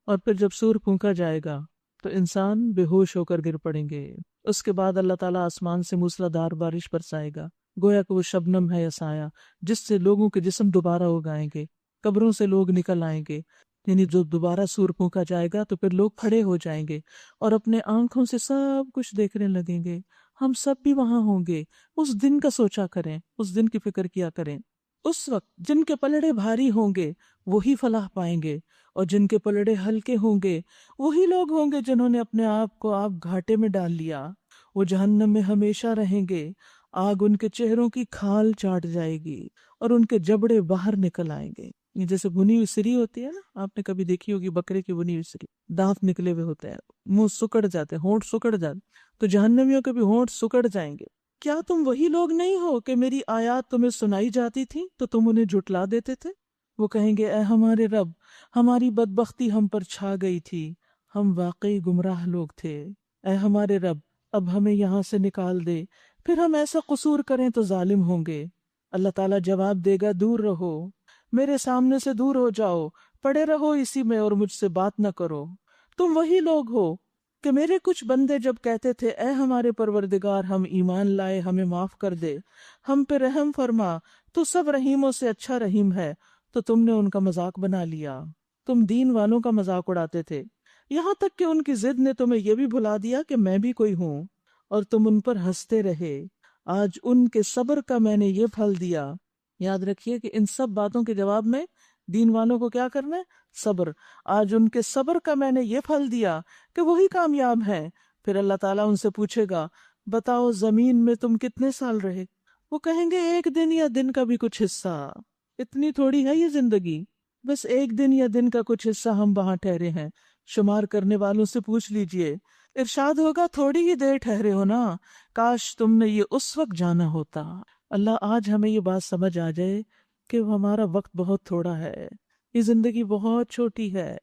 اور پھر جب سور پھونکا جائے گا تو انسان بے ہوش ہو کر گر پڑیں گے. اس کے بعد اللہ تعالیٰ آسمان سے موسلادھار بارش برسائے گا، گویا کہ وہ شبنم ہے یا سایہ، جس سے لوگوں کے جسم دوبارہ اگائیں گے، قبروں سے لوگ نکل آئیں گے. یعنی جو دوبارہ سور پھونکا جائے گا تو پھر لوگ کھڑے ہو جائیں گے اور اپنے آنکھوں سے سب کچھ دیکھنے لگیں گے. ہم سب بھی وہاں ہوں گے. اس دن کا سوچا کریں، اس دن کی فکر کیا کریں. اس وقت جن کے پلڑے بھاری ہوں گے وہی فلاح پائیں گے، اور جن کے پلڑے ہلکے ہوں گے وہی لوگ ہوں گے جنہوں نے اپنے آپ کو گھاٹے میں ڈال لیا. وہ جہنم میں ہمیشہ رہیں گے، آگ ان کے چہروں کی کھال چاٹ جائے گی اور ان کے جبڑے باہر نکل آئیں گے. یہ جیسے بھنی ہوئی سری ہوتی ہے نا، آپ نے کبھی دیکھی ہوگی بکرے کی بنی ہوئی سری، دانت نکلے ہوئے ہوتے ہیں، منہ سکڑ جاتے ہیں، ہونٹ سکڑ جاتے، تو جہنمیوں کے بھی ہونٹ سکڑ جائیں گے. کیا تم وہی لوگ نہیں ہو کہ میری آیات تمہیں سنائی جاتی تھی تو تم انہیں جھٹلا دیتے تھے؟ وہ کہیں گے اے ہمارے رب، ہماری بدبختی ہم پر چھا گئی تھی، ہم واقعی گمراہ لوگ تھے. اے ہمارے رب اب ہمیں یہاں سے نکال دے، پھر ہم ایسا قصور کریں تو ظالم ہوں گے. اللہ تعالیٰ جواب دے گا دور رہو، میرے سامنے سے دور ہو جاؤ، پڑے رہو اسی میں اور مجھ سے بات نہ کرو. تم وہی لوگ ہو کہ میرے کچھ بندے جب کہتے تھے اے ہمارے پروردگار ہم ایمان لائے، ہمیں معاف کر دے، ہم پہ رحم فرما، تو سب رحیموں سے اچھا رحیم ہے، تو تم نے ان کا مذاق بنا لیا. تم دین والوں کا مذاق اڑاتے تھے، یہاں تک کہ ان کی ضد نے تمہیں یہ بھی بھلا دیا کہ میں بھی کوئی ہوں، اور تم ان پر ہنستے رہے. آج ان کے صبر کا میں نے یہ پھل دیا. یاد رکھیے کہ ان سب باتوں کے جواب میں دین والوں کو کیا کرنا ہے؟ صبر. آج ان کے صبر کا میں نے یہ پھل دیا کہ وہی کامیاب ہیں. پھر اللہ تعالیٰ ان سے پوچھے گا بتاؤ زمین میں تم کتنے سال رہے؟ وہ کہیں گے 1 دن یا دن کا بھی کچھ حصہ. اتنی تھوڑی ہے یہ زندگی، بس 1 دن یا دن کا کچھ حصہ ہم وہاں ٹھہرے ہیں. شمار کرنے والوں سے پوچھ لیجئے، ارشاد ہوگا تھوڑی ہی دیر ٹھہرے ہو نا، کاش تم نے یہ اس وقت جانا ہوتا. اللہ آج ہمیں یہ بات سمجھ آ جائے کہ ہمارا وقت بہت تھوڑا ہے، یہ زندگی بہت چھوٹی ہے.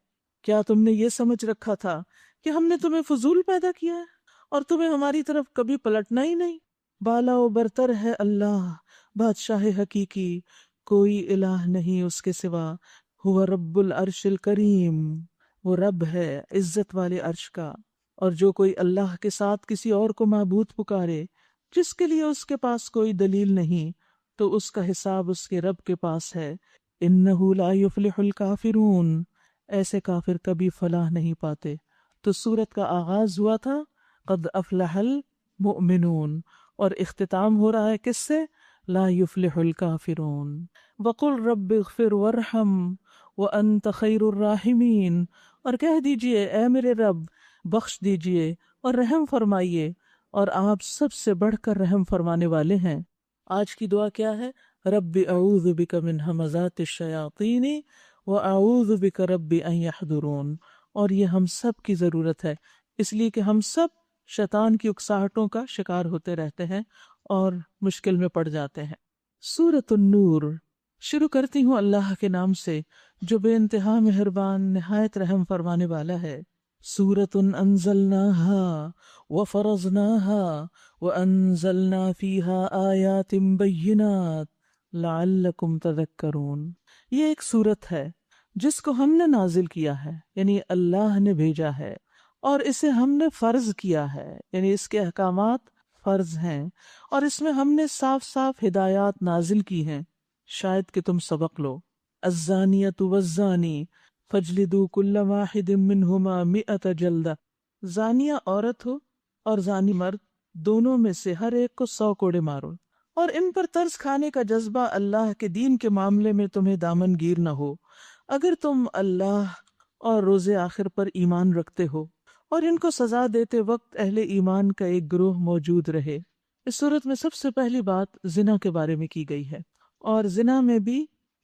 کیا تم نے یہ سمجھ رکھا تھا کہ ہم نے تمہیں فضول پیدا کیا ہے اور تمہیں ہماری طرف کبھی پلٹنا ہی نہیں؟ بالا و برتر ہے اللہ، بادشاہ حقیقی، کوئی الہ نہیں اس کے سوا. ہوا رب العرش الکریم، وہ رب ہے عزت والے عرش کا. اور جو کوئی اللہ کے ساتھ کسی اور کو معبود پکارے جس کے لیے اس کے پاس کوئی دلیل نہیں، تو اس کا حساب اس کے رب کے پاس ہے. انہ لا یفلح الکافرون، ایسے کافر کبھی فلاح نہیں پاتے. تو سورت کا آغاز ہوا تھا قد افلح المؤمنون، اور اختتام ہو رہا ہے کس سے؟ لا یفلح الکافرون. وقل رب اغفر وارحم وانت خیر الراحمین، اور کہہ دیجئے اے میرے رب بخش دیجئے اور رحم فرمائیے، اور آپ سب سے بڑھ کر رحم فرمانے والے ہیں. آج کی دعا کیا ہے؟ رب اعوذ بک من ہمزات الشیاطین واعوذ بک رب ان یحضرون. اور یہ ہم سب کی ضرورت ہے، اس لیے کہ ہم سب شیطان کی اکساہٹوں کا شکار ہوتے رہتے ہیں اور مشکل میں پڑ جاتے ہیں. سورۃ النور. شروع کرتی ہوں اللہ کے نام سے جو بے انتہا مہربان نہایت رحم فرمانے والا ہے. سورۃ انزلناها وفرضناها وانزلنا فيها آیات بینات لعلکم تذکرون. یہ ایک سورت ہے جس کو ہم نے نازل کیا ہے، یعنی اللہ نے بھیجا ہے، اور اسے ہم نے فرض کیا ہے، یعنی اس کے احکامات فرض ہیں، اور اس میں ہم نے صاف صاف ہدایات نازل کی ہیں شاید کہ تم سبق لو. الزانیۃ والزانی فاجلدوا کل واحد منہما 100 جلدہ. زانیہ عورت ہو اور زانی مرد، دونوں میں سے ہر ایک کو 100 کوڑے مارو. اور ان پر طرز کھانے کا جذبہ اللہ کے دین کے معاملے میں تمہیں دامن گیر نہ ہو، اگر تم اللہ اور روز آخر پر ایمان رکھتے ہو. اور ان کو سزا دیتے وقت اہل ایمان کا ایک گروہ موجود رہے. اس صورت میں سب سے پہلی بات زنا کے بارے میں کی گئی ہے، اور زنا میں بھی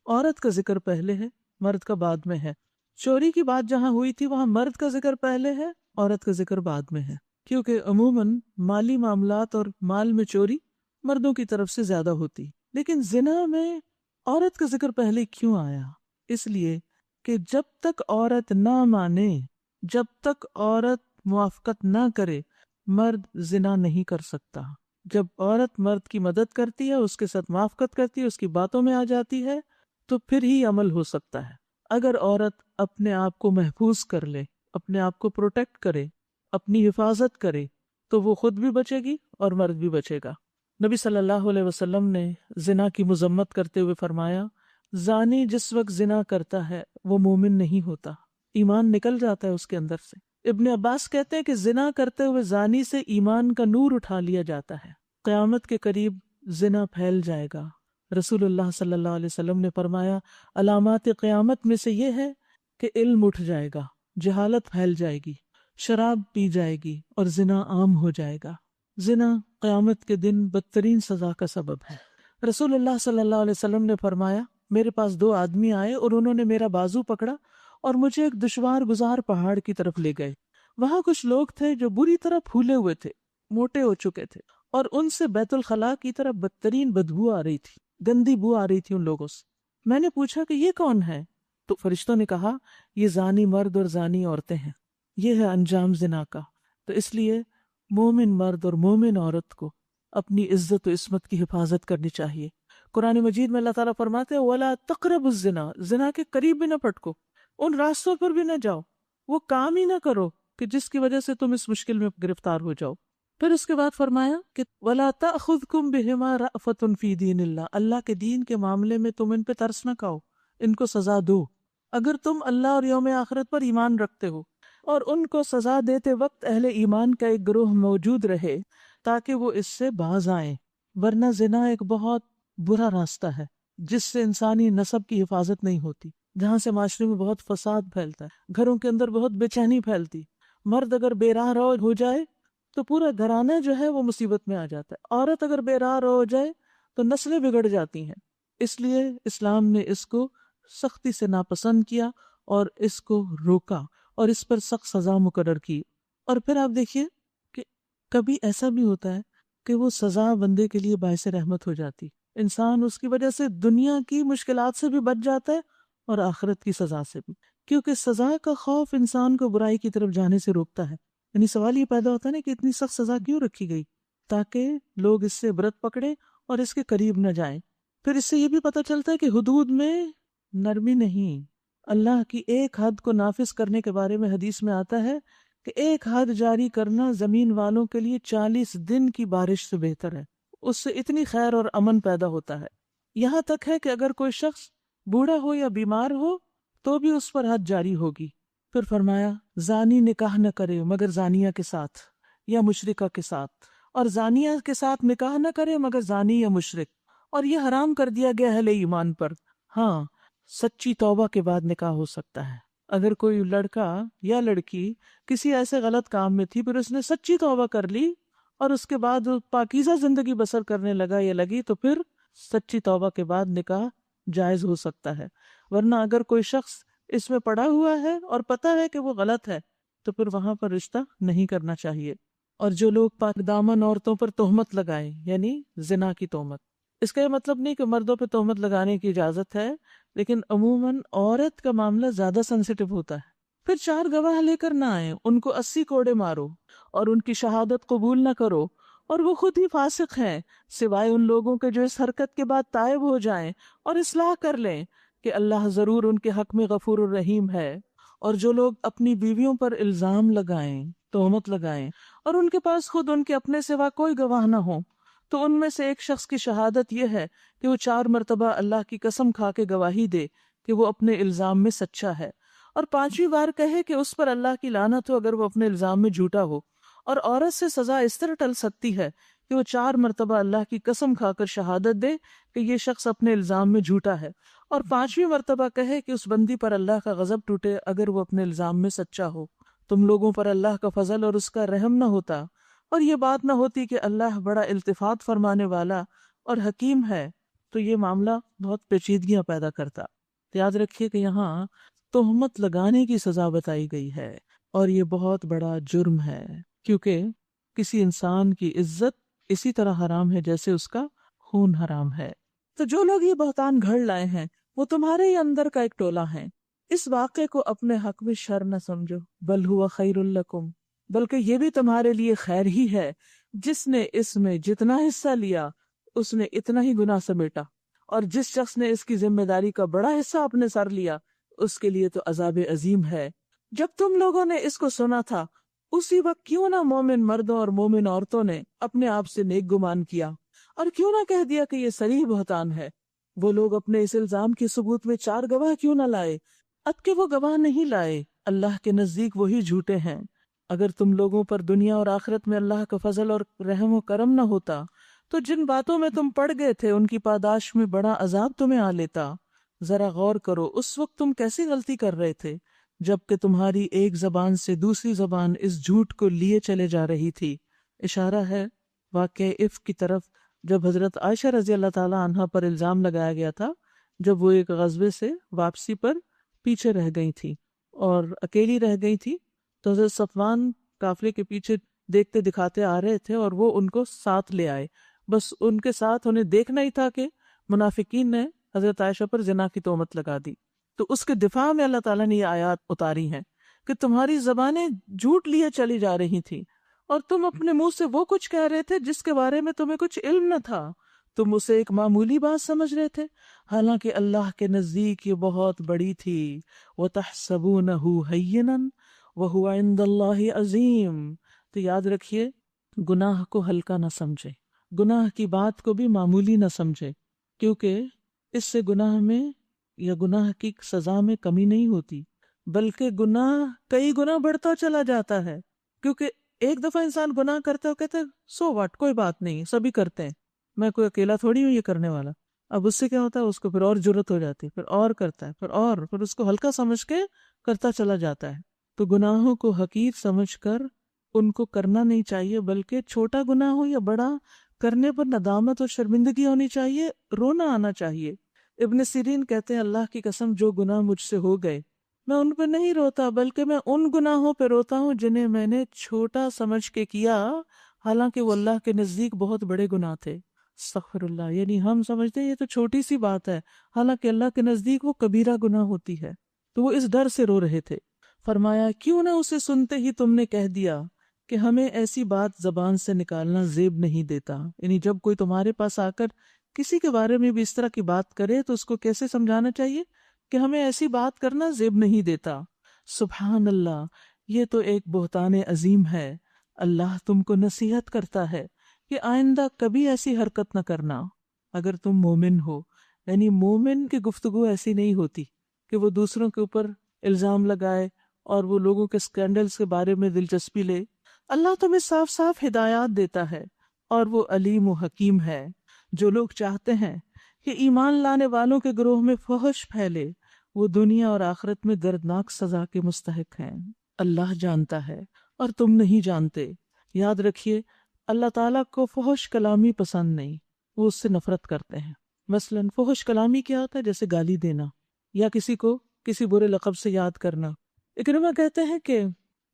عورت کا ذکر پہلے ہے، مرد کا بعد میں ہے. چوری کی بات جہاں ہوئی تھی وہاں مرد کا ذکر پہلے ہے، عورت کا ذکر بعد میں ہے، کیونکہ عموماً مالی معاملات اور مال میں چوری مردوں کی طرف سے زیادہ ہوتی. لیکن زنا میں عورت کا ذکر پہلے کیوں آیا؟ اس لیے کہ جب تک عورت نہ مانے، جب تک عورت موافقت نہ کرے، مرد زنا نہیں کر سکتا. جب عورت مرد کی مدد کرتی ہے، اس کے ساتھ موافقت کرتی ہے، اس کی باتوں میں آ جاتی ہے، تو پھر ہی عمل ہو سکتا ہے. اگر عورت اپنے آپ کو محفوظ کر لے، اپنے آپ کو پروٹیکٹ کرے، اپنی حفاظت کرے، تو وہ خود بھی بچے گی اور مرد بھی بچے گا. نبی صلی اللہ علیہ وسلم نے زنا کی مذمت کرتے ہوئے فرمایا زانی جس وقت زنا کرتا ہے وہ مومن نہیں ہوتا، ایمان نکل جاتا ہے اس کے اندر سے. ابن عباس کہتے ہیں کہ زنا کرتے ہوئے زانی سے ایمان کا نور اٹھا لیا جاتا ہے. قیامت کے قریب زنا پھیل جائے گا. رسول اللہ صلی اللہ علیہ وسلم نے فرمایا علامات قیامت میں سے یہ ہے کہ علم اٹھ جائے گا، جہالت پھیل جائے گی، شراب پی جائے گی اور زنا عام ہو جائے گا. زنا قیامت کے دن بدترین سزا کا سبب ہے. رسول اللہ صلی اللہ علیہ وسلم نے فرمایا میرے پاس 2 آدمی آئے اور انہوں نے میرا بازو پکڑا اور مجھے ایک دشوار گزار پہاڑ کی طرف لے گئے. وہاں کچھ لوگ تھے جو بری طرح پھولے ہوئے تھے، موٹے ہو چکے تھے، اور ان سے بیت الخلاء کی طرف بدترین بدبو آ رہی تھی، گندی بو آ رہی تھی ان لوگوں سے. میں نے پوچھا کہ یہ کون ہے؟ تو فرشتوں نے کہا یہ زانی مرد اور زانی عورتیں ہیں، یہ ہے انجام زنا کا. تو اس لیے مومن مرد اور مومن عورت کو اپنی عزت و عصمت کی حفاظت کرنی چاہیے. قرآن مجید میں اللہ تعالیٰ فرماتے ہیں وَلَا تَقْرَبُوا الزِّنَا، زنا کے قریب بھی نہ پٹکو، ان راستوں پر بھی نہ جاؤ، وہ کام ہی نہ کرو کہ جس کی وجہ سے تم اس مشکل میں گرفتار ہو جاؤ. پھر اس کے بعد فرمایا کہ وَلَا تَأْخُذْكُمْ بِهِمَا رَأْفَةٌ فِي دِينِ اللَّهِ، اللہ کے دین کے معاملے میں تم ان پہ ترس نہ کھاؤ، ان کو سزا دو اگر تم اللہ اور یوم آخرت پر ایمان رکھتے ہو. اور ان کو سزا دیتے وقت اہل ایمان کا ایک گروہ موجود رہے تاکہ وہ اس سے باز آئیں، ورنہ زنا ایک بہت برا راستہ ہے جس سے انسانی نسب کی حفاظت نہیں ہوتی. جہاں سے معاشرے میں بہت فساد پھیلتا ہے، گھروں کے اندر بہت بے چینی پھیلتی، مرد اگر بے راہ رو ہو جائے تو پورا گھرانہ جو ہے وہ مصیبت میں آ جاتا ہے، عورت اگر بے راہ رو ہو جائے تو نسلیں بگڑ جاتی ہیں۔ اس لیے اسلام نے اس کو سختی سے ناپسند کیا اور اس کو روکا اور اس پر سخت سزا مقرر کی۔ اور پھر آپ دیکھیے کہ کبھی ایسا بھی ہوتا ہے کہ وہ سزا بندے کے لیے باعث رحمت ہو جاتی، انسان اس کی وجہ سے دنیا کی مشکلات سے بھی بچ جاتا ہے اور آخرت کی سزا سے بھی، کیونکہ سزا کا خوف انسان کو برائی کی طرف جانے سے روکتا ہے۔ یعنی سوال یہ پیدا ہوتا ہے نا کہ اتنی سخت سزا کیوں رکھی گئی؟ تاکہ لوگ اس سے عبرت پکڑیں اور اس کے قریب نہ جائیں۔ پھر اس سے یہ بھی پتہ چلتا ہے کہ حدود میں نرمی نہیں، اللہ کی ایک حد کو نافذ کرنے کے بارے میں حدیث میں آتا ہے کہ ایک حد جاری کرنا زمین والوں کے لیے 40 دن کی بارش سے بہتر ہے، اس سے اتنی خیر اور امن پیدا ہوتا ہے۔ یہاں تک ہے کہ اگر کوئی شخص بوڑھا ہو یا بیمار ہو تو بھی اس پر حد جاری ہوگی۔ پھر فرمایا زانی نکاح نہ کرے مگر زانیہ کے ساتھ یا مشرکہ کے ساتھ، اور زانیہ کے ساتھ نکاح نہ کرے مگر زانی یا مشرک، اور یہ حرام کر دیا گیا اہل ایمان پر۔ ہاں، سچی توبہ کے بعد نکاح ہو سکتا ہے۔ اگر کوئی لڑکا یا لڑکی کسی ایسے غلط کام میں تھی، پھر اس نے سچی توبہ کر لی اور اس کے بعد پاکیزہ زندگی بسر کرنے لگا یا لگی، تو پھر سچی توبہ کے بعد نکاح جائز ہو سکتا ہے۔ ورنہ اگر کوئی شخص اس میں پڑا ہوا ہے اور پتہ ہے کہ وہ غلط ہے تو پھر وہاں پر رشتہ نہیں کرنا چاہیے۔ اور جو لوگ پاک دامن عورتوں پر تہمت لگائیں، یعنی زنا کی تہمت، اس کا یہ مطلب نہیں کہ مردوں پہ تہمت لگانے کی اجازت ہے، لیکن عموماً عورت کا معاملہ زیادہ سینسیٹیو ہوتا ہے۔ پھر 4 گواہ لے کر نہ آئیں، ان کو 80 کوڑے مارو اور ان کی شہادت قبول نہ کرو، اور وہ خود ہی فاسق ہیں، سوائے ان لوگوں کے جو اس حرکت کے بعد تائب ہو جائیں اور اصلاح کر لیں کہ اللہ ضرور ان کے حق میں غفور الرحیم ہے۔ اور جو لوگ اپنی بیویوں پر الزام لگائیں، تہمت لگائیں، اور ان کے پاس خود ان کے اپنے سوا کوئی گواہ نہ ہو، تو ان میں سے ایک شخص کی شہادت یہ ہے کہ وہ 4 مرتبہ اللہ کی قسم کھا کے گواہی دے کہ وہ اپنے الزام میں سچا ہے، اور 5ویں بار کہے کہ اس پر اللہ کی لعنت ہو اگر وہ اپنے الزام میں جھوٹا ہو۔ اور عورت سے سزا اس طرح ٹل سکتی ہے کہ وہ 4 مرتبہ اللہ کی قسم کھا کر شہادت دے کہ یہ شخص اپنے الزام میں جھوٹا ہے، اور 5ویں مرتبہ کہے کہ اس بندی پر اللہ کا غضب ٹوٹے اگر وہ اپنے الزام میں سچا ہو۔ تم لوگوں پر اللہ کا فضل اور اس کا رحم نہ ہوتا، اور یہ بات نہ ہوتی کہ اللہ بڑا التفات فرمانے والا اور حکیم ہے، تو یہ معاملہ بہت پیچیدگیاں پیدا کرتا۔ یاد رکھیے کہ یہاں تہمت لگانے کی سزا بتائی گئی ہے، اور یہ بہت بڑا جرم ہے، کیونکہ کسی انسان کی عزت اسی طرح حرام ہے جیسے اس کا خون حرام ہے۔ تو جو لوگ یہ بہتان گھڑ لائے ہیں وہ تمہارے ہی اندر کا ایک ٹولہ ہیں۔ اس واقعے کو اپنے حق میں شر نہ سمجھو، بل ہوا خیر لکم، بلکہ یہ بھی تمہارے لیے خیر ہی ہے۔ جس نے اس میں جتنا حصہ لیا اس نے اتنا ہی گناہ سمیٹا، اور جس شخص نے اس کی ذمہ داری کا بڑا حصہ اپنے سر لیا اس کے لیے تو عذاب عظیم ہے۔ جب تم لوگوں نے اس کو سنا تھا اسی وقت کیوں نہ مومن مردوں اور مومن عورتوں نے اپنے آپ سے نیک گمان کیا، اور کیوں نہ کہہ دیا کہ یہ صریح بہتان ہے۔ وہ لوگ اپنے اس الزام کے ثبوت میں 4 گواہ کیوں نہ لائے؟ اب کہ وہ گواہ نہیں لائے، اللہ کے نزدیک وہی جھوٹے ہیں۔ اگر تم لوگوں پر دنیا اور آخرت میں اللہ کا فضل اور رحم و کرم نہ ہوتا تو جن باتوں میں تم پڑ گئے تھے ان کی پاداش میں بڑا عذاب تمہیں آ لیتا۔ ذرا غور کرو اس وقت تم کیسی غلطی کر رہے تھے جبکہ تمہاری ایک زبان سے دوسری زبان اس جھوٹ کو لیے چلے جا رہی تھی۔ اشارہ ہے واقعہ عفک کی طرف، جب حضرت عائشہ رضی اللہ تعالی عنہا پر الزام لگایا گیا تھا جب وہ ایک غزوے سے واپسی پر پیچھے رہ گئی تھی اور اکیلی رہ گئی تھی، تو حضرت صفوان قافلے کے پیچھے دیکھتے دکھاتے آ رہے تھے اور وہ ان کو ساتھ لے آئے۔ بس ان کے ساتھ انہیں دیکھنا ہی تھا کہ منافقین نے حضرت عائشہ پر زنا کی تہمت لگا دی، تو اس کے دفاع میں اللہ تعالیٰ نے یہ آیات اتاری ہیں کہ تمہاری زبانیں جھوٹ لیے چلی جا رہی تھیں اور تم اپنے منہ سے وہ کچھ کہہ رہے تھے جس کے بارے میں تمہیں کچھ علم نہ تھا، تم اسے ایک معمولی بات سمجھ رہے تھے، حالانکہ اللہ کے نزدیک یہ بہت بڑی تھی۔ وَتَحْسَبُونَهُ هَيِّنًا وَهُوَ عِندَ اللَّهِ عَظِيمٌ۔ تو یاد رکھیے گناہ کو ہلکا نہ سمجھے، گناہ کی بات کو بھی معمولی نہ سمجھے، کیونکہ اس سے گناہ میں یا گناہ کی سزا میں کمی نہیں ہوتی، بلکہ گناہ کئی گنا بڑھتا چلا جاتا ہے۔ کیونکہ ایک دفعہ انسان گناہ کرتا ہے کہتا ہے سو واٹ، کوئی بات نہیں، سبھی کرتے ہیں، میں کوئی اکیلا تھوڑی ہوں یہ کرنے والا۔ اب اس سے کیا ہوتا ہے، اس کو پھر اور جرت ہو جاتی ہے، پھر اور کرتا ہے، پھر اس کو ہلکا سمجھ کے کرتا چلا جاتا ہے۔ تو گناہوں کو حقیر سمجھ کر ان کو کرنا نہیں چاہیے، بلکہ چھوٹا گناہ ہو یا بڑا، کرنے پر ندامت اور شرمندگی ہونی چاہیے، رونا آنا چاہیے۔ ابن سیرین کہتے ہیں اللہ کی قسم جو گناہ مجھ سے ہو گئے میں ان پہ نہیں روتا، بلکہ میں ان گناہوں پہ روتا ہوں جنہیں میں نے چھوٹا سمجھ کے کیا، حالانکہ وہ اللہ کے نزدیک بہت بڑے گناہ تھے۔ استغفر اللہ، یعنی ہم سمجھتے ہیں یہ تو چھوٹی سی بات ہے، حالانکہ اللہ کے نزدیک وہ کبیرہ گناہ ہوتی ہے۔ تو وہ اس ڈر سے رو رہے تھے۔ فرمایا کیوں نہ اسے سنتے ہی تم نے کہہ دیا کہ ہمیں ایسی بات زبان سے نکالنا زیب نہیں دیتا، یعنی جب کوئی تمہارے پاس آ کر کسی کے بارے میں بھی اس طرح کی بات کرے تو اس کو کیسے سمجھانا چاہیے کہ ہمیں ایسی بات کرنا زیب نہیں دیتا۔ سبحان اللہ، یہ تو ایک بہتان عظیم ہے۔ اللہ تم کو نصیحت کرتا ہے کہ آئندہ کبھی ایسی حرکت نہ کرنا اگر تم مومن ہو۔ یعنی مومن کی گفتگو ایسی نہیں ہوتی کہ وہ دوسروں کے اوپر الزام لگائے اور وہ لوگوں کے سکینڈلز کے بارے میں دلچسپی لے۔ اللہ تمہیں صاف صاف ہدایات دیتا ہے اور وہ علیم و حکیم ہے۔ جو لوگ چاہتے ہیں کہ ایمان لانے والوں کے گروہ میں فحش پھیلے وہ دنیا اور آخرت میں دردناک سزا کے مستحق ہیں۔ اللہ جانتا ہے اور تم نہیں جانتے۔ یاد رکھیے اللہ تعالیٰ کو فحش کلامی پسند نہیں، وہ اس سے نفرت کرتے ہیں۔ مثلا فحش کلامی کیا ہوتا ہے؟ جیسے گالی دینا یا کسی کو کسی برے لقب سے یاد کرنا۔ اکرمہ کہتے ہیں کہ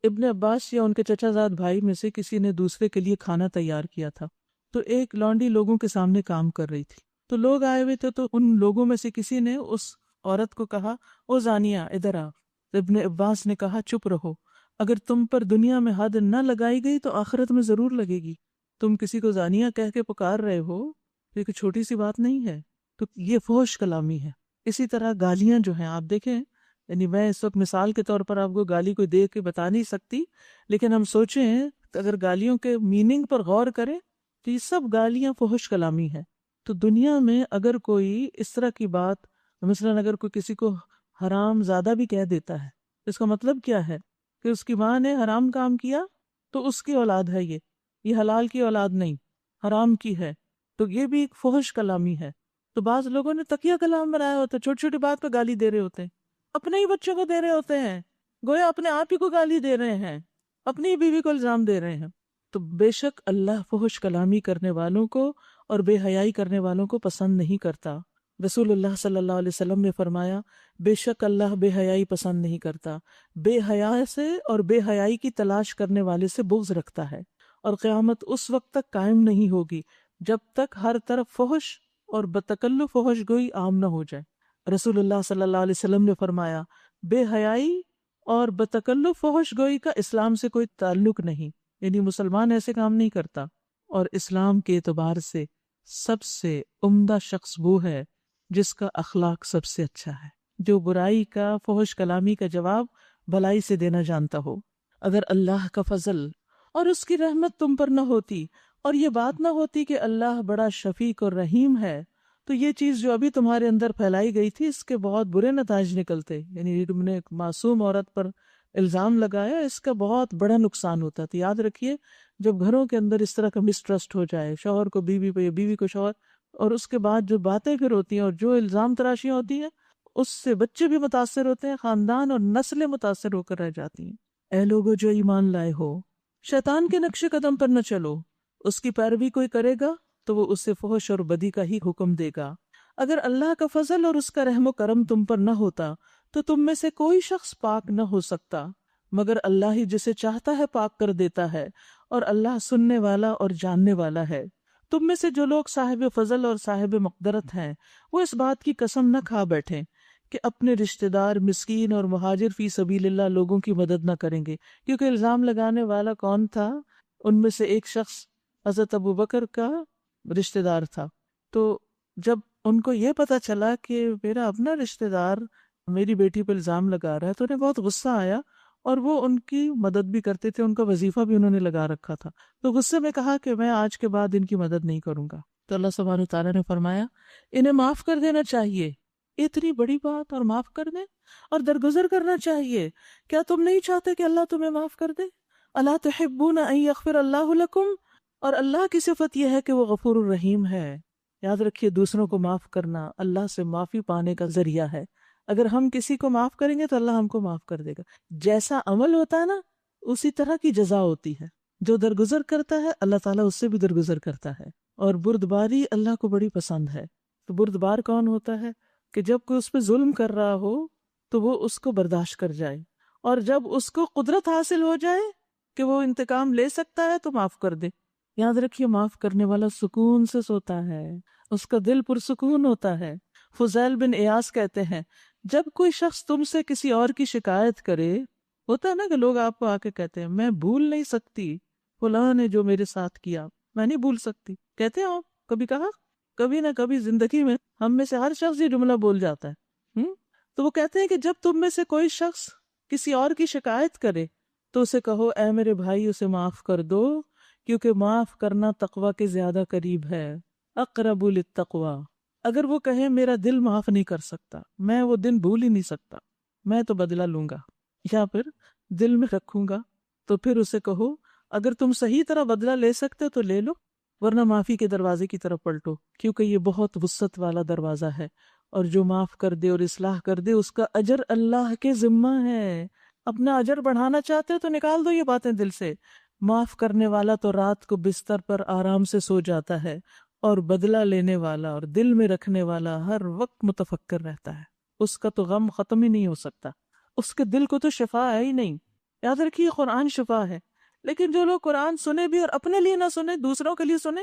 ابن عباس یا ان کے چچا زاد بھائی میں سے کسی نے دوسرے کے لیے کھانا تیار کیا تھا، تو ایک لونڈی لوگوں کے سامنے کام کر رہی تھی، تو لوگ آئے ہوئے تھے، تو ان لوگوں میں سے کسی نے اس عورت کو کہا او زانیہ ادھر آ۔ ابن عباس نے کہا چپ رہو، اگر تم پر دنیا میں حد نہ لگائی گئی تو آخرت میں ضرور لگے گی۔ تم کسی کو زانیہ کہہ کے پکار رہے ہو، یہ کوئی چھوٹی سی بات نہیں ہے، تو یہ فحش کلامی ہے۔ اسی طرح گالیاں جو ہیں آپ دیکھیں، یعنی میں اس وقت مثال کے طور پر آپ کو گالی کو دے کے بتا نہیں سکتی، لیکن ہم سوچیں اگر گالیوں کے میننگ پر غور کریں تو یہ سب گالیاں فحش کلامی ہے۔ تو دنیا میں اگر کوئی اس طرح کی بات، مثلا اگر کوئی کسی کو حرام زادہ بھی کہہ دیتا ہے، اس کا مطلب کیا ہے کہ اس کی ماں نے حرام کام کیا تو اس کی اولاد ہے، یہ حلال کی اولاد نہیں، حرام کی ہے، تو یہ بھی ایک فحش کلامی ہے۔ تو بعض لوگوں نے تقیہ کلام بنایا ہوتا ہے، چھوٹی چھوٹی بات پہ گالی دے رہے ہوتے ہیں، اپنے ہی بچوں کو دے رہے ہوتے ہیں، گویا اپنے آپ ہی کو گالی دے رہے ہیں، اپنی ہی بیوی کو الزام دے رہے ہیں۔ تو بے شک اللہ فحش کلامی کرنے والوں کو اور بے حیائی کرنے والوں کو پسند نہیں کرتا۔ رسول اللہ صلی اللہ علیہ وسلم نے فرمایا بے شک اللہ بے حیائی پسند نہیں کرتا، بے حیا سے اور بے حیائی کی تلاش کرنے والے سے بغض رکھتا ہے، اور قیامت اس وقت تک قائم نہیں ہوگی جب تک ہر طرف فحش اور بتکلف فحش گوئی عام نہ ہو جائے۔ رسول اللہ صلی اللہ علیہ وسلم نے فرمایا بے حیائی اور بتکلف فحش گوئی کا اسلام سے کوئی تعلق نہیں، یعنی مسلمان ایسے کام نہیں کرتا۔ اور اسلام کے اعتبار سے سب سے عمدہ شخص وہ ہے جس کا اخلاق سب سے اچھا ہے، جو برائی کا فحش کلامی کا جواب بھلائی سے دینا جانتا ہو۔ اگر اللہ کا فضل اور اس کی رحمت تم پر نہ ہوتی اور یہ بات نہ ہوتی کہ اللہ بڑا شفیق اور رحیم ہے، تو یہ چیز جو ابھی تمہارے اندر پھیلائی گئی تھی اس کے بہت برے نتائج نکلتے، یعنی تم نے ایک معصوم عورت پر الزام لگایا، اس کا بہت بڑا نقصان ہوتا تھا۔ یاد رکھیے جب گھروں کے اندر اس طرح کا مسٹرسٹ ہو جائے، شوہر کو بیوی پہ یا بیوی کو شوہر، اور اس کے بعد جو باتیں پھر ہوتی ہیں اور جو الزام تراشیاں ہوتی ہیں اس سے بچے بھی متاثر ہوتے ہیں، خاندان اور نسلیں متاثر ہو کر رہ جاتی ہیں۔ اے لوگو جو ایمان لائے ہو، شیطان کے نقش قدم پر نہ چلو، اس کی پیروی کوئی کرے گا تو وہ اسے فحش اور بدی کا ہی حکم دے گا۔ اگر اللہ کا فضل اور اس کا رحم و کرم تم پر نہ ہوتا تو تم میں سے کوئی شخص پاک نہ ہو سکتا، مگر اللہ ہی جسے چاہتا ہے پاک کر دیتا ہے، اور اللہ سننے والا اور جاننے والا ہے۔ تم میں سے جو لوگ صاحب فضل اور صاحب مقدرت ہیں وہ اس بات کی قسم نہ کھا بیٹھیں کہ اپنے رشتہ دار، مسکین اور مہاجر فی سبیل اللہ لوگوں کی مدد نہ کریں گے، کیونکہ الزام لگانے والا کون تھا؟ ان میں سے ایک شخص حضرت ابو بکر کا رشتہ دار تھا۔ تو جب ان کو یہ پتا چلا کہ میرا اپنا رشتہ دار میری بیٹی پر الزام لگا رہا ہے تو انہیں بہت غصہ آیا، اور وہ ان کی مدد بھی کرتے تھے، ان کا وظیفہ بھی انہوں نے لگا رکھا تھا۔ تو غصے میں کہا کہ میں آج کے بعد ان کی مدد نہیں کروں گا۔ تو اللہ سبحانہ وتعالیٰ نے فرمایا انہیں معاف کر دینا چاہیے، اتنی بڑی بات اور معاف کر دیں اور درگزر کرنا چاہیے، کیا تم نہیں چاہتے کہ اللہ تمہیں معاف کر دے؟ الا تحبون ان یغفر اللہ لکم، اور اللہ کی صفت یہ ہے کہ وہ غفور الرحیم ہے، یاد رکھیے دوسروں کو معاف کرنا اللہ سے معافی پانے کا ذریعہ ہے. اگر ہم کسی کو معاف کریں گے تو اللہ ہم کو معاف کر دے گا. جیسا عمل ہوتا ہے نا اسی طرح کی جزا ہوتی ہے. جو درگزر کرتا ہے اللہ تعالیٰ اس سے بھی درگزر کرتا ہے. اور بردباری اللہ کو بڑی پسند ہے. تو بردبار کون ہوتا ہے؟ کہ جب کوئی اس پہ ظلم کر رہا ہو تو وہ اس کو برداشت کر جائے، اور جب اس کو قدرت حاصل ہو جائے کہ وہ انتقام لے سکتا ہے تو معاف کر دے. یاد رکھیے معاف کرنے والا سکون سے سوتا ہے، اس کا دل پرسکون ہوتا ہے. فضیل بن ایاس کہتے ہیں جب کوئی شخص تم سے کسی اور کی شکایت کرے، ہوتا ہے نا کہ لوگ آپ کو آ کے کہتے ہیں میں بھول نہیں سکتی فلاں نے جو میرے ساتھ کیا، میں نہیں بھول سکتی. کہتے ہیں آپ کبھی کہا؟ کبھی نہ کبھی زندگی میں ہم میں سے ہر شخص یہ جملہ بول جاتا ہے. تو وہ کہتے ہیں کہ جب تم میں سے کوئی شخص کسی اور کی شکایت کرے تو اسے کہو اے میرے بھائی اسے معاف کر دو، کیونکہ معاف کرنا تقوی کے زیادہ قریب ہے. اقرب للتقوی. اگر وہ کہے میرا دل معاف نہیں کر سکتا، میں وہ دن بھول ہی نہیں سکتا، میں تو بدلہ لوں گا یا پھر دل میں رکھوں گا، تو پھر اسے کہو اگر تم صحیح طرح بدلہ لے سکتے ہو تو لے لو، ورنہ معافی کے دروازے کی طرف پلٹو، کیونکہ یہ بہت وسعت والا دروازہ ہے، اور جو معاف کر دے اور اصلاح کر دے اس کا اجر اللہ کے ذمہ ہے. اپنا اجر بڑھانا چاہتے ہو تو نکال دو یہ باتیں دل سے. معاف کرنے والا تو رات کو بستر پر آرام سے سو جاتا ہے، اور بدلہ لینے والا اور دل میں رکھنے والا ہر وقت متفکر رہتا ہے. اس کا تو غم ختم ہی نہیں ہو سکتا، اس کے دل کو تو شفا ہے ہی نہیں. یاد رکھیے قرآن شفا ہے، لیکن جو لوگ قرآن سنے بھی اور اپنے لیے نہ سنے، دوسروں کے لیے سنے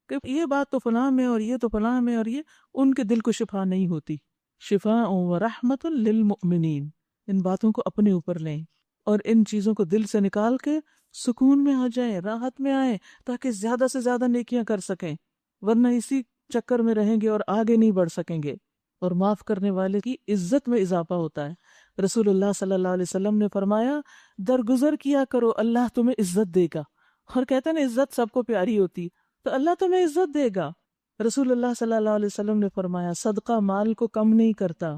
کہ یہ بات تو فلاں میں اور یہ تو فلاں میں اور یہ، ان کے دل کو شفا نہیں ہوتی. شفاء و رحمت للمؤمنین. ان باتوں کو اپنے اوپر لیں اور ان چیزوں کو دل سے نکال کے سکون میں آ جائیں، راحت میں آئیں، تاکہ زیادہ سے زیادہ نیکیاں کر سکیں، ورنہ اسی چکر میں رہیں گے اور آگے نہیں بڑھ سکیں گے. اور معاف کرنے والے کی عزت میں اضافہ ہوتا ہے. رسول اللہ صلی اللہ علیہ وسلم نے فرمایا درگزر کیا کرو اللہ تمہیں عزت دے گا. اور کہتے ہیں نا عزت سب کو پیاری ہوتی، تو اللہ تمہیں عزت دے گا. رسول اللہ صلی اللہ علیہ وسلم نے فرمایا صدقہ مال کو کم نہیں کرتا،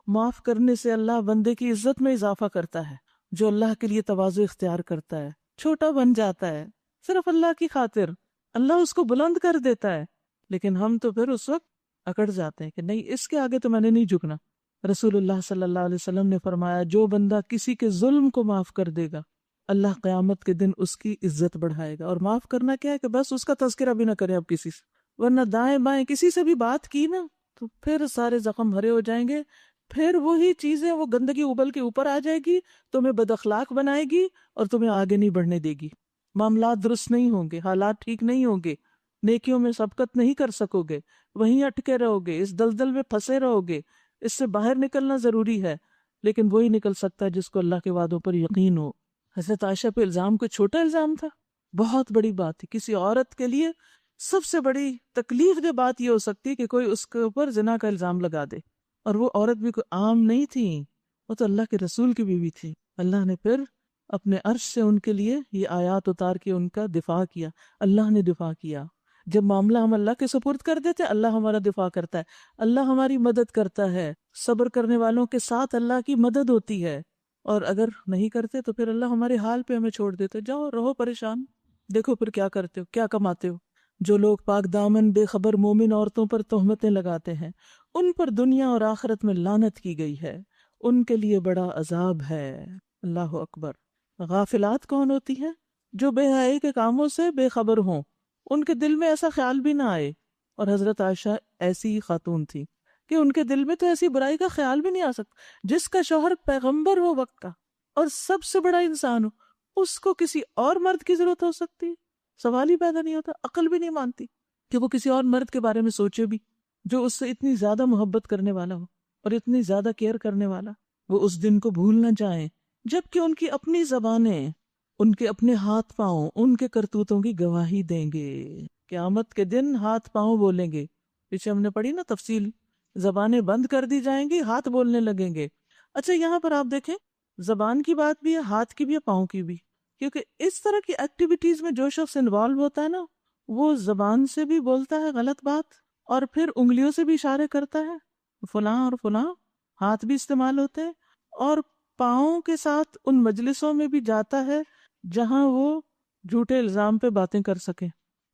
معاف کرنے سے اللہ بندے کی عزت میں اضافہ کرتا ہے. جو اللہ کے لیے تواضع اختیار کرتا ہے چھوٹا بن جاتا ہے صرف اللہ کی خاطر، اللہ اس کو بلند کر دیتا ہے. لیکن ہم تو پھر اس وقت اکڑ جاتے ہیں کہ نہیں اس کے آگے تو میں نے نہیں جھکنا. رسول اللہ صلی اللہ علیہ وسلم نے فرمایا جو بندہ کسی کے ظلم کو معاف کر دے گا اللہ قیامت کے دن اس کی عزت بڑھائے گا. اور معاف کرنا کیا ہے کہ بس اس کا تذکرہ بھی نہ کرے اب کسی سے، ورنہ دائیں بائیں کسی سے بھی بات کی نا تو پھر سارے زخم بھرے ہو جائیں گے، پھر وہی چیزیں وہ گندگی ابل کے اوپر آ جائے گی، تمہیں بد اخلاق بنائے گی اور تمہیں آگے نہیں بڑھنے دے گی. معاملات درست نہیں ہوں گے، حالات ٹھیک نہیں ہوں گے، نیکیوں میں سبقت نہیں کر سکو گے، وہیں اٹکے رہو گے، اس دلدل میں پھنسے رہو گے. اس سے باہر نکلنا ضروری ہے، لیکن وہی نکل سکتا ہے جس کو اللہ کے وعدوں پر یقین ہو. حضرت عائشہ پہ الزام کوئی چھوٹا الزام تھا، بہت بڑی بات تھی. کسی عورت کے لیے سب سے بڑی تکلیف دہ بات یہ ہو سکتی ہے کہ کوئی اس کے اوپر زنا کا الزام لگا دے، اور وہ عورت بھی کوئی عام نہیں تھی، وہ تو اللہ کے رسول کی بیوی تھی. اللہ نے پھر اپنے عرش سے ان کے لیے یہ آیات اتار کے ان کا دفاع کیا. اللہ نے دفاع کیا. جب معاملہ ہم اللہ کے سپرد کر دیتے اللہ ہمارا دفاع کرتا ہے، اللہ ہماری مدد کرتا ہے. صبر کرنے والوں کے ساتھ اللہ کی مدد ہوتی ہے، اور اگر نہیں کرتے تو پھر اللہ ہمارے حال پہ ہمیں چھوڑ دیتے، جاؤ رہو پریشان، دیکھو پھر کیا کرتے ہو، کیا کماتے ہو. جو لوگ پاک دامن بے خبر مومن عورتوں پر تہمتیں لگاتے ہیں ان پر دنیا اور آخرت میں لعنت کی گئی ہے، ان کے لیے بڑا عذاب ہے. اللہ اکبر. غافلات کون ہوتی ہیں؟ جو بے حیائی کے کاموں سے بے خبر ہوں، ان کے دل میں ایسا خیال بھی نہ آئے. اور حضرت عائشہ ایسی ہی خاتون تھی کہ ان کے دل میں تو ایسی برائی کا خیال بھی نہیں آ سکتا. جس کا شوہر پیغمبر ہو وقت کا اور سب سے بڑا انسان ہو، اس کو کسی اور مرد کی ضرورت ہو سکتی ہے؟ سوال ہی پیدا نہیں ہوتا. عقل بھی نہیں مانتی کہ وہ کسی اور مرد کے بارے میں سوچے بھی جو اس سے اتنی زیادہ محبت کرنے والا ہو اور اتنی زیادہ کیئر کرنے والا. وہ اس دن کو بھول نہ جائیں جبکہ ان کی اپنی زبانیں، ان کے اپنے ہاتھ پاؤں ان کے کرتوتوں کی گواہی دیں گے. قیامت کے دن ہاتھ پاؤں بولیں گے. پیچھے ہم نے پڑھی نا تفصیل، زبانیں بند کر دی جائیں گی، ہاتھ بولنے لگیں گے. اچھا یہاں پر آپ دیکھیں زبان کی بات بھی ہے، ہاتھ کی بھی ہے، پاؤں کی بھی، کیونکہ اس طرح کی ایکٹیویٹیز میں جو شخص انوالو ہوتا ہے نا وہ زبان سے بھی بولتا ہے غلط بات اور پھر انگلیوں سے بھی اشارے کرتا ہے فلاں اور فلاں، ہاتھ بھی استعمال ہوتے ہیں، اور پاؤں کے ساتھ ان مجلسوں میں بھی جاتا ہے جہاں وہ جھوٹے الزام پہ باتیں کر سکے.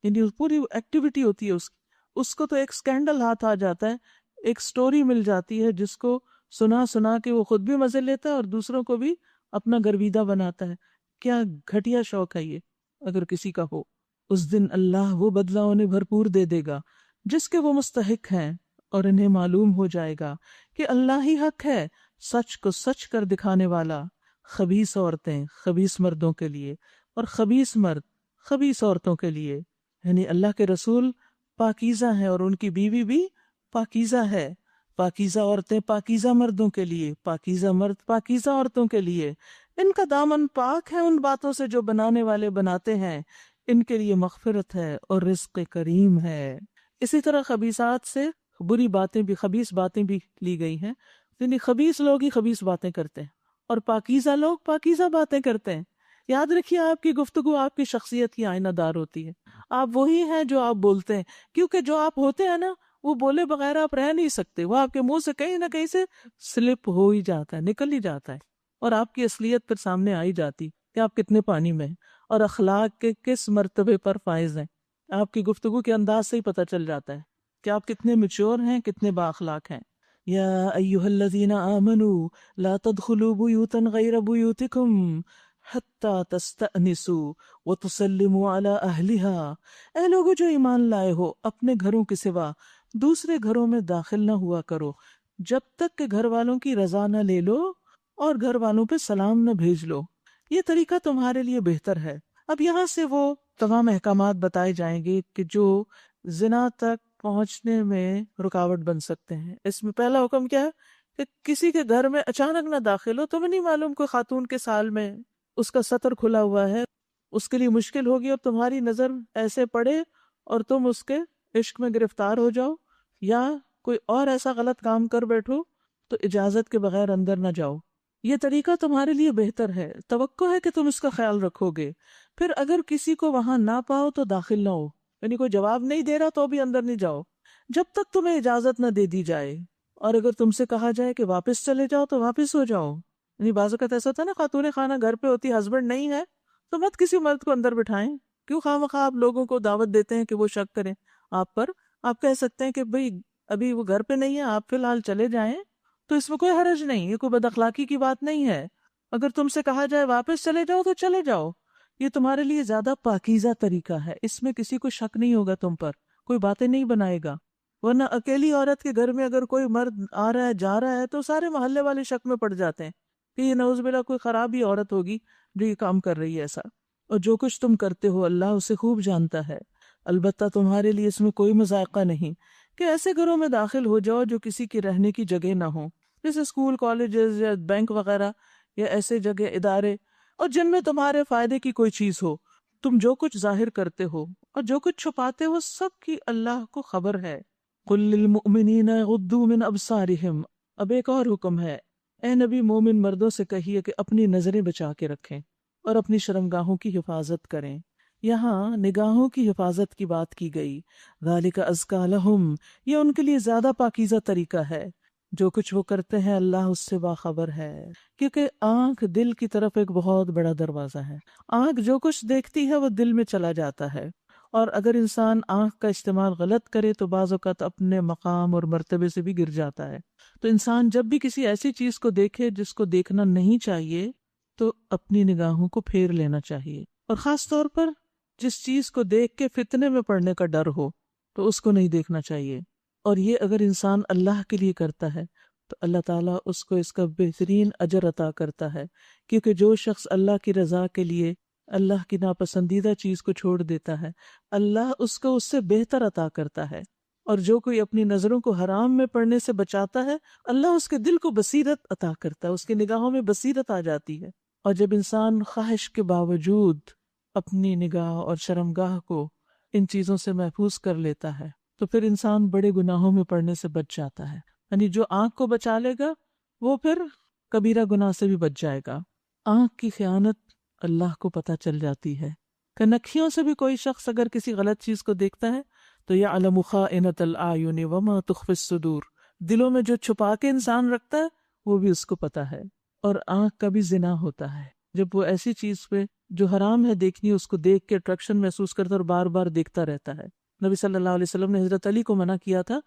یعنی پوری ایکٹیویٹی ہوتی ہے اس کی. اس کو تو ایک سکینڈل ہاتھ آ جاتا ہے، ایک سٹوری مل جاتی ہے جس کو سنا سنا کے وہ خود بھی مزے لیتا ہے اور دوسروں کو بھی اپنا گرویدہ بناتا ہے. کیا گھٹیا شوق ہے یہ اگر کسی کا ہو. اس دن اللہ وہ بدلہ انہیں بھرپور دے دے گا جس کے وہ مستحق ہیں، اور انہیں معلوم ہو جائے گا کہ اللہ ہی حق ہے، سچ کو سچ کر دکھانے والا. خبیث عورتیں خبیث مردوں کے لیے اور خبیث مرد خبیث عورتوں کے لیے، یعنی اللہ کے رسول پاکیزہ ہیں اور ان کی بیوی بھی پاکیزہ ہے. پاکیزہ عورتیں پاکیزہ مردوں کے لیے، پاکیزہ مرد پاکیزہ عورتوں کے لیے. ان کا دامن پاک ہے ان باتوں سے جو بنانے والے بناتے ہیں، ان کے لیے مغفرت ہے اور رزق کریم ہے. اسی طرح خبیثات سے بری باتیں بھی، خبیث باتیں بھی لی گئی ہیں، یعنی خبیث لوگ ہی خبیث باتیں کرتے ہیں اور پاکیزہ لوگ پاکیزہ باتیں کرتے ہیں. یاد رکھیے آپ کی گفتگو آپ کی شخصیت کی آئینہ دار ہوتی ہے. آپ وہی ہیں جو آپ بولتے ہیں، کیونکہ جو آپ ہوتے ہیں نا وہ بولے بغیر آپ رہ نہیں سکتے. وہ آپ کے منہ سے کہیں نہ کہیں سے سلپ ہو ہی جاتا ہے، نکل ہی جاتا ہے، اور آپ کی اصلیت پھر سامنے آ ہی جاتی کہ آپ کتنے پانی میں ہیں اور اخلاق کے کس مرتبے پر فائز ہیں. آپ کی گفتگو کے انداز سے ہی پتہ چل جاتا ہے کہ آپ کتنے میچور ہیں، کتنے با اخلاق ہیں. یا ایھا الذین آمنوا لا تدخلوا بیوتا غیر بیوتکم حتی تستأنسوا وتسلموا علی اہلہا. اے لوگو جو ایمان لائے ہو، اپنے گھروں کے سوا دوسرے گھروں میں داخل نہ ہوا کرو جب تک کہ گھر والوں کی رضا نہ لے لو اور گھر والوں پہ سلام نہ بھیج لو. یہ طریقہ تمہارے لیے بہتر ہے. اب یہاں سے وہ تمام احکامات بتائے جائیں گے کہ جو زنا تک پہنچنے میں رکاوٹ بن سکتے ہیں. اس میں پہلا حکم کیا ہے کہ کسی کے گھر میں اچانک نہ داخل ہو. تمہیں نہیں معلوم کوئی خاتون کے سال میں اس کا سطر کھلا ہوا ہے، اس کے لیے مشکل ہوگی اور تمہاری نظر ایسے پڑے اور تم اس کے عشق میں گرفتار ہو جاؤ، یا کوئی اور ایسا غلط کام کر بیٹھو تو اجازت کے بغیر اندر نہ جاؤ. یہ طریقہ تمہارے لیے بہتر ہے. توقع ہے کہ تم اس کا خیال رکھو گے. پھر اگر کسی کو وہاں نہ پاؤ تو داخل نہ ہو، یعنی کوئی جواب نہیں دے رہا تو بھی اندر نہیں جاؤ جب تک تمہیں اجازت نہ دے دی جائے. اور اگر تم سے کہا جائے کہ واپس چلے جاؤ تو واپس ہو جاؤ. یعنی بعض اوقات ایسا ہوتا ہے نا، خاتون خانہ گھر پہ ہوتی، ہسبینڈ نہیں ہے تو مت کسی مرد کو اندر بٹھائیں. کیوں خواہ آپ لوگوں کو دعوت دیتے ہیں کہ وہ شک کریں آپ پر. آپ کہہ سکتے ہیں کہ بھئی ابھی وہ گھر پہ نہیں ہے، آپ فی الحال چلے جائیں، تو اس میں کوئی حرج نہیں، یہ کوئی بد اخلاقی کی بات نہیں ہے. اگر تم سے کہا جائے واپس چلے جاؤ تو چلے جاؤ. یہ تمہارے لیے زیادہ پاکیزہ طریقہ ہے. اس میں کسی کو شک نہیں ہوگا تم پر، کوئی باتیں نہیں بنائے گا. ورنہ اکیلی عورت کے گھر میں اگر کوئی مرد آ رہا ہے جا رہا ہے تو سارے محلے والے شک میں پڑ جاتے ہیں کہ یہ نعوذ باللہ کوئی خراب ہی عورت ہوگی جو یہ کام کر رہی ہے ایسا. اور جو کچھ تم کرتے ہو اللہ اسے خوب جانتا ہے. البتہ تمہارے لیے اس میں کوئی مذائقہ نہیں کہ ایسے گھروں میں داخل ہو جاؤ جو کسی کی رہنے کی جگہ نہ ہو، جیسے اسکول، کالجز یا بینک وغیرہ، یا ایسے جگہ ادارے، اور جن میں تمہارے فائدے کی کوئی چیز ہو. تم جو کچھ ظاہر کرتے ہو اور جو کچھ چھپاتے ہو سب کی اللہ کو خبر ہے. قل للمؤمنین یغضوا من ابصارہم. اب ایک اور حکم ہے، اے نبی مومن مردوں سے کہیے کہ اپنی نظریں بچا کے رکھیں اور اپنی شرمگاہوں کی حفاظت کریں. یہاں نگاہوں کی حفاظت کی بات کی گئی. ذالک ازکیٰ لہم، یہ ان کے لیے زیادہ پاکیزہ طریقہ ہے. جو کچھ وہ کرتے ہیں اللہ اس سے باخبر ہے، کیونکہ آنکھ دل کی طرف ایک بہت بڑا دروازہ ہے. آنکھ جو کچھ دیکھتی ہے وہ دل میں چلا جاتا ہے، اور اگر انسان آنکھ کا استعمال غلط کرے تو بعض اوقات اپنے مقام اور مرتبے سے بھی گر جاتا ہے. تو انسان جب بھی کسی ایسی چیز کو دیکھے جس کو دیکھنا نہیں چاہیے تو اپنی نگاہوں کو پھیر لینا چاہیے. اور خاص طور پر جس چیز کو دیکھ کے فتنے میں پڑنے کا ڈر ہو تو اس کو نہیں دیکھنا چاہیے. اور یہ اگر انسان اللہ کے لیے کرتا ہے تو اللہ تعالیٰ اس کو اس کا بہترین اجر عطا کرتا ہے، کیونکہ جو شخص اللہ کی رضا کے لیے اللہ کی ناپسندیدہ چیز کو چھوڑ دیتا ہے اللہ اس کو اس سے بہتر عطا کرتا ہے. اور جو کوئی اپنی نظروں کو حرام میں پڑنے سے بچاتا ہے اللہ اس کے دل کو بصیرت عطا کرتا ہے، اس کی نگاہوں میں بصیرت آ جاتی ہے. اور جب انسان خواہش کے باوجود اپنی نگاہ اور شرمگاہ کو ان چیزوں سے محفوظ کر لیتا ہے تو پھر انسان بڑے گناہوں میں پڑنے سے بچ جاتا ہے. یعنی جو آنکھ کو بچا لے گا وہ پھر کبیرہ گناہ سے بھی بچ جائے گا. آنکھ کی خیانت اللہ کو پتہ چل جاتی ہے. کنکھیوں سے بھی کوئی شخص اگر کسی غلط چیز کو دیکھتا ہے تو یعلم خائنۃ الاعین وما تخفی الصدور، دلوں میں جو چھپا کے انسان رکھتا ہے وہ بھی اس کو پتہ ہے. اور آنکھ کا بھی زنا ہوتا ہے جب وہ ایسی چیز پہ جو حرام ہے دیکھنی اس کو دیکھ کے اٹریکشن محسوس کرتا ہے اور بار بار دیکھتا رہتا ہے. نبی صلی اللہ علیہ وسلم نے حضرت علی کو منع کیا تھا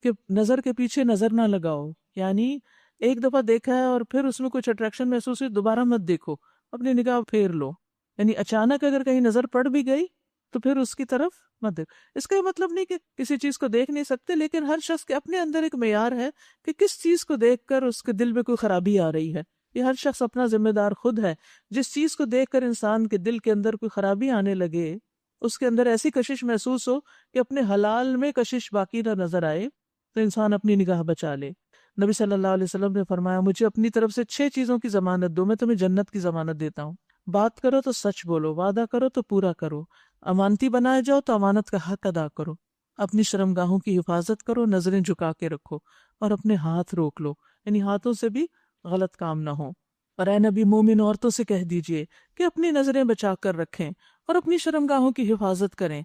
کہ نظر کے پیچھے نظر نہ لگاؤ، یعنی ایک دفعہ دیکھا ہے اور پھر اس میں کچھ اٹریکشن محسوس ہوئی، دوبارہ مت دیکھو، اپنی نگاہ پھیر لو، یعنی اچانک اگر کہیں نظر پڑ بھی گئی تو پھر اس کی طرف مت دیکھو۔ اس کا یہ مطلب نہیں کہ کسی چیز کو دیکھ نہیں سکتے، لیکن ہر شخص کے اپنے اندر ایک معیار ہے کہ کس چیز کو دیکھ کر اس کے دل میں کوئی خرابی آ رہی ہے۔ یہ ہر شخص اپنا ذمہ دار خود ہے۔ جس چیز کو دیکھ کر انسان کے دل کے اندر کوئی خرابی آنے لگے، اس کے اندر ایسی کشش محسوس ہو کہ اپنے حلال میں کشش باقی نہ نظر آئے، تو انسان اپنی نگاہ بچا لے۔ نبی صلی اللہ علیہ وسلم نے فرمایا مجھے اپنی طرف سے 6 چیزوں کی ضمانت دو، میں تمہیں جنت کی ضمانت دیتا ہوں۔ بات کرو تو سچ بولو، وعدہ کرو تو پورا کرو، امانتی بنائے جاؤ تو امانت کا حق ادا کرو، اپنی شرمگاہوں کی حفاظت کرو، نظریں جھکا کے رکھو، اور اپنے ہاتھ روک لو، یعنی ہاتھوں سے بھی غلط کام نہ ہو۔ اور اے نبی مومن عورتوں سے کہہ دیجئے کہ اپنی نظریں بچا کر رکھیں اور اپنی شرمگاہوں کی حفاظت کریں،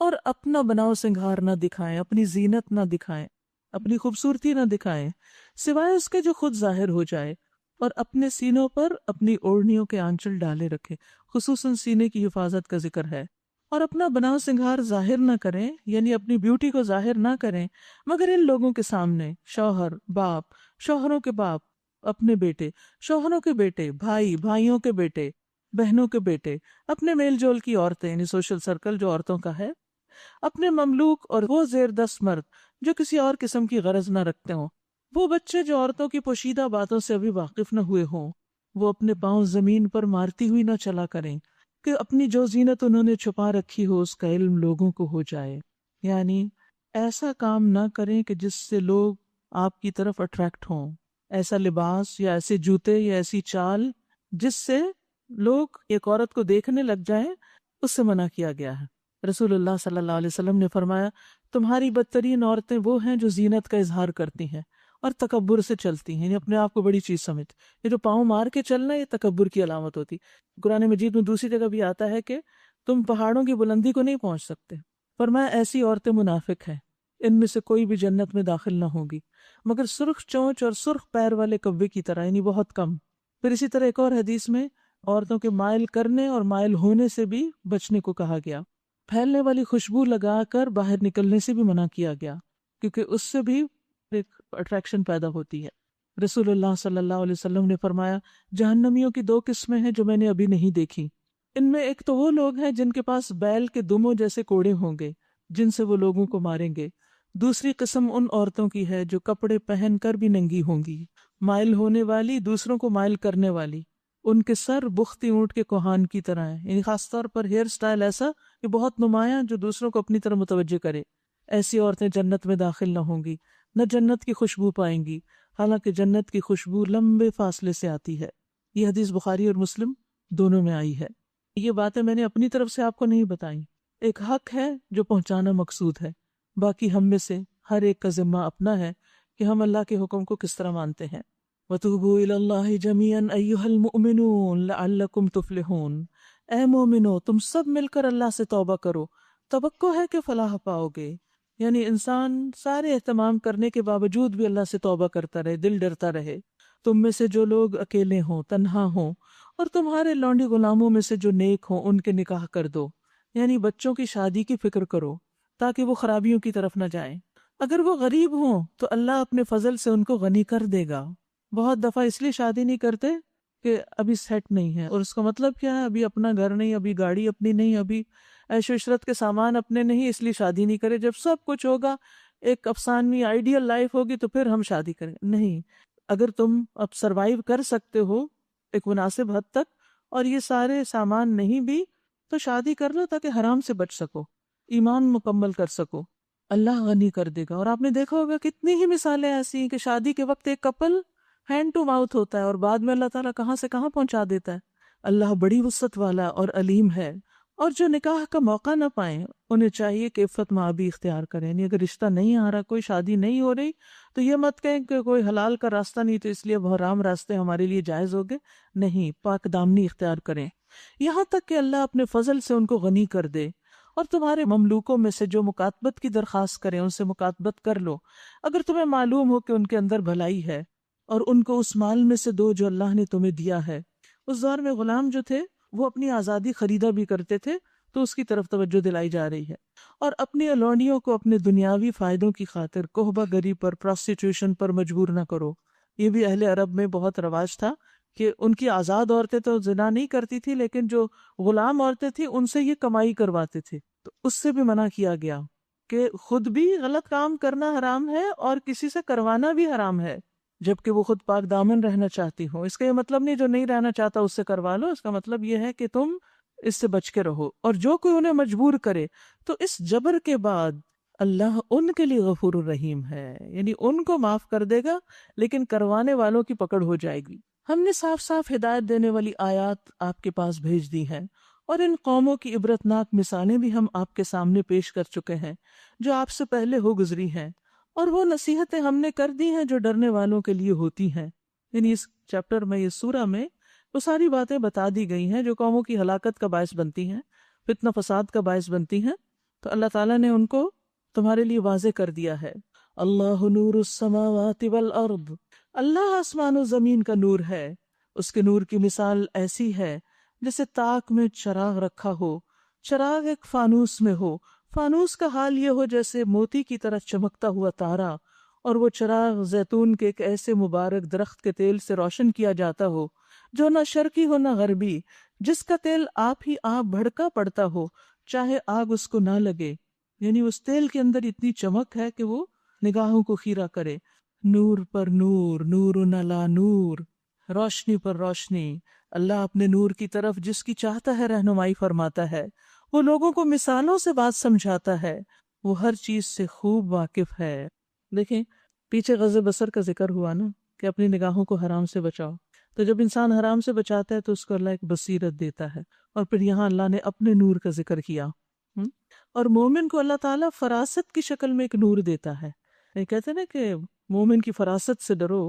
اور اپنا بناؤ سنگھار نہ دکھائیں، اپنی زینت نہ دکھائیں، اپنی خوبصورتی نہ دکھائیں سوائے اس کے جو خود ظاہر ہو جائے، اور اپنے سینوں پر اپنی اوڑھنیوں کے آنچل ڈالے رکھے، خصوصاً سینے کی حفاظت کا ذکر ہے۔ اور اپنا بناؤ سنگھار ظاہر نہ کریں، یعنی اپنی بیوٹی کو ظاہر نہ کریں مگر ان لوگوں کے سامنے، شوہر، باپ، شوہروں کے باپ، اپنے بیٹے، شوہروں کے بیٹے، بھائی، بھائیوں کے بیٹے، بہنوں کے بیٹے، اپنے میل جول کی عورتیں، یعنی سوشل سرکل جو عورتوں کا ہے، اپنے مملوک اور وہ زیر دست مرد جو کسی اور قسم کی غرض نہ رکھتے ہوں، وہ بچے جو عورتوں کی پوشیدہ باتوں سے ابھی واقف نہ ہوئے ہوں، وہ اپنے پاؤں زمین پر مارتی ہوئی نہ چلا کریں کہ اپنی جو زینت انہوں نے چھپا رکھی ہو اس کا علم لوگوں کو ہو جائے، یعنی ایسا کام نہ کریں کہ جس سے لوگ آپ کی طرف اٹریکٹ ہوں، ایسا لباس یا ایسے جوتے یا ایسی چال جس سے لوگ ایک عورت کو دیکھنے لگ جائیں، اس سے منع کیا گیا ہے۔ رسول اللہ صلی اللہ علیہ وسلم نے فرمایا تمہاری بدترین عورتیں وہ ہیں جو زینت کا اظہار کرتی ہیں اور تکبر سے چلتی ہیں، یعنی اپنے آپ کو بڑی چیز سمجھ، یہ جو پاؤں مار کے چلنا یہ تکبر کی علامت ہوتی۔ قرآن مجید میں دوسری جگہ بھی آتا ہے کہ تم پہاڑوں کی بلندی کو نہیں پہنچ سکتے۔ فرمایا ایسی عورتیں منافق ہیں، ان میں سے کوئی بھی جنت میں داخل نہ ہوگی مگر سرخ چونچ اور سرخ پیر والے کبے کی طرح، یعنی بہت کم۔ پھر اسی طرح ایک اور حدیث میں عورتوں کے مائل کرنے اور مائل ہونے سے بھی بچنے کو کہا گیا۔ پھیلنے والی خوشبو لگا کر باہر نکلنے سے بھی منع کیا گیا، کیونکہ اس سے بھی ایک اٹریکشن پیدا ہوتی ہے۔ رسول اللہ صلی اللہ علیہ وسلم نے فرمایا جہنمیوں کی 2 قسمیں ہیں جو میں نے ابھی نہیں دیکھی، ان میں ایک تو وہ لوگ ہیں جن کے پاس بیل کے دموں جیسے کوڑے ہوں گے جن سے وہ لوگوں کو ماریں گے، دوسری قسم ان عورتوں کی ہے جو کپڑے پہن کر بھی ننگی ہوں گی، مائل ہونے والی، دوسروں کو مائل کرنے والی، ان کے سر بختی اونٹ کے کوہان کی طرح ہیں، یعنی خاص طور پر ہیئر سٹائل ایسا کہ بہت نمایاں جو دوسروں کو اپنی طرف متوجہ کرے۔ ایسی عورتیں جنت میں داخل نہ ہوں گی، نہ جنت کی خوشبو پائیں گی، حالانکہ جنت کی خوشبو لمبے فاصلے سے آتی ہے۔ یہ حدیث بخاری اور مسلم دونوں میں آئی ہے۔ یہ باتیں میں نے اپنی طرف سے آپ کو نہیں بتائیں، ایک حق ہے جو پہنچانا مقصود ہے، باقی ہم میں سے ہر ایک کا ذمہ اپنا ہے کہ ہم اللہ کے حکم کو کس طرح مانتے ہیں۔ وَتُوبُوا إِلَى اللَّهِ جَمِيعًا أَيُّهَا الْمُؤْمِنُونَ لَعَلَّكُمْ تُفْلِحُونَ، اے مومنو تم سب مل کر اللہ سے توبہ کرو، توقع ہے کہ فلاح پاؤ گے۔ یعنی انسان سارے اہتمام کرنے کے باوجود بھی اللہ سے توبہ کرتا رہے، دل ڈرتا رہے۔ تم میں سے جو لوگ اکیلے ہوں، تنہا ہوں، اور تمہارے لونڈی غلاموں میں سے جو نیک ہوں ان کے نکاح کر دو، یعنی بچوں کی شادی کی فکر کرو تاکہ وہ خرابیوں کی طرف نہ جائیں۔ اگر وہ غریب ہوں تو اللہ اپنے فضل سے ان کو غنی کر دے گا۔ بہت دفعہ اس لیے شادی نہیں کرتے کہ ابھی سیٹ نہیں ہے، اور اس کا مطلب کیا ہے؟ ابھی اپنا گھر نہیں، ابھی گاڑی اپنی نہیں، ابھی عیش و عشرت کے سامان اپنے نہیں، اس لیے شادی نہیں کرے۔ جب سب کچھ ہوگا، ایک افسانوی آئیڈیل لائف ہوگی تو پھر ہم شادی کریں۔ نہیں، اگر تم اب سروائیو کر سکتے ہو ایک مناسب حد تک اور یہ سارے سامان نہیں بھی، تو شادی کر لو تاکہ حرام سے بچ سکو، ایمان مکمل کر سکو، اللہ غنی کر دے گا۔ اور آپ نے دیکھا ہوگا کتنی ہی مثالیں ایسی ہیں کہ شادی کے وقت ایک کپل ہینڈ ٹو ماؤتھ ہوتا ہے اور بعد میں اللہ تعالیٰ کہاں سے کہاں پہنچا دیتا ہے۔ اللہ بڑی وسعت والا اور علیم ہے۔ اور جو نکاح کا موقع نہ پائیں انہیں چاہیے کہ عفت مآبی اختیار کریں، یعنی اگر رشتہ نہیں آ رہا، کوئی شادی نہیں ہو رہی، تو یہ مت کہیں کہ کوئی حلال کا راستہ نہیں تو اس لیے حرام راستے ہمارے لیے جائز ہو گئے۔ نہیں، پاک دامنی اختیار کریں یہاں تک کہ اللہ اپنے فضل سے ان کو غنی کر دے۔ اور تمہارے مملوکوں میں سے جو مکاتبت کی درخواست کریں ان سے مکاتبت کر لو، اگر تمہیں معلوم ہو کہ ان کے اندر بھلائی ہے، اور ان کو اس مال میں سے دو جو اللہ نے تمہیں دیا ہے۔ اس دور میں غلام جو تھے وہ اپنی آزادی خریدا بھی کرتے تھے، تو اس کی طرف توجہ دلائی جا رہی ہے۔ اور اپنی الونیوں کو اپنے دنیاوی فائدوں کی خاطر کوہبہ گری پر، پروسٹیٹیوشن پر مجبور نہ کرو۔ یہ بھی اہل عرب میں بہت رواج تھا کہ ان کی آزاد عورتیں تو زنا نہیں کرتی تھی، لیکن جو غلام عورتیں تھیں ان سے یہ کمائی کرواتے تھے، تو اس سے بھی منع کیا گیا کہ خود بھی غلط کام کرنا حرام ہے اور کسی سے کروانا بھی حرام ہے، جبکہ وہ خود پاک دامن رہنا چاہتی ہوں۔ اس کا یہ مطلب نہیں جو نہیں رہنا چاہتا اس سے کروا لو، اس کا مطلب یہ ہے کہ تم اس سے بچ کے رہو۔ اور جو کوئی انہیں مجبور کرے تو اس جبر کے بعد اللہ ان کے لیے غفور الرحیم ہے، یعنی ان کو معاف کر دے گا، لیکن کروانے والوں کی پکڑ ہو جائے گی۔ ہم نے صاف صاف ہدایت دینے والی آیات آپ کے پاس بھیج دی ہیں، اور ان قوموں کی عبرتناک مثالیں بھی ہم آپ کے سامنے پیش کر چکے ہیں جو آپ سے پہلے ہو گزری ہیں، اور وہ نصیحتیں ہم نے کر دی ہیں جو ڈرنے والوں کے لیے ہوتی ہیں۔ یعنی اس چیپٹر میں، اس سورہ میں وہ ساری باتیں بتا دی گئی ہیں جو قوموں کی ہلاکت کا باعث بنتی ہیں، فتنہ فساد کا باعث بنتی ہیں، تو اللہ تعالیٰ نے ان کو تمہارے لیے واضح کر دیا ہے۔ اللہ نور السماوات والارض، اللہ آسمان و زمین کا نور ہے۔ اس کے نور کی مثال ایسی ہے جیسے تاک میں چراغ رکھا ہو، چراغ ایک فانوس میں ہو، فانوس کا حال یہ ہو جیسے موتی کی طرح چمکتا ہوا تارا، اور وہ چراغ زیتون کے ایک ایسے مبارک درخت کے تیل سے روشن کیا جاتا ہو جو نہ شرقی ہو نہ غربی، جس کا تیل آپ ہی آپ بھڑکا پڑتا ہو چاہے آگ اس کو نہ لگے۔ یعنی اس تیل کے اندر اتنی چمک ہے کہ وہ نگاہوں کو خیرہ کرے۔ نور پر نور، نور علی نور، روشنی پر روشنی۔ اللہ اپنے نور کی طرف جس کی چاہتا ہے رہنمائی فرماتا ہے، وہ لوگوں کو مثالوں سے بات سمجھاتا ہے، وہ ہر چیز سے خوب واقف ہے۔ دیکھیں پیچھے غض بصر کا ذکر ہوا نا کہ اپنی نگاہوں کو حرام سے بچاؤ، تو جب انسان حرام سے بچاتا ہے تو اس کو اللہ ایک بصیرت دیتا ہے، اور پھر یہاں اللہ نے اپنے نور کا ذکر کیا۔ اور مومن کو اللہ تعالیٰ فراست کی شکل میں ایک نور دیتا ہے۔ یہ کہتے ہیں نا کہ مومن کی فراست سے ڈرو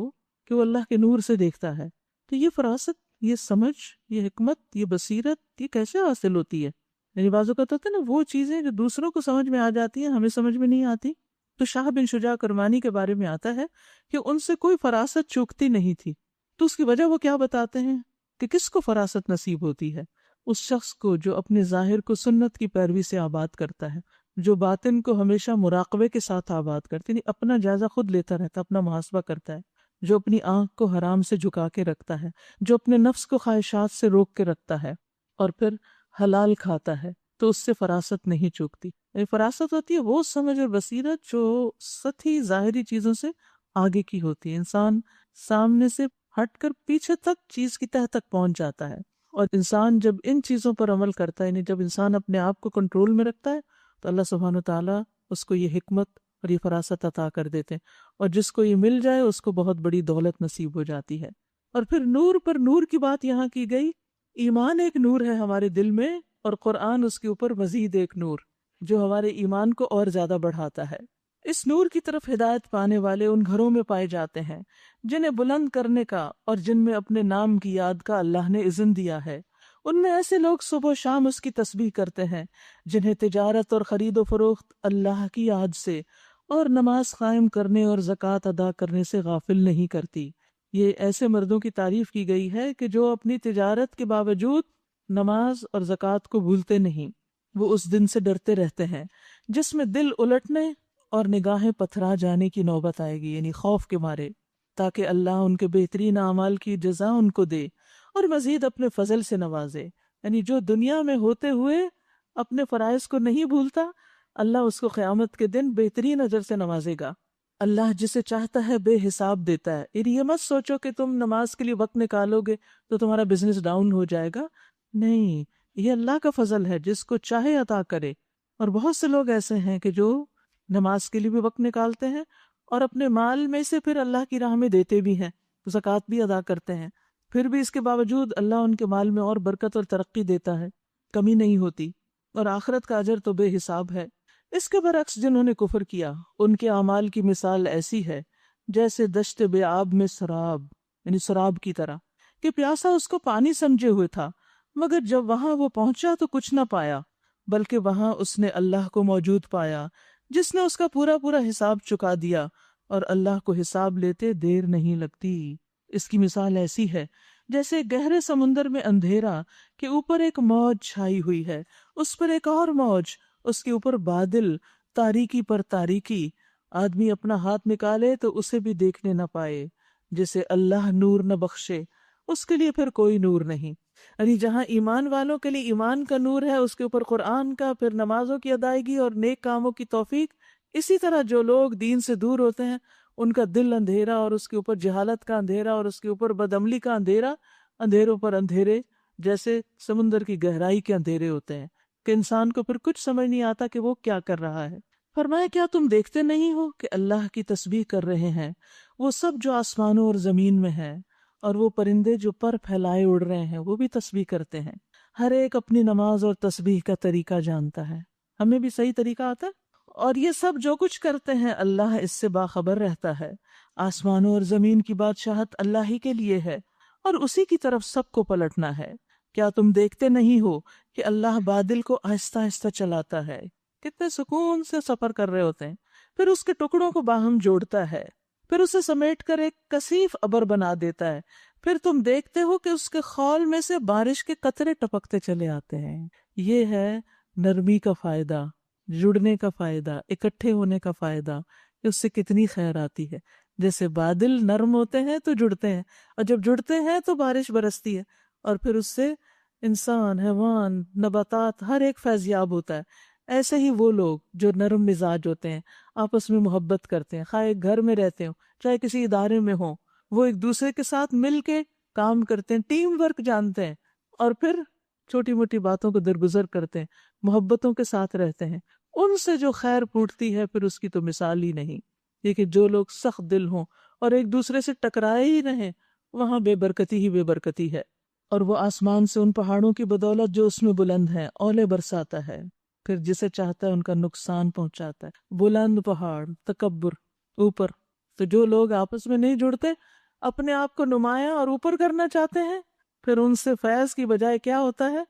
کہ وہ اللہ کے نور سے دیکھتا ہے، تو یہ فراست، یہ سمجھ، یہ حکمت، یہ بصیرت، یہ کیسے حاصل ہوتی ہے؟ یعنی بعض اوقات ہوتا ہے نا وہ چیزیں جو دوسروں کو سمجھ میں آ جاتی ہیں ہمیں سمجھ میں نہیں آتی۔ تو شاہ بن شجاع کرمانی کے بارے میں آتا ہے کہ ان سے کوئی فراست چوکتی نہیں تھی، تو اس کی وجہ وہ کیا بتاتے ہیں کہ کس کو فراست نصیب ہوتی ہے؟ اس شخص کو جو اپنے ظاہر کو سنت کی پیروی سے آباد کرتا ہے، جو باطن کو ہمیشہ مراقبے کے ساتھ آباد کرتا ہے، یعنی اپنا جائزہ خود لیتا رہتا ہے، اپنا محاسبہ کرتا ہے، جو اپنی آنکھ کو حرام سے جھکا کے رکھتا ہے، جو اپنے نفس کو خواہشات سے روک کے رکھتا ہے اور پھر حلال کھاتا ہے، تو اس سے فراست نہیں چوکتی۔ فراست ہوتی ہے وہ سمجھ اور بصیرت جو سطحی ظاہری چیزوں سے آگے کی ہوتی ہے، انسان سامنے سے ہٹ کر پیچھے تک چیز کی تہہ تک پہنچ جاتا ہے، اور انسان جب ان چیزوں پر عمل کرتا ہے، یعنی جب انسان اپنے آپ کو کنٹرول میں رکھتا ہے، تو اللہ سبحانہ وتعالیٰ اس کو یہ حکمت اور یہ فراست عطا کر دیتے ہیں، اور جس کو یہ مل جائے اس کو بہت بڑی دولت نصیب ہو جاتی ہے۔ اور پھر نور پر نور کی بات یہاں کی گئی۔ ایمان ایک نور ہے ہمارے دل میں، اور قرآن اس کے اوپر مزید ایک نور جو ہمارے ایمان کو اور زیادہ بڑھاتا ہے۔ اس نور کی طرف ہدایت پانے والے ان گھروں میں پائے جاتے ہیں جنہیں بلند کرنے کا اور جن میں اپنے نام کی یاد کا اللہ نے اذن دیا ہے۔ ان میں ایسے لوگ صبح و شام اس کی تسبیح کرتے ہیں جنہیں تجارت اور خرید و فروخت اللہ کی یاد سے اور نماز قائم کرنے اور زکوٰۃ ادا کرنے سے غافل نہیں کرتی۔ یہ ایسے مردوں کی تعریف کی گئی ہے کہ جو اپنی تجارت کے باوجود نماز اور زکوٰۃ کو بھولتے نہیں۔ وہ اس دن سے ڈرتے رہتے ہیں جس میں دل الٹنے اور نگاہیں پتھرا جانے کی نوبت آئے گی، یعنی خوف کے مارے، تاکہ اللہ ان کے بہترین اعمال کی جزا ان کو دے اور مزید اپنے فضل سے نوازے۔ یعنی جو دنیا میں ہوتے ہوئے اپنے فرائض کو نہیں بھولتا، اللہ اس کو قیامت کے دن بہترین اجر سے نوازے گا۔ اللہ جسے چاہتا ہے بے حساب دیتا ہے۔ یعنی یہ مت سوچو کہ تم نماز کے لیے وقت نکالو گے تو تمہارا بزنس ڈاؤن ہو جائے گا، نہیں، یہ اللہ کا فضل ہے، جس کو چاہے عطا کرے۔ اور بہت سے لوگ ایسے ہیں کہ جو نماز کے لیے بھی وقت نکالتے ہیں اور اپنے مال میں سے پھر اللہ کی راہ میں دیتے بھی ہیں، زکوٰۃ بھی ادا کرتے ہیں، پھر بھی اس کے باوجود اللہ ان کے مال میں اور برکت اور ترقی دیتا ہے، کمی نہیں ہوتی، اور آخرت کا اجر تو بے حساب ہے۔ اس کے برعکس جنہوں نے کفر کیا، ان کے اعمال کی مثال ایسی ہے جیسے دشت بے آب میں سراب، یعنی سراب کی طرح، کہ پیاسا اس کو پانی سمجھے ہوئے تھا، مگر جب وہاں وہ پہنچا تو کچھ نہ پایا، بلکہ وہاں اس نے اللہ کو موجود پایا جس نے اس کا پورا پورا حساب چکا دیا، اور اللہ کو حساب لیتے دیر نہیں لگتی۔ اس کی مثال ایسی ہے جیسے گہرے سمندر میں اندھیرا کہ اوپر ایک موج چھائی ہوئی ہے، اس پر ایک اور موج، اس کے اوپر بادل، تاریکی پر تاریکی، آدمی اپنا ہاتھ نکالے تو اسے بھی دیکھنے نہ پائے، جسے اللہ نور نہ بخشے اس کے لیے پھر کوئی نور نہیں۔ یعنی جہاں ایمان والوں کے لیے ایمان کا نور ہے، اس کے اوپر قرآن کا، پھر نمازوں کی ادائیگی اور نیک کاموں کی توفیق، اسی طرح جو لوگ دین سے دور ہوتے ہیں ان کا دل اندھیرا، اور اس کے اوپر جہالت کا اندھیرا، اور اس کے اوپر بدعملی کا اندھیرا، اندھیروں پر اندھیرے جیسے سمندر کی گہرائی کے اندھیرے ہوتے ہیں کہ انسان کو پھر کچھ سمجھ نہیں آتا کہ وہ کیا کر رہا ہے۔ فرمایا کیا تم دیکھتے نہیں ہو کہ اللہ کی تسبیح کر رہے ہیں وہ سب جو آسمانوں اور زمین میں ہیں، اور وہ پرندے جو پر پھیلائے اڑ رہے ہیں وہ بھی تسبیح کرتے ہیں۔ ہر ایک اپنی نماز اور تسبیح کا طریقہ جانتا ہے، ہمیں بھی صحیح طریقہ آتا ہے، اور یہ سب جو کچھ کرتے ہیں اللہ اس سے باخبر رہتا ہے۔ آسمانوں اور زمین کی بادشاہت اللہ ہی کے لیے ہے، اور اسی کی طرف سب کو پلٹنا ہے۔ کیا تم دیکھتے نہیں ہو کہ اللہ بادل کو آہستہ آہستہ چلاتا ہے، کتنے سکون سے سفر کر رہے ہوتے ہیں، پھر اس کے ٹکڑوں کو باہم جوڑتا ہے، پھر اسے سمیٹ کر ایک کثیف ابر بنا دیتا ہے، پھر تم دیکھتے ہو کہ اس کے خول میں سے بارش کے قطرے ٹپکتے چلے آتے ہیں۔ یہ ہے نرمی کا فائدہ، جڑنے کا فائدہ، اکٹھے ہونے کا فائدہ، کہ اس سے کتنی خیر آتی ہے۔ جیسے بادل نرم ہوتے ہیں تو جڑتے ہیں، اور جب جڑتے ہیں تو بارش برستی ہے، اور پھر اس سے انسان، حیوان، نباتات ہر ایک فیضیاب ہوتا ہے۔ ایسے ہی وہ لوگ جو نرم مزاج ہوتے ہیں، آپس میں محبت کرتے ہیں، خواہ ایک گھر میں رہتے ہوں چاہے کسی ادارے میں ہوں، وہ ایک دوسرے کے ساتھ مل کے کام کرتے ہیں، ٹیم ورک جانتے ہیں، اور پھر چھوٹی موٹی باتوں کو درگزر کرتے ہیں، محبتوں کے ساتھ رہتے ہیں، ان سے جو خیر پھوٹتی ہے پھر اس کی تو مثال ہی نہیں۔ یہ کہ جو لوگ سخت دل ہوں اور ایک دوسرے سے ٹکرائے ہی رہیں، وہاں بے برکتی ہی بے برکتی ہے۔ اور وہ آسمان سے ان پہاڑوں کی بدولت جو اس میں بلند ہیں اولے برساتا ہے، پھر جسے چاہتا ہے ان کا نقصان پہنچاتا ہے۔ بلند پہاڑ، تکبر، اوپر، تو جو لوگ آپس میں نہیں جڑتے، اپنے آپ کو نمایاں اور اوپر کرنا چاہتے ہیں، پھر ان سے فیض کی بجائے کیا ہوتا ہے؟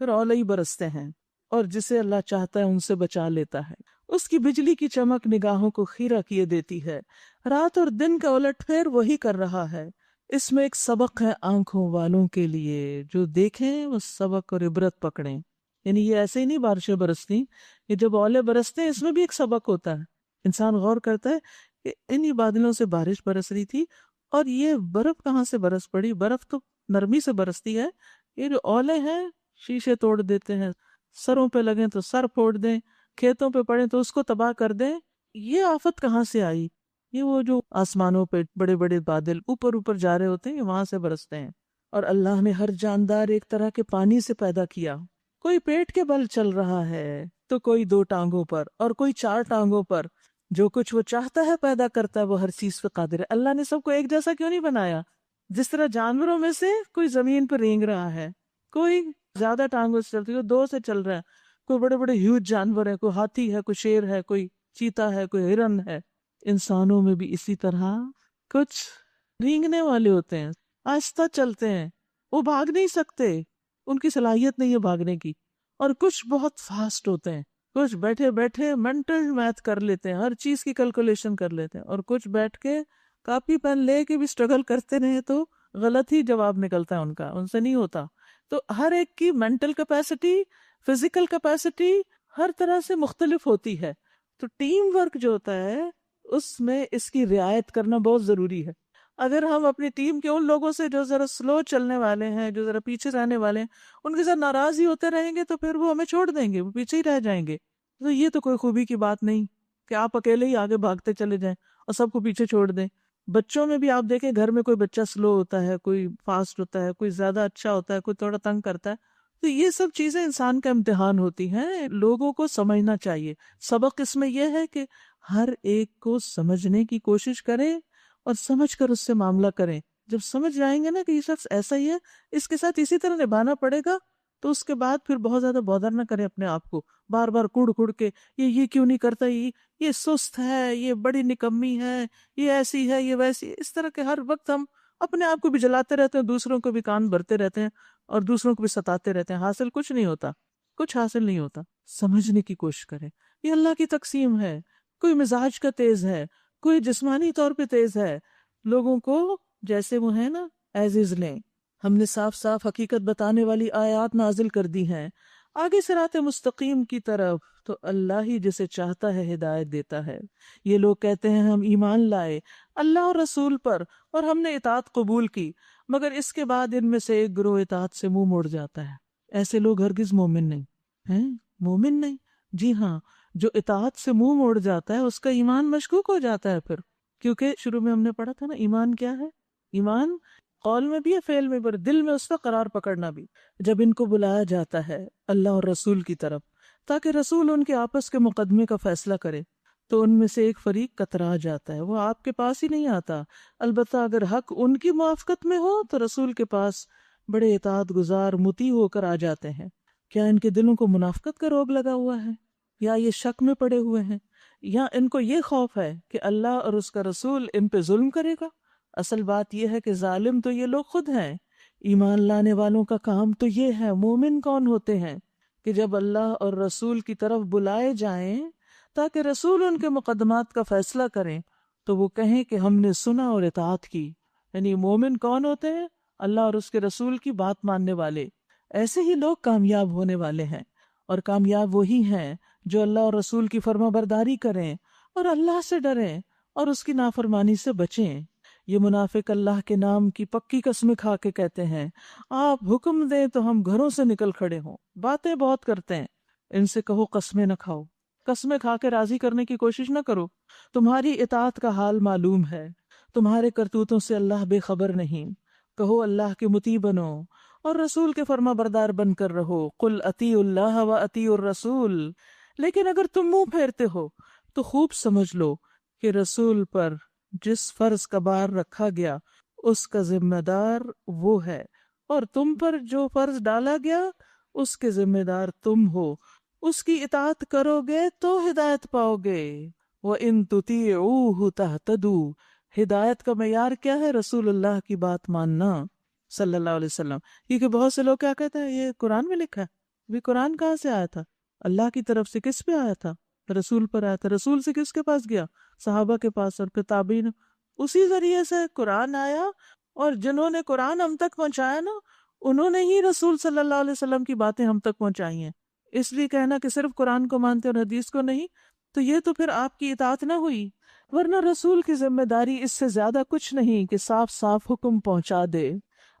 پھر اولے ہی برستے ہیں، اور جسے اللہ چاہتا ہے ان سے بچا لیتا ہے۔ اس کی بجلی کی چمک نگاہوں کو خیرہ کیے دیتی ہے، رات اور دن کا الٹ پھیر وہی کر رہا ہے۔ اس میں ایک سبق ہے آنکھوں والوں کے لیے، جو دیکھیں وہ سبق اور عبرت پکڑیں۔ یعنی یہ ایسے ہی نہیں بارشیں برستی، یہ جب اولے برستے ہیں اس میں بھی ایک سبق ہوتا ہے۔ انسان غور کرتا ہے کہ انہی بادلوں سے بارش برس رہی تھی، اور یہ برف کہاں سے برس پڑی؟ برف تو نرمی سے برستی ہے، یہ جو اولے ہیں شیشے توڑ دیتے ہیں، سروں پہ لگیں تو سر پھوڑ دیں، کھیتوں پہ پڑیں تو اس کو تباہ کر دیں۔ یہ آفت کہاں سے آئی؟ یہ وہ جو آسمانوں پہ بڑے بڑے بادل اوپر اوپر جا رہے ہوتے ہیں، یہ وہاں سے برستے ہیں۔ اور اللہ نے ہر جاندار ایک طرح کے پانی سے پیدا کیا، کوئی پیٹ کے بل چل رہا ہے تو کوئی 2 ٹانگوں پر اور کوئی 4 ٹانگوں پر۔ جو کچھ وہ چاہتا ہے پیدا کرتا ہے، وہ ہر چیز پہ قادر ہے۔ اللہ نے سب کو ایک جیسا کیوں نہیں بنایا؟ جس طرح جانوروں میں سے کوئی زمین پہ رینگ رہا ہے، کوئی زیادہ ٹانگوں سے چلتی ہے، 2 سے چل رہا ہے، کوئی بڑے بڑے ہیوج جانور ہے، کوئی ہاتھی ہے، کوئی شیر ہے، کوئی چیتا ہے، کوئی ہرن ہے۔ انسانوں میں بھی اسی طرح کچھ رینگنے والے ہوتے ہیں، آہستہ چلتے ہیں، وہ بھاگ نہیں سکتے، ان کی صلاحیت نہیں ہے بھاگنے کی، اور کچھ بہت فاسٹ ہوتے ہیں، کچھ بیٹھے بیٹھے منٹل میتھ کر لیتے ہیں، ہر چیز کی کیلکولیشن کر لیتے ہیں، اور کچھ بیٹھ کے کاپی پین لے کے بھی اسٹرگل کرتے رہے تو غلط ہی جواب نکلتا ہے، ان کا، ان سے نہیں ہوتا۔ تو ہر ایک کی مینٹل کیپیسٹی، فزیکل کیپیسٹی ہر طرح سے مختلف ہوتی ہے۔ تو ٹیم ورک جو ہوتا ہے اس میں اس کی رعایت کرنا بہت ضروری ہے۔ اگر ہم اپنی ٹیم کے ان لوگوں سے جو ذرا سلو چلنے والے ہیں، جو ذرا پیچھے رہنے والے ہیں، ان کے ساتھ ناراض ہی ہوتے رہیں گے تو پھر وہ ہمیں چھوڑ دیں گے، وہ پیچھے ہی رہ جائیں گے۔ تو یہ تو کوئی خوبی کی بات نہیں کہ آپ اکیلے ہی آگے بھاگتے چلے جائیں اور سب کو پیچھے چھوڑ دیں۔ بچوں میں بھی آپ دیکھیں، گھر میں کوئی بچہ سلو ہوتا ہے، کوئی فاسٹ ہوتا ہے، کوئی زیادہ اچھا ہوتا ہے، کوئی تھوڑا تنگ کرتا ہے، تو یہ سب چیزیں انسان کا امتحان ہوتی ہیں، لوگوں کو سمجھنا چاہیے۔ سبق اس میں یہ ہے کہ ہر ایک کو سمجھنے کی کوشش کریں اور سمجھ کر اس سے معاملہ کریں۔ جب سمجھ جائیں گے نا کہ یہ شخص ایسا ہی ہے، اس کے ساتھ اسی طرح نبھانا پڑے گا، تو اس کے بعد پھر بہت زیادہ بودر نہ کریں اپنے آپ کو، بار بار کڑ کڑ کے یہ کیوں نہیں کرتا، یہ سست ہے، یہ بڑی نکمی ہے، یہ ایسی ہے، یہ ویسی ہے۔ اس طرح کے ہر وقت ہم اپنے آپ کو بھی جلاتے رہتے ہیں، دوسروں کو بھی کان بھرتے رہتے ہیں، اور دوسروں کو بھی ستاتے رہتے ہیں، حاصل کچھ نہیں ہوتا، کچھ حاصل نہیں ہوتا۔ سمجھنے کی کوشش کریں، یہ اللہ کی تقسیم ہے۔ کوئی مزاج کا تیز ہے، کوئی جسمانی طور پہ تیز ہے، لوگوں کو جیسے وہ ہیں نا ایز از لیں، ہم نے صاف صاف حقیقت بتانے والی آیات نازل کر دی ہیں آگے صراط مستقیم کی طرف، تو اللہ ہی جسے چاہتا ہے ہدایت دیتا ہے۔ یہ لوگ کہتے ہیں ہم ایمان لائے اللہ اور رسول پر اور ہم نے اطاعت قبول کی، مگر اس کے بعد ان میں سے ایک گروہ اطاعت سے منہ موڑ جاتا ہے۔ ایسے لوگ ہرگز مومن نہیں ہیں، مومن نہیں۔ جی ہاں، جو اطاعت سے منہ موڑ جاتا ہے اس کا ایمان مشکوک ہو جاتا ہے پھر، کیونکہ شروع میں ہم نے پڑھا تھا نا، ایمان کیا ہے؟ ایمان قول میں بھی ہے، فعل میں بھی، دل میں اس کا قرار پکڑنا بھی۔ جب ان کو بلایا جاتا ہے اللہ اور رسول کی طرف تاکہ رسول ان کے آپس کے مقدمے کا فیصلہ کرے، تو ان میں سے ایک فریق کترا جاتا ہے، وہ آپ کے پاس ہی نہیں آتا۔ البتہ اگر حق ان کی موافقت میں ہو تو رسول کے پاس بڑے اطاعت گزار مطیع ہو کر آ جاتے ہیں۔ کیا ان کے دلوں کو منافقت کا روگ لگا ہوا ہے، یا یہ شک میں پڑے ہوئے ہیں، یا ان کو یہ خوف ہے کہ اللہ اور اس کا رسول ان پہ ظلم کرے گا؟ اصل بات یہ ہے کہ ظالم تو یہ لوگ خود ہیں۔ ایمان لانے والوں کا کام تو یہ ہے۔ مومن کون ہوتے ہیں؟ کہ جب اللہ اور رسول کی طرف بلائے جائیں تاکہ رسول ان کے مقدمات کا فیصلہ کریں تو وہ کہیں کہ ہم نے سنا اور اطاعت کی۔ یعنی مومن کون ہوتے ہیں؟ اللہ اور اس کے رسول کی بات ماننے والے۔ ایسے ہی لوگ کامیاب ہونے والے ہیں، اور کامیاب وہی ہیں جو اللہ اور رسول کی فرما برداری کریں اور اللہ سے ڈریں اور اس کی نافرمانی سے بچیں۔ یہ منافق اللہ کے نام کی پکی قسمیں کھا کے کہتے ہیں آپ حکم دیں تو ہم گھروں سے نکل کھڑے ہوں۔ باتیں بہت کرتے ہیں، ان سے کہو قسمیں نہ کھاؤ، قسمیں کھا کے راضی کرنے کی کوشش نہ کرو۔ تمہاری اطاعت کا حال معلوم ہے، تمہارے کرتوتوں سے اللہ بے خبر نہیں۔ کہو اللہ کے مطیع بنو اور رسول کے فرما بردار بن کر رہو۔ قل اطیعوا اللہ و اطیعوا الرسول۔ لیکن اگر تم منہ پھیرتے ہو تو خوب سمجھ لو کہ رسول پر جس فرض کا بار رکھا گیا اس کا ذمہ دار وہ ہے، اور تم پر جو فرض ڈالا گیا اس کے ذمہ دار تم ہو۔ اس کی اطاعت کرو گے تو ہدایت پاؤ گے۔ وَإِن تُطِيعُوهُ تَهْتَدُوا۔ ہدایت کا معیار کیا ہے؟ رسول اللہ کی بات ماننا صلی اللہ علیہ وسلم۔ کیونکہ بہت سے لوگ کیا کہتے ہیں یہ قرآن میں لکھا ہے۔ بھی قرآن کہاں سے آیا تھا؟ اللہ کی طرف سے کس پہ آیا تھا؟ رسول پر آیا تھا۔ رسول سے کس کے پاس گیا؟ صحابہ کے پاس اور کتابین۔ اسی ذریعے سے قرآن آیا، اور جنہوں نے قرآن ہم تک پہنچایا نا، انہوں نے ہی رسول صلی اللہ علیہ وسلم کی باتیں ہم تک پہنچائی ہیں۔ اس لیے کہنا کہ صرف قرآن کو مانتے اور حدیث کو نہیں، تو یہ تو پھر آپ کی اطاعت نہ ہوئی۔ ورنہ رسول کی ذمہ داری اس سے زیادہ کچھ نہیں کہ صاف صاف حکم پہنچا دے۔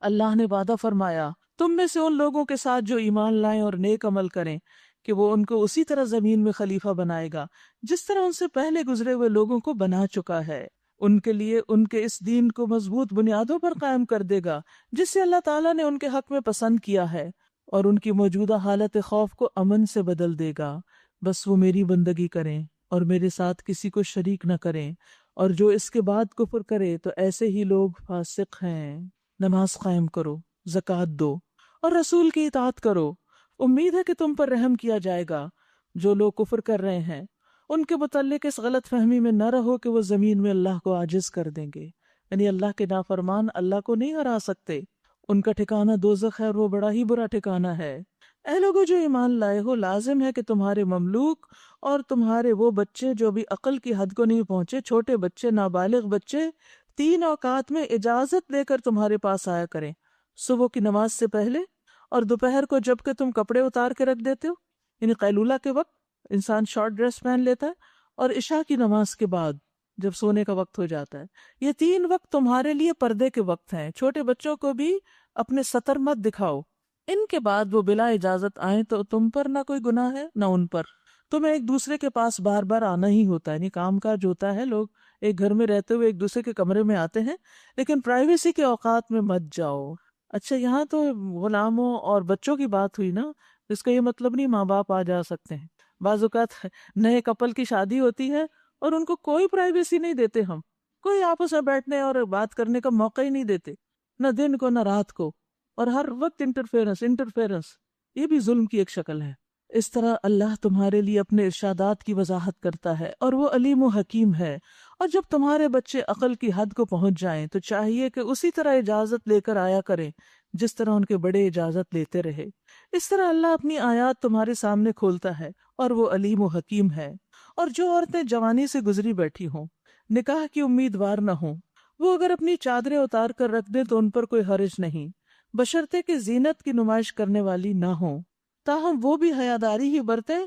اللہ نے وعدہ فرمایا تم میں سے ان لوگوں کے ساتھ جو ایمان لائیں اور نیک عمل کریں کہ وہ ان کو اسی طرح زمین میں خلیفہ بنائے گا جس طرح ان سے پہلے گزرے ہوئے لوگوں کو بنا چکا ہے۔ ان کے لیے ان کے اس دین کو مضبوط بنیادوں پر قائم کر دے گا جس سے اللہ تعالیٰ نے ان کے حق میں پسند کیا ہے، اور ان کی موجودہ حالت خوف کو امن سے بدل دے گا۔ بس وہ میری بندگی کریں اور میرے ساتھ کسی کو شریک نہ کریں، اور جو اس کے بعد کفر کرے تو ایسے ہی لوگ فاسق ہیں۔ نماز قائم کرو، زکوٰۃ دو اور رسول کی اطاعت کرو۔ امید ہے کہ تم پر رحم کیا جائے گا۔ جو لوگ کفر کر رہے ہیں ان کے متعلق اس غلط فہمی میں نہ رہو کہ وہ زمین میں اللہ کو عاجز کر دیں گے، یعنی اللہ کے نافرمان اللہ کو نہیں ہرا سکتے۔ ان کا ٹھکانہ دوزخ ہے اور وہ بڑا ہی برا ٹھکانہ ہے۔ اے لوگوں جو ایمان لائے ہو، لازم ہے کہ تمہارے مملوک اور تمہارے وہ بچے جو بھی عقل کی حد کو نہیں پہنچے، چھوٹے بچے، نابالغ بچے، 3 اوقات میں اجازت لے کر تمہارے پاس آیا کریں، صبح کی نماز سے پہلے اور دوپہر کو جب کہ تم کپڑے اتار کے رکھ دیتے ہو، یعنی قیلولہ کے وقت انسان شارٹ ڈریس پہن لیتا ہے، اور عشاء کی نماز کے بعد جب سونے کا وقت ہو جاتا ہے۔ یہ 3 وقت تمہارے لیے پردے کے وقت ہیں۔ چھوٹے بچوں کو بھی اپنے سطر مت دکھاؤ۔ ان کے بعد وہ بلا اجازت آئیں تو تم پر نہ کوئی گناہ ہے نہ ان پر۔ تمہیں ایک دوسرے کے پاس بار بار آنا ہی ہوتا ہے، یعنی کام کاج ہوتا ہے، لوگ ایک گھر میں رہتے ہوئے ایک دوسرے کے کمرے میں آتے ہیں، لیکن پرائیویسی کے اوقات میں مت جاؤ۔ اچھا، یہاں تو غلاموں اور بچوں کی بات ہوئی نا، اس کا یہ مطلب نہیں ماں باپ آ جا سکتے ہیں۔ بعض اوقات نئے کپل کی شادی ہوتی ہے اور ان کو کوئی پرائیویسی نہیں دیتے، ہم کوئی آپس میں بیٹھنے اور بات کرنے کا موقع ہی نہیں دیتے، نہ دن کو نہ رات کو، اور ہر وقت انٹرفیرنس، یہ بھی ظلم کی ایک شکل ہے۔ اس طرح اللہ تمہارے لیے اپنے ارشادات کی وضاحت کرتا ہے اور وہ علیم و حکیم ہے۔ اور جب تمہارے بچے عقل کی حد کو پہنچ جائیں تو چاہیے کہ اسی طرح اجازت لے کر آیا کریں جس طرح ان کے بڑے اجازت لیتے رہے۔ اس طرح اللہ اپنی آیات تمہارے سامنے کھولتا ہے اور وہ علیم و حکیم ہے۔ اور جو عورتیں جوانی سے گزری بیٹھی ہوں، نکاح کی امیدوار نہ ہوں، وہ اگر اپنی چادریں اتار کر رکھ دیں تو ان پر کوئی حرج نہیں، بشرطے کہ زینت کی نمائش کرنے والی نہ ہوں، تاہم وہ بھی حیاداری ہی برتیں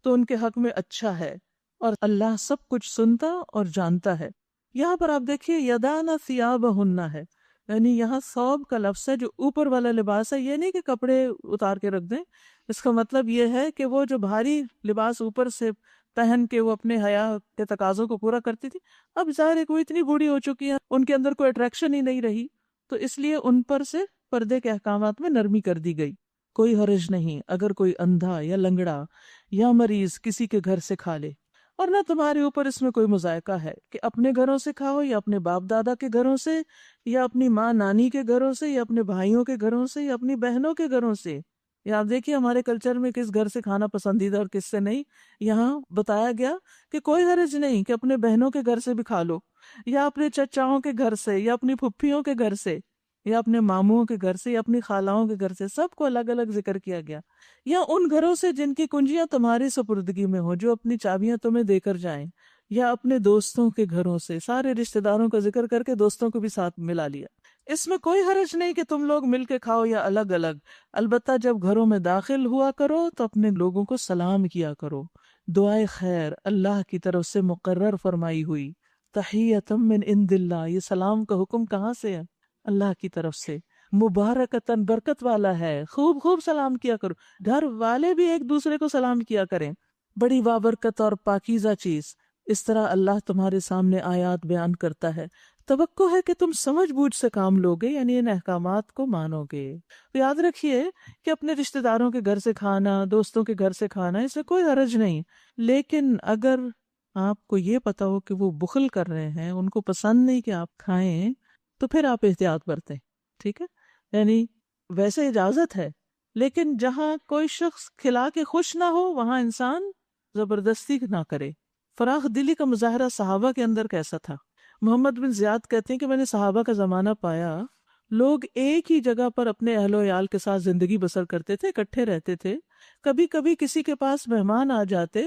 تو ان کے حق میں اچھا ہے، اور اللہ سب کچھ سنتا اور جانتا ہے۔ یہاں پر آپ دیکھیے یدانا ثیابہن ہے، یعنی یہاں ثوب کا لفظ ہے جو اوپر والا لباس ہے، یہ نہیں کہ کپڑے اتار کے رکھ دیں، اس کا مطلب یہ ہے کہ وہ جو بھاری لباس اوپر سے پہن کے وہ اپنے حیا کے تقاضوں کو پورا کرتی تھی، اب ظاہر ہے کہ وہ اتنی بوڑھی ہو چکی ہے، ان کے اندر کوئی اٹریکشن ہی نہیں رہی، تو اس لیے ان پر سے پردے کے احکامات میں نرمی کر دی گئی۔ کوئی حرج نہیں اگر کوئی اندھا یا لنگڑا یا مریض کسی کے گھر سے کھا لے، اور نہ تمہارے اوپر اس میں کوئی مذائقہ ہے کہ اپنے گھروں سے کھاؤ یا اپنے باپ دادا کے گھروں سے یا اپنی ماں نانی کے گھروں سے یا اپنے بھائیوں کے گھروں سے یا اپنی بہنوں کے گھروں سے۔ یا آپ دیکھیے ہمارے کلچر میں کس گھر سے کھانا پسندیدہ اور کس سے نہیں، یہاں بتایا گیا کہ کوئی حرج نہیں کہ اپنے بہنوں کے گھر سے بھی کھا لو، یا اپنے چچاؤں کے گھر سے یا اپنی پھپھیوں کے گھر سے یا اپنے ماموں کے گھر سے یا اپنی خالاؤں کے گھر سے، سب کو الگ الگ ذکر کیا گیا۔ یا ان گھروں سے جن کی کنجیاں تمہاری سپردگی میں ہو، جو اپنی چابیاں تمہیں دے کر جائیں، یا اپنے دوستوں کے گھروں سے، سارے رشتہ داروں کا ذکر کر کے دوستوں کو بھی ساتھ ملا لیا۔ اس میں کوئی حرج نہیں کہ تم لوگ مل کے کھاؤ یا الگ الگ، البتہ جب گھروں میں داخل ہوا کرو تو اپنے لوگوں کو سلام کیا کرو۔ دعائے خیر اللہ کی طرف سے مقرر فرمائی ہوئی، تحیۃ من عند اللہ، یہ سلام کا حکم کہاں سے ہے؟ اللہ کی طرف سے، مبارکتاً برکت والا ہے، خوب خوب سلام کیا کرو، گھر والے بھی ایک دوسرے کو سلام کیا کریں، بڑی بابرکت اور پاکیزہ چیز۔ اس طرح اللہ تمہارے سامنے آیات بیان کرتا ہے، توقع ہے کہ تم سمجھ بوجھ سے کام لوگے، یعنی ان احکامات کو مانو گے۔ تو یاد رکھیے کہ اپنے رشتہ داروں کے گھر سے کھانا، دوستوں کے گھر سے کھانا، اس میں کوئی حرج نہیں، لیکن اگر آپ کو یہ پتا ہو کہ وہ بخل کر رہے ہیں، ان کو پسند نہیں کہ آپ کھائیں، تو پھر آپ احتیاط برتیں، ٹھیک ہے؟ یعنی ویسے اجازت ہے، لیکن جہاں کوئی شخص کھلا کے خوش نہ ہو وہاں انسان زبردستی نہ کرے۔ فراخ دلی کا مظاہرہ صحابہ کے اندر کیسا تھا؟ محمد بن زیاد کہتے ہیں کہ میں نے صحابہ کا زمانہ پایا، لوگ ایک ہی جگہ پر اپنے اہل و عیال کے ساتھ زندگی بسر کرتے تھے، اکٹھے رہتے تھے، کبھی کبھی کسی کے پاس مہمان آ جاتے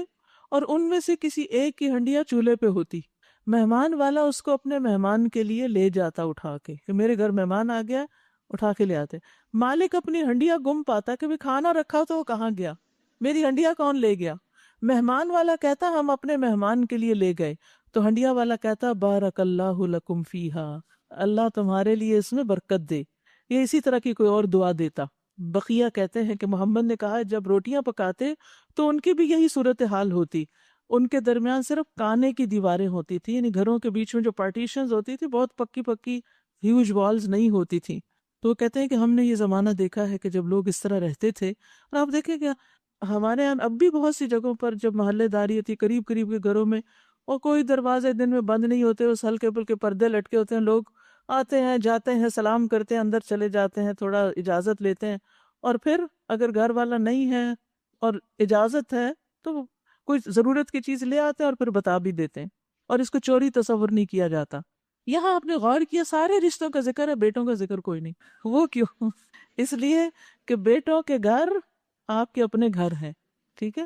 اور ان میں سے کسی ایک کی ہنڈیاں چولہے پہ ہوتی، مہمان والا اس کو اپنے مہمان کے لیے لے جاتا اٹھا کے، کہ میرے گھر مہمان آ گیا، اٹھا کے لے آتے۔ مالک اپنی ہنڈیا گم پاتا کہ بھی کھانا رکھا تو وہ کہاں گیا، میری ہنڈیا کون لے گیا؟ مہمان والا کہتا ہم اپنے مہمان کے لیے لے گئے، تو ہنڈیا والا کہتا بارک اللہ لکم فیہا، اللہ تمہارے لیے اس میں برکت دے، یہ اسی طرح کی کوئی اور دعا دیتا۔ بقیہ کہتے ہیں کہ محمد نے کہا جب روٹیاں پکاتے تو ان کی بھی یہی صورتحال ہوتی، ان کے درمیان صرف کانے کی دیواریں ہوتی تھی، یعنی گھروں کے بیچ میں جو پارٹیشنز ہوتی تھی بہت پکی پکی ہیوج والز نہیں ہوتی تھی۔ تو وہ کہتے ہیں کہ ہم نے یہ زمانہ دیکھا ہے کہ جب لوگ اس طرح رہتے تھے، اور آپ دیکھیں کہ ہمارے یہاں اب بھی بہت سی جگہوں پر جب محلے داری تھی قریب قریب کے گھروں میں، اور کوئی دروازے دن میں بند نہیں ہوتے، اس ہلکے پھلکے پردے لٹکے ہوتے ہیں، لوگ آتے ہیں جاتے ہیں، سلام کرتے ہیں، اندر چلے جاتے ہیں، تھوڑا اجازت لیتے ہیں، اور پھر اگر گھر والا نہیں ہے اور اجازت ہے تو کوئی ضرورت کی چیز لے آتے ہیں اور پھر بتا بھی دیتے ہیں، اور اس کو چوری تصور نہیں کیا جاتا۔ یہاں آپ نے غور کیا سارے رشتوں کا ذکر ہے، بیٹوں کا ذکر کوئی نہیں۔ وہ کیوں؟ اس لیے کہ بیٹوں کے گھر آپ کے اپنے گھر ہیں، ٹھیک ہے،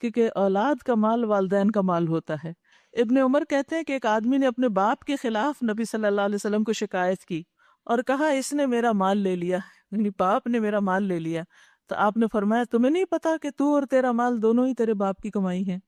کیونکہ اولاد کا مال والدین کا مال ہوتا ہے۔ ابن عمر کہتے ہیں کہ ایک آدمی نے اپنے باپ کے خلاف نبی صلی اللہ علیہ وسلم کو شکایت کی اور کہا اس نے میرا مال لے لیا، یعنی باپ نے میرا مال لے لیا۔ تو آپ نے فرمایا تمہیں نہیں پتا کہ تو اور تیرا مال دونوں ہی تیرے باپ کی کمائی ہے؟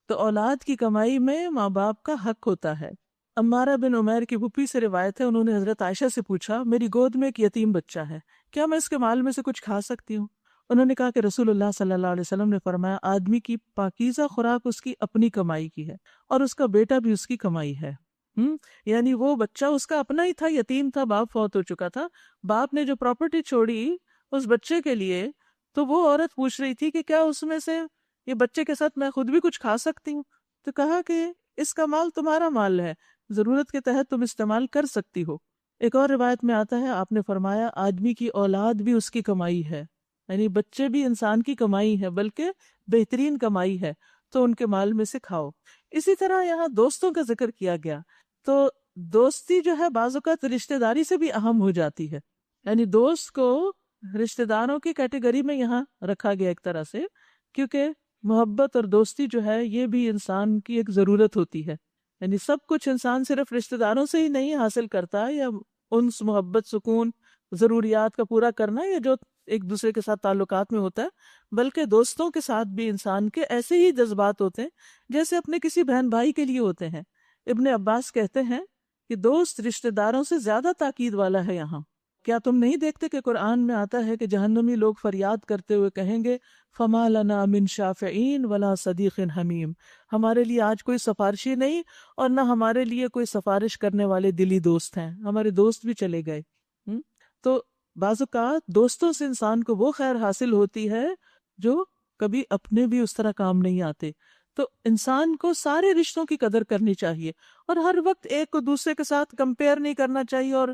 تو اولاد کی کمائی میں ماں باپ کا حق ہوتا ہے۔ عمارہ بن عمیر کی پھوپھی سے روایت ہے، انہوں نے حضرت عائشہ سے پوچھا میری گود میں ایک یتیم بچہ ہے، کیا میں اس کے مال میں سے کچھ کھا سکتی ہوں؟ انہوں نے کہا کہ رسول اللہ صلی اللہ علیہ وسلم نے فرمایا آدمی کی پاکیزہ خوراک اس کی اپنی کمائی کی ہے، اور اس کا بیٹا بھی اس کی کمائی ہے۔ یعنی وہ بچہ اس کا اپنا ہی تھا، یتیم تھا، باپ فوت ہو چکا تھا، باپ نے جو پراپرٹی چھوڑی اس بچے کے لیے، تو وہ عورت پوچھ رہی تھی کہ کیا اس میں سے یہ بچے کے ساتھ میں خود بھی کچھ کھا سکتی ہوں؟ تو کہا کہ اس کا مال تمہارا مال ہے، ضرورت کے تحت تم استعمال کر سکتی ہو۔ ایک اور روایت میں آتا ہے آپ نے فرمایا آدمی کی اولاد بھی اس کی کمائی ہے، یعنی بچے بھی انسان کی کمائی ہے، بلکہ بہترین کمائی ہے، تو ان کے مال میں سے کھاؤ۔ اسی طرح یہاں دوستوں کا ذکر کیا گیا، تو دوستی جو ہے بعض اوقات رشتہ داری سے بھی اہم ہو جاتی ہے، یعنی دوست کو رشتہ داروں کی کیٹیگری میں یہاں رکھا گیا ایک طرح سے، کیونکہ محبت اور دوستی جو ہے یہ بھی انسان کی ایک ضرورت ہوتی ہے، یعنی سب کچھ انسان صرف رشتہ داروں سے ہی نہیں حاصل کرتا، یا انس، محبت، سکون ضروریات کا پورا کرنا یا جو ایک دوسرے کے ساتھ تعلقات میں ہوتا ہے، بلکہ دوستوں کے ساتھ بھی انسان کے ایسے ہی جذبات ہوتے ہیں جیسے اپنے کسی بہن بھائی کے لیے ہوتے ہیں۔ ابن عباس کہتے ہیں کہ دوست رشتہ داروں سے زیادہ تاکید والا ہے یہاں۔ کیا تم نہیں دیکھتے کہ قرآن میں آتا ہے کہ جہنمی لوگ فریاد کرتے ہوئے کہیں گے فما لنا من شافعین ولا صدیق حمیم، ہمارے لیے آج کوئی سفارشی نہیں اور نہ ہمارے لیے کوئی سفارش کرنے والے دلی دوست ہیں، ہمارے دوست بھی چلے گئے۔ تو بعض اوقات دوستوں سے انسان کو وہ خیر حاصل ہوتی ہے جو کبھی اپنے بھی اس طرح کام نہیں آتے۔ تو انسان کو سارے رشتوں کی قدر کرنی چاہیے اور ہر وقت ایک کو دوسرے کے ساتھ کمپیئر نہیں کرنا چاہیے، اور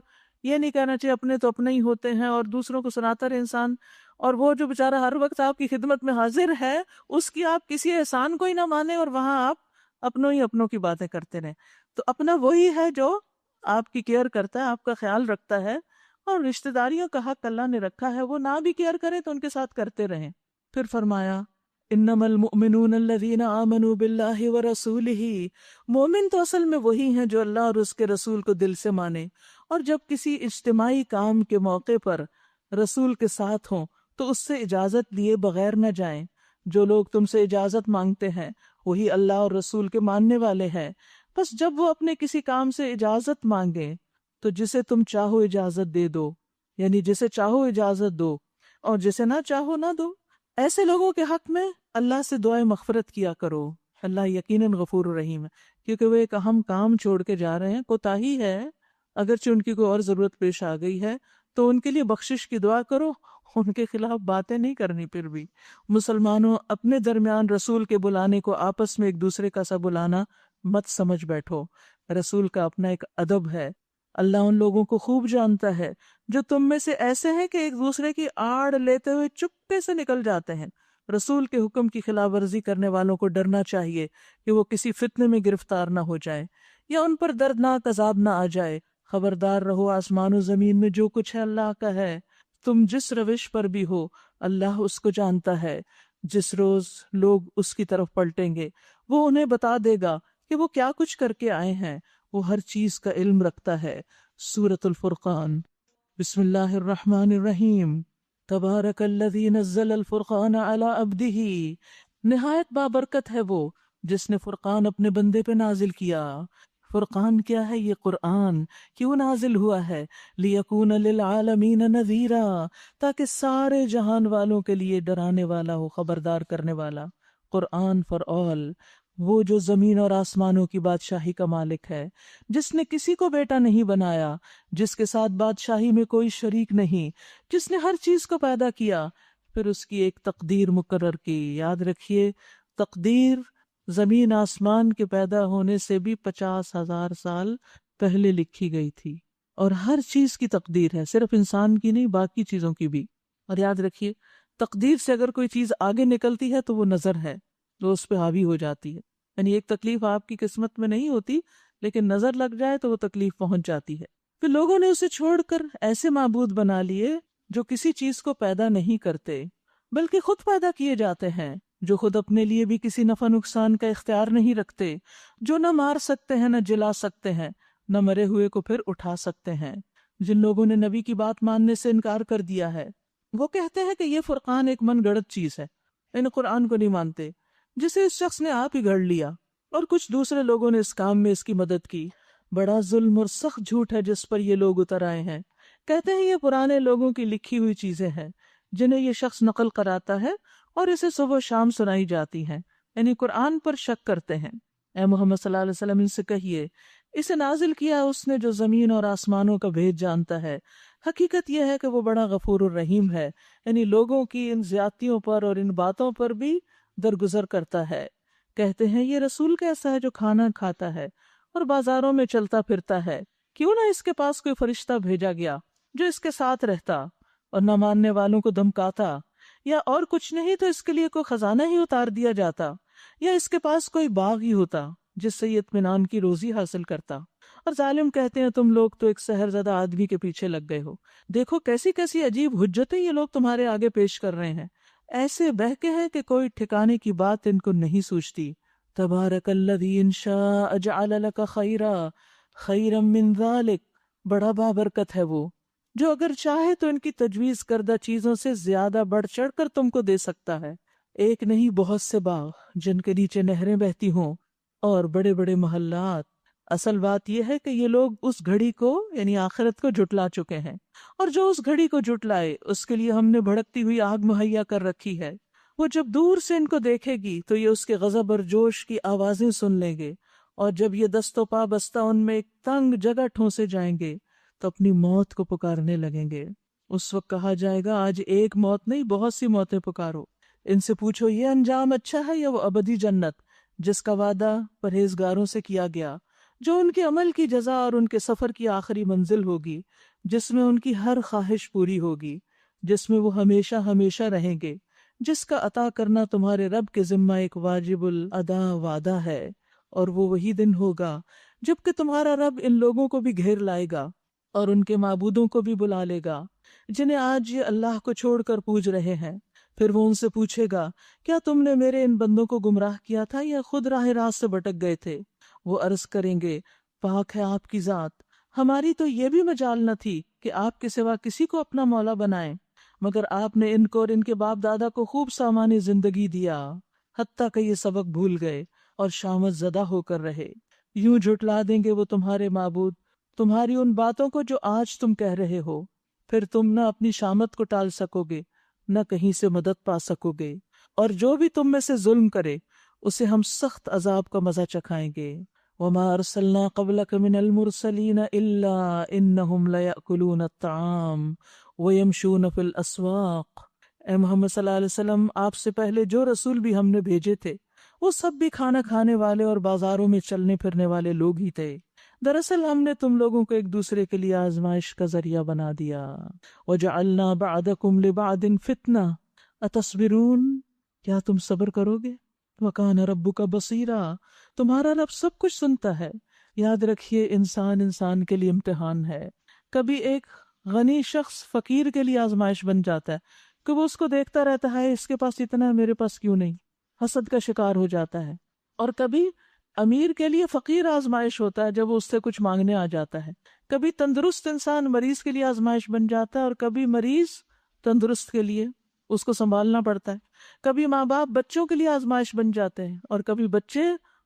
یہ نہیں کہنا چاہیے اپنے تو اپنے ہی ہوتے ہیں اور دوسروں کو سناتا رہے انسان، اور وہ جو بیچارہ ہر وقت آپ کی خدمت میں حاضر ہے اس کی آپ کسی احسان کو ہی نہ مانیں اور وہاں آپ اپنوں کی باتیں کرتے رہیں۔ تو اپنا وہی ہے جو آپ کی کیئر کرتا ہے، آپ کا خیال رکھتا ہے، اور رشتہ داریوں کا حق اللہ نے رکھا ہے، وہ نہ بھی کیئر کرے تو ان کے ساتھ کرتے رہیں۔ پھر فرمایا انما المؤمنون الذین آمنوا باللہ ورسولہ، مومن تو اصل میں وہی ہیں جو اللہ اور اس کے رسول کو دل سے مانے، اور جب کسی اجتماعی کام کے موقع پر رسول کے ساتھ ہوں تو اس سے اجازت لیے بغیر نہ جائیں۔ جو لوگ تم سے اجازت مانگتے ہیں وہی اللہ اور رسول کے ماننے والے ہیں، بس جب وہ اپنے کسی کام سے اجازت مانگیں تو جسے تم چاہو اجازت دے دو، یعنی جسے چاہو اجازت دو اور جسے نہ چاہو نہ دو۔ ایسے لوگوں کے حق میں اللہ سے دعائیں مغفرت کیا کرو، اللہ یقیناً غفور الرحیم ہے، کیونکہ وہ ایک اہم کام چھوڑ کے جا رہے ہیں، کوتاہی ہے، اگرچہ ان کی کوئی اور ضرورت پیش آ گئی ہے تو ان کے لیے بخشش کی دعا کرو، ان کے خلاف باتیں نہیں کرنی۔ پھر بھی مسلمانوں، اپنے درمیان رسول کے بلانے کو آپس میں ایک دوسرے کا سا بلانا مت سمجھ بیٹھو، رسول کا اپنا ایک ادب ہے۔ اللہ ان لوگوں کو خوب جانتا ہے جو تم میں سے ایسے ہیں کہ ایک دوسرے کی آڑ لیتے ہوئے چپکے سے نکل جاتے ہیں۔ رسول کے حکم کی خلاف ورزی کرنے والوں کو ڈرنا چاہیے کہ وہ کسی فتنے میں گرفتار نہ ہو جائے یا ان پر دردناک عذاب نہ آ جائے۔ خبردار رہو، آسمان و زمین میں جو کچھ ہے اللہ کا ہے، تم جس روش پر بھی ہو اللہ اس کو جانتا ہے۔ جس روز لوگ اس کی طرف پلٹیں گے وہ انہیں بتا دے گا کہ وہ کیا کچھ کر کے آئے ہیں، وہ ہر چیز کا علم رکھتا ہے۔ سورۃ الفرقان۔ بسم اللہ الرحمن الرحیم۔ تبارک الذی نزل الفرقان علی عبدہ، نہایت بابرکت ہے وہ جس نے فرقان اپنے بندے پہ نازل کیا۔ فرقان کیا ہے؟ یہ قرآن کیوں نازل ہوا ہے؟ لیکون للعالمین نذیرا، تاکہ سارے جہان والوں کے لیے ڈرانے والا ہو، خبردار کرنے والا۔ قرآن فار آل، وہ جو زمین اور آسمانوں کی بادشاہی کا مالک ہے، جس نے کسی کو بیٹا نہیں بنایا، جس کے ساتھ بادشاہی میں کوئی شریک نہیں، جس نے ہر چیز کو پیدا کیا، پھر اس کی ایک تقدیر مقرر کی۔ یاد رکھیے، تقدیر زمین آسمان کے پیدا ہونے سے بھی 50,000 سال پہلے لکھی گئی تھی، اور ہر چیز کی تقدیر ہے، صرف انسان کی نہیں، باقی چیزوں کی بھی۔ اور یاد رکھیے، تقدیر سے اگر کوئی چیز آگے نکلتی ہے تو وہ نظر ہے، جو اس پہ حاوی ہو جاتی ہے۔ یعنی ایک تکلیف آپ کی قسمت میں نہیں ہوتی، لیکن نظر لگ جائے تو وہ تکلیف پہنچ جاتی ہے۔ پھر لوگوں نے اسے چھوڑ کر ایسے معبود بنا لیے جو کسی چیز کو پیدا نہیں کرتے بلکہ خود پیدا کیے جاتے ہیں، جو خود اپنے لیے بھی کسی نفع نقصان کا اختیار نہیں رکھتے، جو نہ مار سکتے ہیں نہ جلا سکتے ہیں، نہ مرے ہوئے کو پھر اٹھا سکتے ہیں۔ جن لوگوں نے نبی کی بات ماننے سے انکار کر دیا ہے وہ کہتے ہیں کہ یہ فرقان ایک من گڑت چیز ہے، ان قرآن کو نہیں مانتے، جسے اس شخص نے آپ ہی گھڑ لیا، اور کچھ دوسرے لوگوں نے اس کام میں اس کی مدد کی۔ بڑا ظلم اور سخت جھوٹ ہے جس پر یہ لوگ اتر آئے ہیں۔ کہتے ہیں یہ پرانے لوگوں کی لکھی ہوئی چیزیں ہیں جنہیں یہ شخص نقل کراتا ہے اور اسے صبح و شام سنائی جاتی ہیں، یعنی قرآن پر شک کرتے ہیں۔ اے محمد صلی اللہ علیہ وسلم، ان سے کہیے اسے نازل کیا اس نے جو زمین اور آسمانوں کا بھید جانتا ہے، حقیقت یہ ہے کہ وہ بڑا غفور الرحیم ہے، یعنی لوگوں کی ان زیادتیوں پر اور ان باتوں پر بھی درگزر کرتا ہے۔ کہتے ہیں یہ رسول کیسا ہے جو کھانا کھاتا ہے اور بازاروں میں چلتا پھرتا ہے، کیوں نہ اس کے پاس کوئی فرشتہ بھیجا گیا جو اس کے ساتھ رہتا اور نہ ماننے والوں کو دھمکاتا، یا اور کچھ نہیں تو اس کے لیے کوئی خزانہ ہی اتار دیا جاتا، یا اس کے پاس کوئی باغ ہی ہوتا جس سے یہ اطمینان کی روزی حاصل کرتا۔ اور ظالم کہتے ہیں تم لوگ تو ایک سحر زدہ آدمی کے پیچھے لگ گئے ہو، دیکھو کیسی کیسی عجیب حجتیں یہ لوگ تمہارے آگے پیش کر رہے ہیں، ایسے بہکے ہیں کہ کوئی ٹھکانے کی بات ان کو نہیں سوچتی۔ تبارک الذی ان شاء جعل لک خیرا من ذلک، بڑا بابرکت ہے وہ جو اگر چاہے تو ان کی تجویز کردہ چیزوں سے زیادہ بڑھ چڑھ کر تم کو دے سکتا ہے۔ ایک نہیں بہت سے باغ جن کے نیچے نہریں بہتی ہوں اور بڑے بڑے محلات۔ اصل بات یہ ہے کہ یہ لوگ اس گھڑی کو یعنی آخرت کو جھٹلا چکے ہیں، اور جو اس گھڑی کو جھٹلائے اس کے لیے ہم نے بھڑکتی ہوئی آگ مہیا کر رکھی ہے۔ وہ جب دور سے ان کو دیکھے گی تو یہ اس کے غضب اور جوش کی آوازیں سن لیں گے، اور جب یہ دست و پا بستہ ان میں ایک تنگ جگہ ٹھونسے جائیں گے تو اپنی موت کو پکارنے لگیں گے۔ اس وقت کہا جائے گا آج ایک موت نہیں بہت سی موتیں پکارو۔ ان سے پوچھو یہ انجام اچھا ہے یا وہ ابدی جنت جس کا وعدہ پرہیزگاروں سے کیا گیا، جو ان کے عمل کی جزا اور ان کے سفر کی آخری منزل ہوگی، جس میں ان کی ہر خواہش پوری ہوگی، جس میں وہ ہمیشہ ہمیشہ رہیں گے، جس کا عطا کرنا تمہارے رب کے ذمہ ایک واجب الادا وعدہ ہے۔ اور وہ وہی دن ہوگا جب کہ تمہارا رب ان لوگوں کو بھی گھیر لائے گا اور ان کے معبودوں کو بھی بلا لے گا جنہیں آج یہ اللہ کو چھوڑ کر پوج رہے ہیں۔ پھر وہ ان سے پوچھے گا کیا تم نے میرے ان بندوں کو گمراہ کیا تھا یا خود راہ راست سے بھٹک گئے تھے؟ وہ عرض کریں گے پاک ہے آپ کی ذات، ہماری تو یہ بھی مجال نہ تھی کہ آپ کے سوا کسی کو اپنا مولا بنائیں، مگر آپ نے ان کو اور ان کے باپ دادا کو خوب سامان زندگی دیا، حتیٰ کہ یہ سبق بھول گئے اور شامت زدہ ہو کر رہے۔ یوں جھٹلا دیں گے وہ تمہارے معبود تمہاری ان باتوں کو جو آج تم کہہ رہے ہو، پھر تم نہ اپنی شامت کو ٹال سکو گے نہ کہیں سے مدد پا سکو گے، اور جو بھی تم میں سے ظلم کرے اسے ہم سخت عذاب کا مزہ چکھائیں گے۔ وَمَا أَرْسَلْنَا قَبْلَكَ مِنَ الْمُرْسَلِينَ إِلَّا إِنَّهُمْ لَيَأْكُلُونَ الطَّعَامَ وَيَمْشُونَ فِي الْأَسْوَاقِ۔ اے محمد صلی اللہ علیہ وسلم، آپ سے پہلے جو رسول بھی ہم نے بھیجے تھے وہ سب بھی کھانا کھانے والے اور بازاروں میں چلنے پھرنے والے لوگ ہی تھے۔ دراصل ہم نے تم لوگوں کو ایک دوسرے کے لیے آزمائش کا ذریعہ بنا دیا۔ وَجَعَلْنَا بَعْدَكُمْ لِبَعْدٍ فِتْنَةً أَتَصْبِرُونَ، کیا تم صبر کرو گے؟ وَكَانَ رَبُّكَ بَصِيرًا، تمہارا رب سب کچھ سنتا ہے۔ یاد رکھیے انسان کے لیے امتحان ہے۔ کبھی ایک غنی شخص فقیر کے لیے آزمائش بن جاتا ہے کہ وہ اس کو دیکھتا رہتا ہے اس کے پاس اتنا ہے میرے پاس کیوں نہیں، حسد کا شکار ہو جاتا ہے۔ اور کبھی امیر کے لیے فقیر آزمائش ہوتا ہے جب وہ اس سے کچھ مانگنے آ جاتا ہے۔ کبھی تندرست انسان مریض کے لیے آزمائش بن جاتا ہے، اور کبھی مریض تندرست کے لیے اس کو سنبھالنا پڑتا ہے۔ کبھی ماں باپ بچوں کے لیے آزمائش بن جاتے ہیں، اور کبھی بچے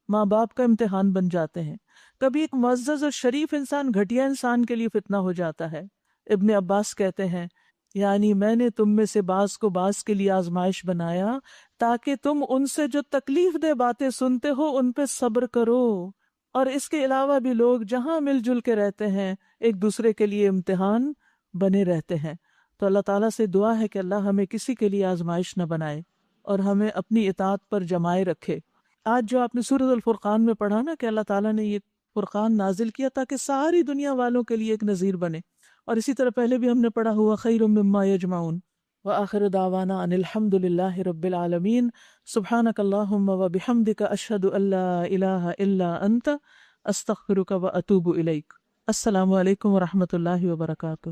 ماں باپ کا امتحان بن جاتے ہیں۔ کبھی ایک معزز اور شریف انسان گھٹیا انسان کے لیے فتنہ ہو جاتا ہے۔ ابن عباس کہتے ہیں یعنی میں نے تم میں سے بعض کو بعض کے لیے آزمائش بنایا تاکہ تم ان سے جو تکلیف دہ باتیں سنتے ہو ان پہ صبر کرو، اور اس کے علاوہ بھی لوگ جہاں مل جل کے رہتے ہیں ایک دوسرے کے لیے امتحان بنے رہتے ہیں۔ تو اللہ تعالیٰ سے دعا ہے کہ اللہ ہمیں کسی کے لیے آزمائش نہ بنائے اور ہمیں اپنی اطاعت پر جمائے رکھے۔ آج جو آپ نے سورۃ الفرقان میں پڑھا نا کہ اللہ تعالیٰ نے یہ فرقان نازل کیا تاکہ ساری دنیا والوں کے لیے ایک نذیر بنے، اور اسی طرح پہلے بھی ہم نے پڑھا ہوا خیر مما یجمعون۔ وآخر دعوانا ان الحمد للہ رب العالمین۔ سبحانک اللہم وبحمدک اشہد ان لا الہ الا انت استغفرک واتوب الیک۔ السلام علیکم ورحمۃ اللہ وبرکاتہ۔